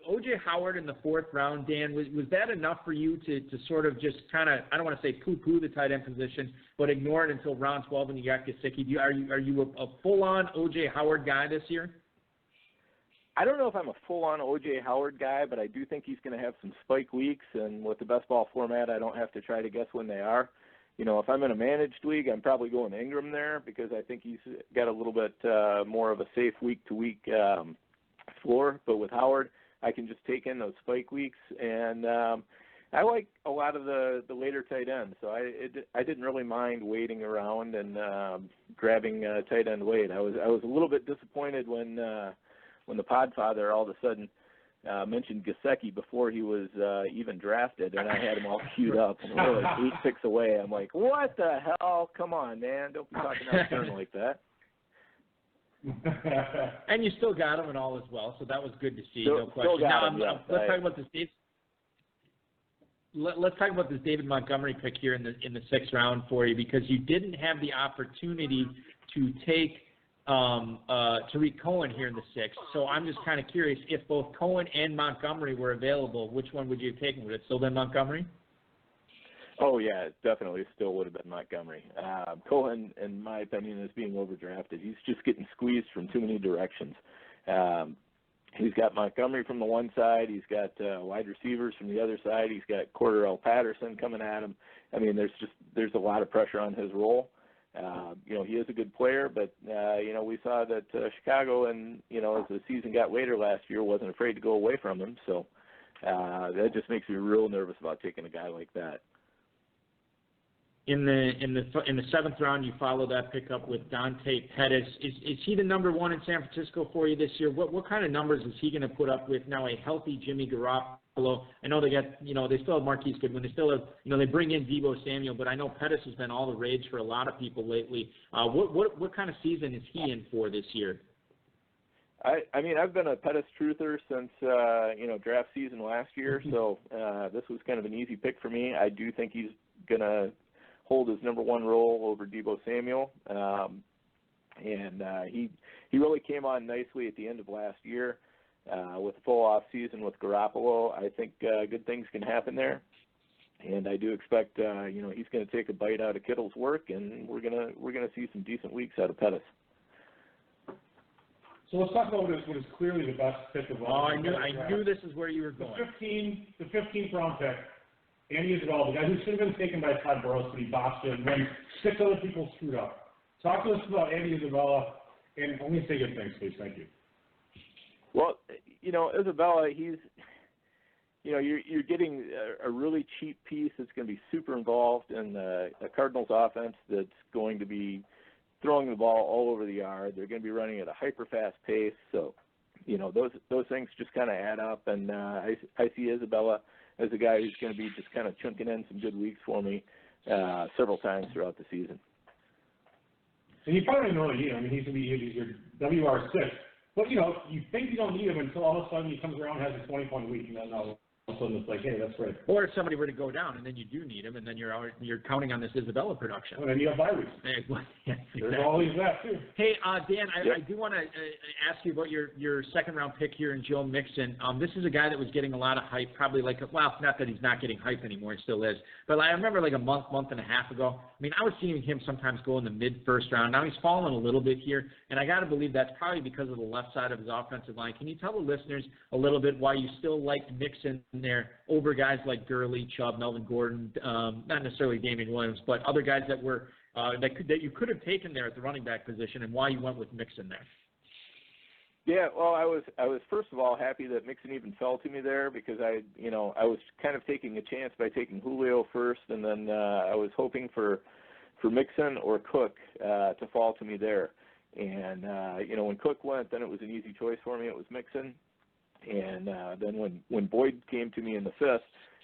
O.J. Howard in the 4th round, Dan, was that enough for you to sort of just kind of, I don't want to say poo-poo the tight end position, but ignore it until round 12 when you got Gesicki? Are you a full-on O.J. Howard guy this year? I don't know if I'm a full-on O.J. Howard guy, but I do think he's going to have some spike weeks, and with the best ball format, I don't have to try to guess when they are. You know, if I'm in a managed league, I'm probably going Ingram there because I think he's got a little bit more of a safe week-to-week floor. But with Howard, I can just take in those spike weeks, and I like a lot of the later tight ends. So I didn't really mind waiting around and grabbing tight end late. I was a little bit disappointed when the Podfather all of a sudden mentioned Gesicki before he was even drafted, and I had him all queued up, and we're like 8 picks away. I'm like, what the hell? Come on, man. Don't be talking out of turn like that. And you still got him and all as well, so that was good to see, no question. Still got him, let's talk about this. Let's talk about this David Montgomery pick here in the 6th round for you, because you didn't have the opportunity to take Tariq Cohen here in the 6th. So I'm just kind of curious, if both Cohen and Montgomery were available, which one would you have taken? Would it still been Montgomery? Oh, yeah, it definitely still would have been Montgomery. Cohen, in my opinion, is being overdrafted. He's just getting squeezed from too many directions. He's got Montgomery from the one side. He's got wide receivers from the other side. He's got Cordell Patterson coming at him. I mean, there's a lot of pressure on his role. He is a good player, but, we saw that Chicago, and, as the season got later last year, wasn't afraid to go away from him. So that just makes me real nervous about taking a guy like that. In the 7th round, you follow that pickup with Dante Pettis. Is he the number 1 in San Francisco for you this year? What kind of numbers is he going to put up with now a healthy Jimmy Garoppolo? I know they got, they still have Marquise Goodwin. They still have, they bring in Deebo Samuel, but I know Pettis has been all the rage for a lot of people lately. What kind of season is he in for this year? I mean, I've been a Pettis truther since, draft season last year, so this was kind of an easy pick for me. I do think he's going to hold his number 1 role over Deebo Samuel. And he really came on nicely at the end of last year with a full off season with Garoppolo. I think good things can happen there. And I do expect, he's going to take a bite out of Kittle's work, and we're gonna see some decent weeks out of Pettis. So let's talk about what is clearly the best pick of all. I knew this is where you were going. The 15th round pick. Andy Isabella, the guy who should have been taken by Todd Burrows, but he botched it when 6 other people screwed up. Talk to us about Andy Isabella, and only say good things, please. Thank you. Well, Isabella, he's, you're getting a really cheap piece that's going to be super involved in the Cardinals offense that's going to be throwing the ball all over the yard. They're going to be running at a hyper-fast pace. So, those things just kind of add up, and I see Isabella as a guy who's going to be just kind of chunking in some good weeks for me several times throughout the season. And you probably don't really need him. I mean, he's going to be your WR6. But, you think you don't need him until all of a sudden he comes around and has a 20-point week, and then all of a sudden it's like, hey, that's great. Or if somebody were to go down, and then you do need him, and then you're counting on this Isabella production. And then you have bye weeks. There's always that, too. Hey, Dan, I do want to ask you about your 2nd-round pick here in Joe Mixon. This is a guy that was getting a lot of hype, probably not that he's not getting hype anymore, he still is. But I remember like a month and a half ago, I mean, I was seeing him sometimes go in the mid-1st round. Now he's fallen a little bit here, and I got to believe that's probably because of the left side of his offensive line. Can you tell the listeners a little bit why you still like Mixon there over guys like Gurley, Chubb, Melvin Gordon, not necessarily Damian Williams, but other guys that were that you could have taken there at the running back position, and why you went with Mixon there? Yeah, well, I was first of all happy that Mixon even fell to me there because I was kind of taking a chance by taking Julio first, and then I was hoping for Mixon or Cook to fall to me there. And when Cook went, then it was an easy choice for me. It was Mixon. And then when Boyd came to me in the 5th,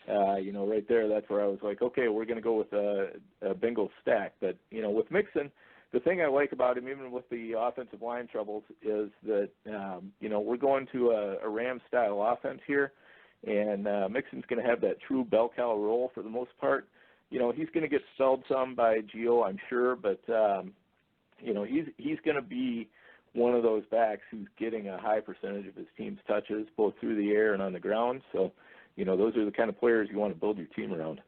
right there, that's where I was like, okay, we're going to go with a Bengals stack. But, with Mixon, the thing I like about him, even with the offensive line troubles, is that we're going to a Ram-style offense here, and Mixon's going to have that true bell cow role for the most part. He's going to get spelled some by Gio, I'm sure, but he's going to be one of those backs who's getting a high percentage of his team's touches, both through the air and on the ground. So, those are the kind of players you want to build your team around.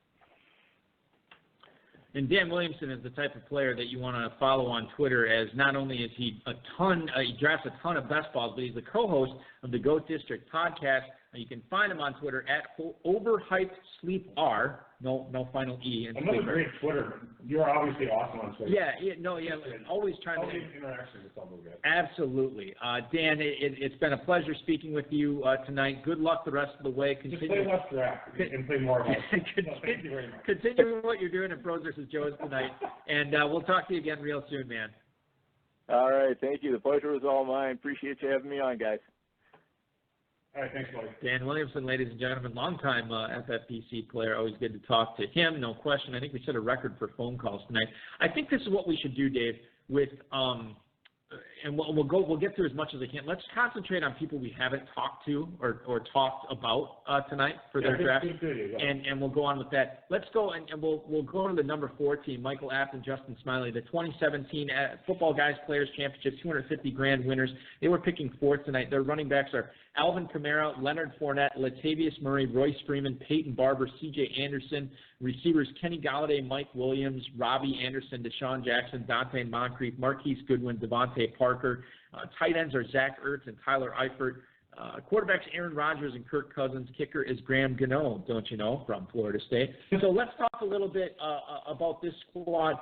And Dan Williamson is the type of player that you want to follow on Twitter, as not only is he he drafts a ton of best balls, but he's the co-host of the GOAT District podcast. You can find him on Twitter at Overhyped Sleep R. No final E. Another great Twitter. You're obviously awesome on Twitter. Always trying to interactions with all those guys. Absolutely, Dan. It's been a pleasure speaking with you tonight. Good luck the rest of the way. Just play less draft and play more about it. Thank you very much. Continue what you're doing in Pros vs. Joes tonight, and we'll talk to you again real soon, man. All right, thank you. The pleasure was all mine. Appreciate you having me on, guys. All right, thanks, buddy. Dan Williamson, ladies and gentlemen, longtime FFPC player. Always good to talk to him, no question. I think we set a record for phone calls tonight. I think this is what we should do, Dave, with and we'll get through as much as I can. Let's concentrate on people we haven't talked to or talked about tonight for their draft, and we'll go on with that. Let's go and we'll go to the number 4 team, Michael Apt and Justin Smiley, the 2017 Football Guys Players Championship, $250,000 winners. They were picking 4th tonight. Their running backs are Alvin Kamara, Leonard Fournette, Latavius Murray, Royce Freeman, Peyton Barber, C.J. Anderson. Receivers Kenny Galladay, Mike Williams, Robbie Anderson, Deshaun Jackson, Dante Moncrief, Marquise Goodwin, Devontae Parker. Tight ends are Zach Ertz and Tyler Eifert. Quarterbacks Aaron Rodgers and Kirk Cousins. Kicker is Graham Gano, don't you know, from Florida State. So let's talk a little bit about this squad.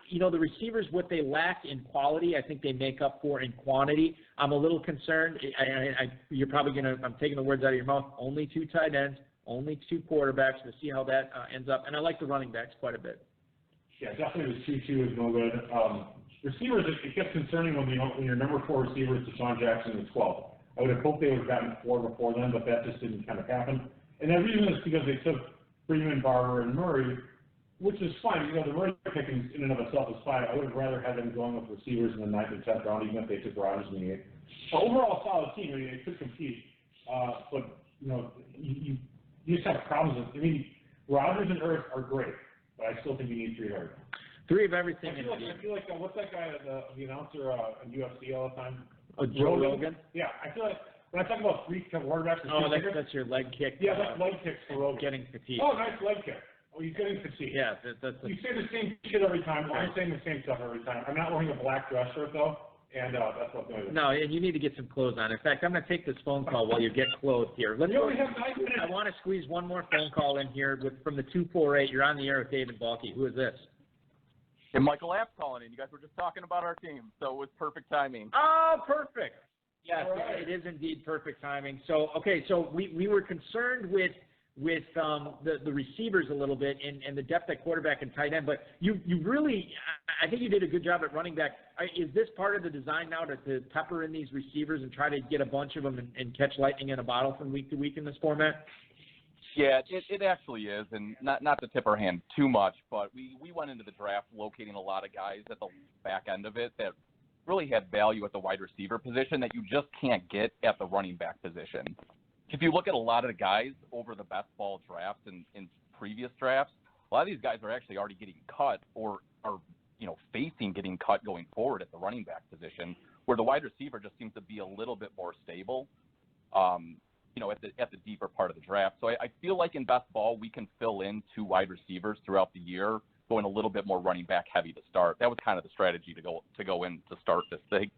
The receivers, what they lack in quality, I think they make up for in quantity. I'm a little concerned. You're probably I'm taking the words out of your mouth. Only 2 tight ends, only 2 quarterbacks. We'll see how that ends up. And I like the running backs quite a bit. Yeah, definitely the 2-2 is no good. Receivers, it gets concerning when your number 4 receiver is Deshaun Jackson is 12. I would have hoped they would have gotten 4 before then, but that just didn't kind of happen. And the reason is because they took Freeman, Barber, and Murray, which is fine. The Murray picking in and of itself is fine. I would have rather had them going with receivers in the 9th and 10th round, even if they took Rodgers in the 8th. So overall, solid team. They could compete, but you just have problems with. Rodgers and Ertz are great, but I still think you need 3 Ertz. 3 of everything. I feel like what's that guy, the announcer on UFC all the time? Joe Rogan? Yeah, I feel like when I talk about 3 quarterbacks. That's your leg kick. Yeah, that's leg kicks for Rogan. Getting fatigued. Oh, nice leg kick. Oh, he's getting fatigued. Yeah, you say the same shit every time. I'm saying the same stuff every time. I'm not wearing a black dress shirt though, and that's what's going on. No, and you need to get some clothes on. In fact, I'm going to take this phone call while you get clothed here. We only have 9 minutes. I want to squeeze one more phone call in here from the 248. You're on the air with David Balke. Who is this? And Michael Apt calling in. You guys were just talking about our team, so it was perfect timing. Oh, perfect. Yes, right. It is indeed perfect timing. So, okay, so we were concerned with the receivers a little bit and the depth at quarterback and tight end, but you really, I think you did a good job at running back. Is this part of the design now to pepper in these receivers and try to get a bunch of them and catch lightning in a bottle from week to week in this format? Yeah, it actually is, and not to tip our hand too much, but we went into the draft locating a lot of guys at the back end of it that really had value at the wide receiver position that you just can't get at the running back position. If you look at a lot of the guys over the best ball drafts and in previous drafts, a lot of these guys are actually already getting cut or are facing getting cut going forward at the running back position, where the wide receiver just seems to be a little bit more stable. At the deeper part of the draft. So I feel like in best ball we can fill in 2 wide receivers throughout the year, going a little bit more running back heavy to start. That was kind of the strategy to go in to start this thing.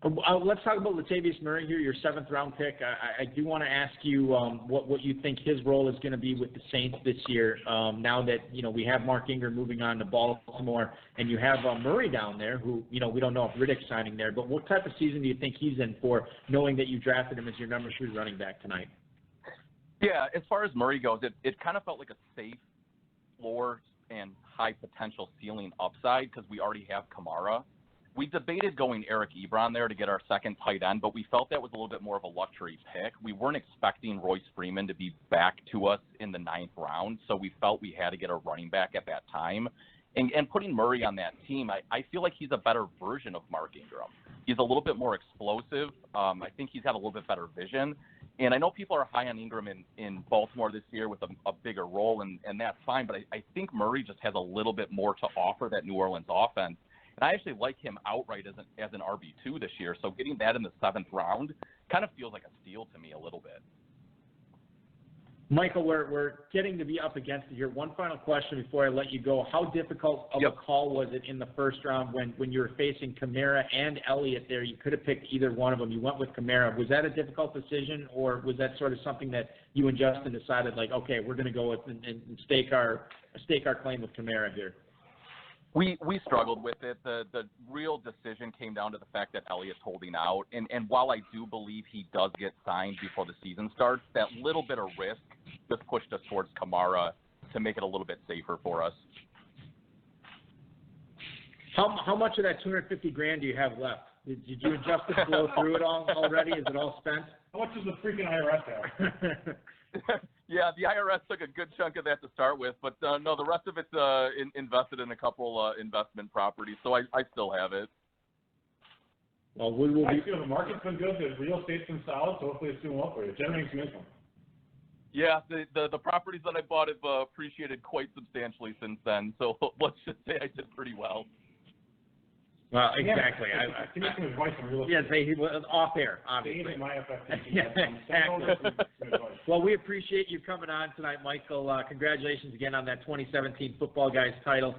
Let's talk about Latavius Murray here, your 7th round pick. I do want to ask you what you think his role is going to be with the Saints this year. Now that we have Mark Ingram moving on to Baltimore, and you have Murray down there, who we don't know if Riddick's signing there. But what type of season do you think he's in for, knowing that you drafted him as your number 3 running back tonight? Yeah, as far as Murray goes, it kind of felt like a safe floor and high potential ceiling upside because we already have Kamara. We debated going Eric Ebron there to get our 2nd tight end, but we felt that was a little bit more of a luxury pick. We weren't expecting Royce Freeman to be back to us in the 9th round, so we felt we had to get a running back at that time. And putting Murray on that team, I feel like he's a better version of Mark Ingram. He's a little bit more explosive. I think he's had a little bit better vision. And I know people are high on Ingram in Baltimore this year with a bigger role, and that's fine. But I think Murray just has a little bit more to offer that New Orleans offense. And I actually like him outright as an RB2 this year. So getting that in the 7th round kind of feels like a steal to me a little bit. Michael, we're getting to be up against it here. One final question before I let you go. How difficult of a call was it in the first round when you were facing Kamara and Elliott there? You could have picked either one of them. You went with Kamara. Was that a difficult decision, or was that sort of something that you and Justin decided, like, okay, we're going to go with and stake our claim with Kamara here? We struggled with it. The real decision came down to the fact that Elliott's holding out. And while I do believe he does get signed before the season starts, that little bit of risk just pushed us towards Kamara to make it a little bit safer for us. How much of that $250,000 do you have left? Did you adjust the flow through it all already? Is it all spent? How much does the freaking IRS have? Yeah, the IRS took a good chunk of that to start with, but no, the rest of it's invested in a couple investment properties, so I still have it. Well, we will be. The market's been good, the real estate's been solid, so hopefully it's doing well for you. Generating some income. Yeah, the properties that I bought have appreciated quite substantially since then, so let's just say I did pretty well. Well, exactly. Can you give some advice on real estate? Yes, he was off air, obviously. My FFPC. Yeah, exactly. Well, we appreciate you coming on tonight, Michael. Congratulations again on that 2017 Football Guys title.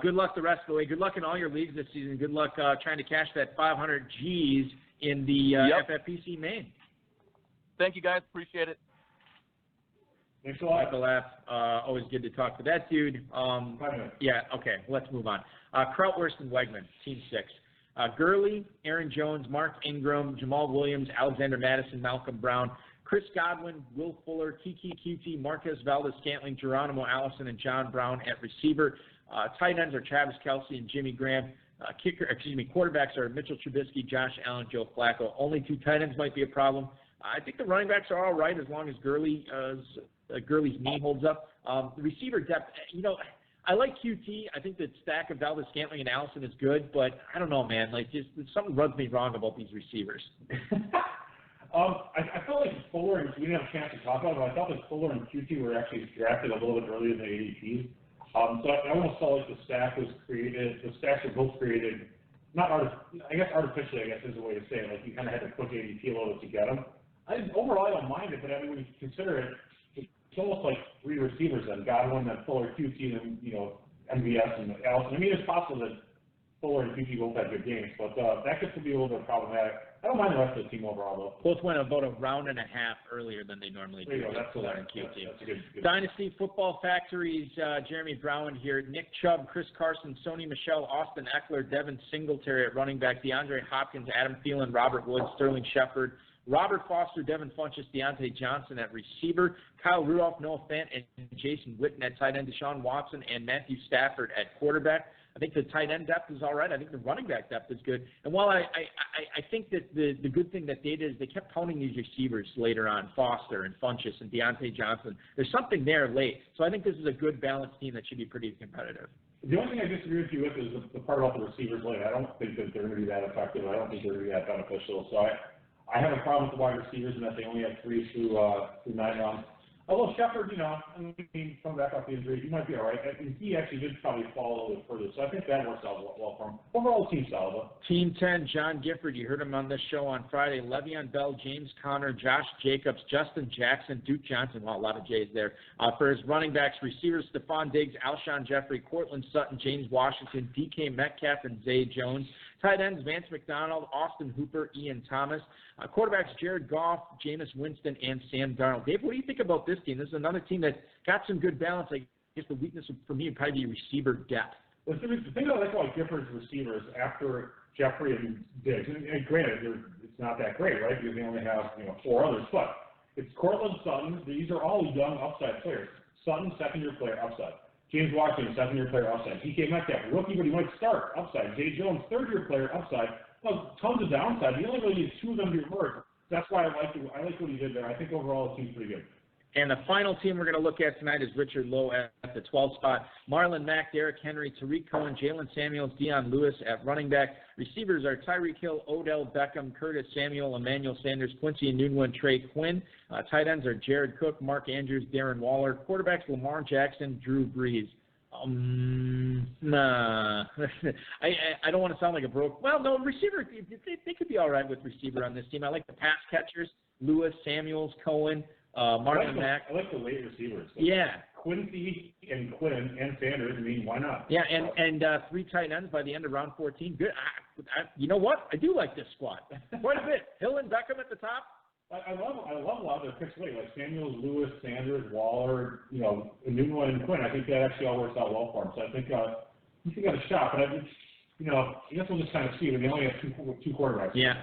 Good luck the rest of the way. Good luck in all your leagues this season. Good luck trying to cash that 500 G's in the FFPC main. Thank you, guys. Appreciate it. Thanks a lot. Michael F. Always good to talk to that dude. 5 minutes. Yeah, okay, let's move on. Krautwurst and Wegman, Team 6. Gurley, Aaron Jones, Mark Ingram, Jamal Williams, Alexander Madison, Malcolm Brown, Chris Godwin, Will Fuller, Kiki QT, Marquez Valdez-Scantling, Geronimo Allison, and Brown at receiver. Tight ends are Travis Kelce and Jimmy Graham. Quarterbacks are Mitchell Trubisky, Josh Allen, Joe Flacco. Only 2 tight ends might be a problem. I think the running backs are all right as long as Gurley's knee holds up. The receiver depth, I like QT. I think the stack of Valdez-Scantling and Allison is good, but I don't know, man. Like, just something rubs me wrong about these receivers. I felt like Fuller, and we didn't have a chance to talk about it, but I felt like Fuller and QT were actually drafted a little bit earlier than the ADPs. So I almost felt like the stacks were both created, artificially, I guess is the way to say it. Like, you kind of had to push ADP a little bit to get them. Overall, I don't mind it, but I mean, when you consider it, it's almost like 3 receivers then. Godwin, then Fuller, QT, and MVS and Allison. I mean, it's possible that Fuller and QT both have good games, but that gets to be a little bit problematic. I don't mind the rest of the team overall, though. Both went about a round and a half earlier than they normally do. That's Fuller and QT. That's a good. Dynasty Football Factory's Jeremy Brown here. Nick Chubb, Chris Carson, Sony Michel, Austin Eckler, Devin Singletary at running back, DeAndre Hopkins, Adam Thielen, Robert Woods, Sterling Shepard, Robert Foster, Devin Funchess, Deontay Johnson at receiver, Kyle Rudolph, Noah Fant, and Jason Witten at tight end, Deshaun Watson, and Matthew Stafford at quarterback. I think the tight end depth is all right. I think the running back depth is good. And while I think that the good thing that they did is they kept pounding these receivers later on, Foster and Funchess and Deontay Johnson. There's something there late. So I think this is a good balanced team that should be pretty competitive. The only thing I disagree with you with is the part about the receivers late. I don't think that they're going to be that effective. I don't think they're going to be that beneficial. So I have a problem with the wide receivers in that they only have 3 through 9 rounds. Although Shepard, coming back off the injury, he might be all right. I mean, he actually did probably fall a little bit further. So I think that works out well for him. Overall, team solid, though. Team 10, John Gifford. You heard him on this show on Friday. Le'Veon Bell, James Conner, Josh Jacobs, Justin Jackson, Duke Johnson. Wow, a lot of J's there. For his running backs, receivers, Stephon Diggs, Alshon Jeffrey, Cortland Sutton, James Washington, DK Metcalf, and Zay Jones. Tight ends, Vance McDonald, Austin Hooper, Ian Thomas. Quarterbacks, Jared Goff, Jameis Winston, and Sam Darnold. Dave, what do you think about this team? This is another team that got some good balance. I guess the weakness for me would probably be receiver depth. The thing I like about Gifford's receivers after Jeffrey and Diggs, and granted, it's not that great, right, because they only have 4 others, but it's Cortland Sutton. These are all young upside players. Sutton, second-year player, upside. James Washington, second-year player, upside. DK Metcalf, rookie, but he might start, upside. Zay Jones, third-year player, upside. Well, tons of downside. He only really needs 2 of them to work. That's why I like what he did there. I think overall the team's pretty good. And the final team we're going to look at tonight is Richard Lowe at the 12th spot. Marlon Mack, Derrick Henry, Tariq Cohen, Jalen Samuels, Dion Lewis at running back. Receivers are Tyreek Hill, Odell Beckham, Curtis Samuel, Emmanuel Sanders, Quincy Enunwa, and Trey Quinn. Tight ends are Jared Cook, Mark Andrews, Darren Waller. Quarterbacks Lamar Jackson, Drew Brees. Nah. I don't want to sound like a broke. Well, no, receiver, they could be all right with receiver on this team. I like the pass catchers, Lewis, Samuels, Cohen, Marlon Mack. I like the late receivers. Yeah. Quincy and Quinn and Sanders, I mean, why not? Yeah, and 3 tight ends by the end of round 14. Good. You know what? I do like this squad quite a bit. Hill and Beckham at the top. I love a lot of their picks late, like Samuels, Lewis, Sanders, Waller, Enunwa and Quinn. I think that actually all works out well for them. So I think he got a shot, but I guess we'll just kind of see. They only have two quarterbacks. Yeah,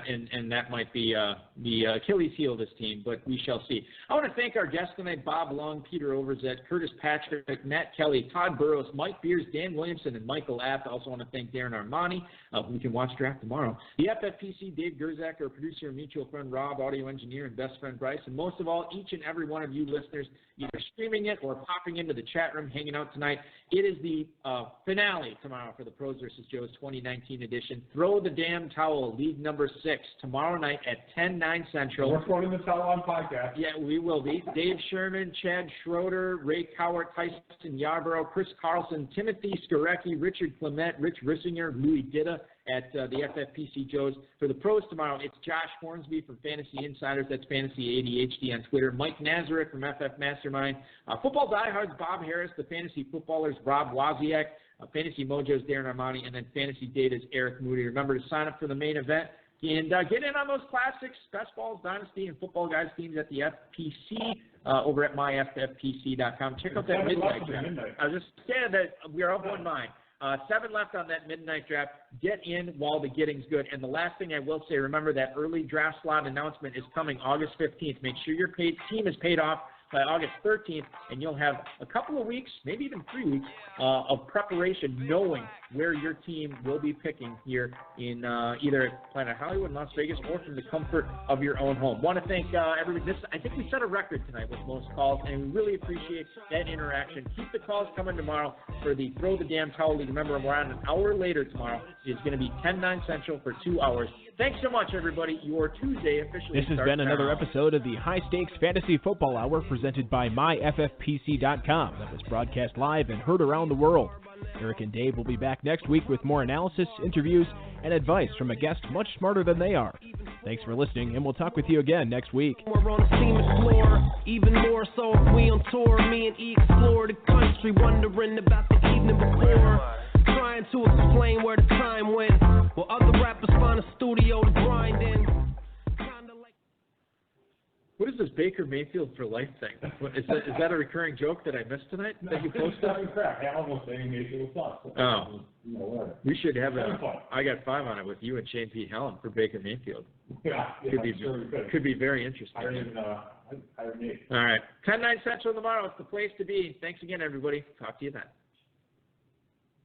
and that might be the Achilles heel of this team, but we shall see. I want to thank our guests tonight, Bob Long, Peter Overzet, Curtis Patrick, Matt Kelly, Todd Burrows, Mike Beers, Dan Williamson, and Michael App. I also want to thank Darren Armani, who can watch draft tomorrow. The FFPC, Dave Gerzak, our producer and mutual friend Rob, audio engineer, and best friend Bryce, and most of all, each and every one of you listeners, either streaming it or popping into the chat room, hanging out tonight. It is the finale tomorrow for the Pros vs. Joe's 2019 edition. Throw the Damn Towel, League number 6, tomorrow night at 10/9 Central. We're throwing the towel on podcast. Yeah, we will be. Dave Sherman, Chad Schroeder, Ray Cowart, Tyson Yarborough, Chris Carlson, Timothy Skorecki, Richard Clement, Rich Rissinger, Louis Ditta at the FFPC Joe's. For the Pros tomorrow, it's Josh Hornsby from Fantasy Insiders. That's Fantasy ADHD on Twitter. Mike Nazareth from FF Mastermind. Football Diehards, Bob Harris. The Fantasy Footballers, Rob Wozniak. Fantasy Mojo's Darren Armani. And then Fantasy Data's Eric Moody. Remember to sign up for the main event. And get in on those classics, Best Balls, Dynasty, and Football Guys teams at the FPC over at myffpc.com. Check out that midnight draft. I was just saying that we are up one mind. 7 left on that midnight draft. Get in while the getting's good. And the last thing I will say, remember that early draft slot announcement is coming August 15th. Make sure your team is paid off by August 13th, and you'll have a couple of weeks, maybe even 3 weeks, of preparation knowing where your team will be picking here in either Planet Hollywood, Las Vegas, or from the comfort of your own home. Want to thank everybody. I think we set a record tonight with most calls, and we really appreciate that interaction. Keep the calls coming tomorrow for the Throw the Damn Towel League. Remember, we're on an hour later tomorrow. It's going to be 10/9 Central for 2 hours. Thanks so much, everybody. Your Tuesday officially This has been another episode of the High Stakes Fantasy Football Hour presented by myffpc.com. That was broadcast live and heard around the world. Eric and Dave will be back next week with more analysis, interviews, and advice from a guest much smarter than they are. Thanks for listening, and we'll talk with you again next week. We're on the team Explorer, even more so if we on tour. Me and E explore the country, wondering about the evening before. Trying to explain where the time went, while other rappers find a studio to grind in. What is this Baker Mayfield for life thing? Is that a recurring joke that I missed tonight that you posted? Almost saying Mayfield sucks. Oh. We should have I got 5 on it with you and Shane P. Helen for Baker Mayfield. Yeah, could be very interesting. I All right. 10/9 Central tomorrow. It's the place to be. Thanks again, everybody. Talk to you then.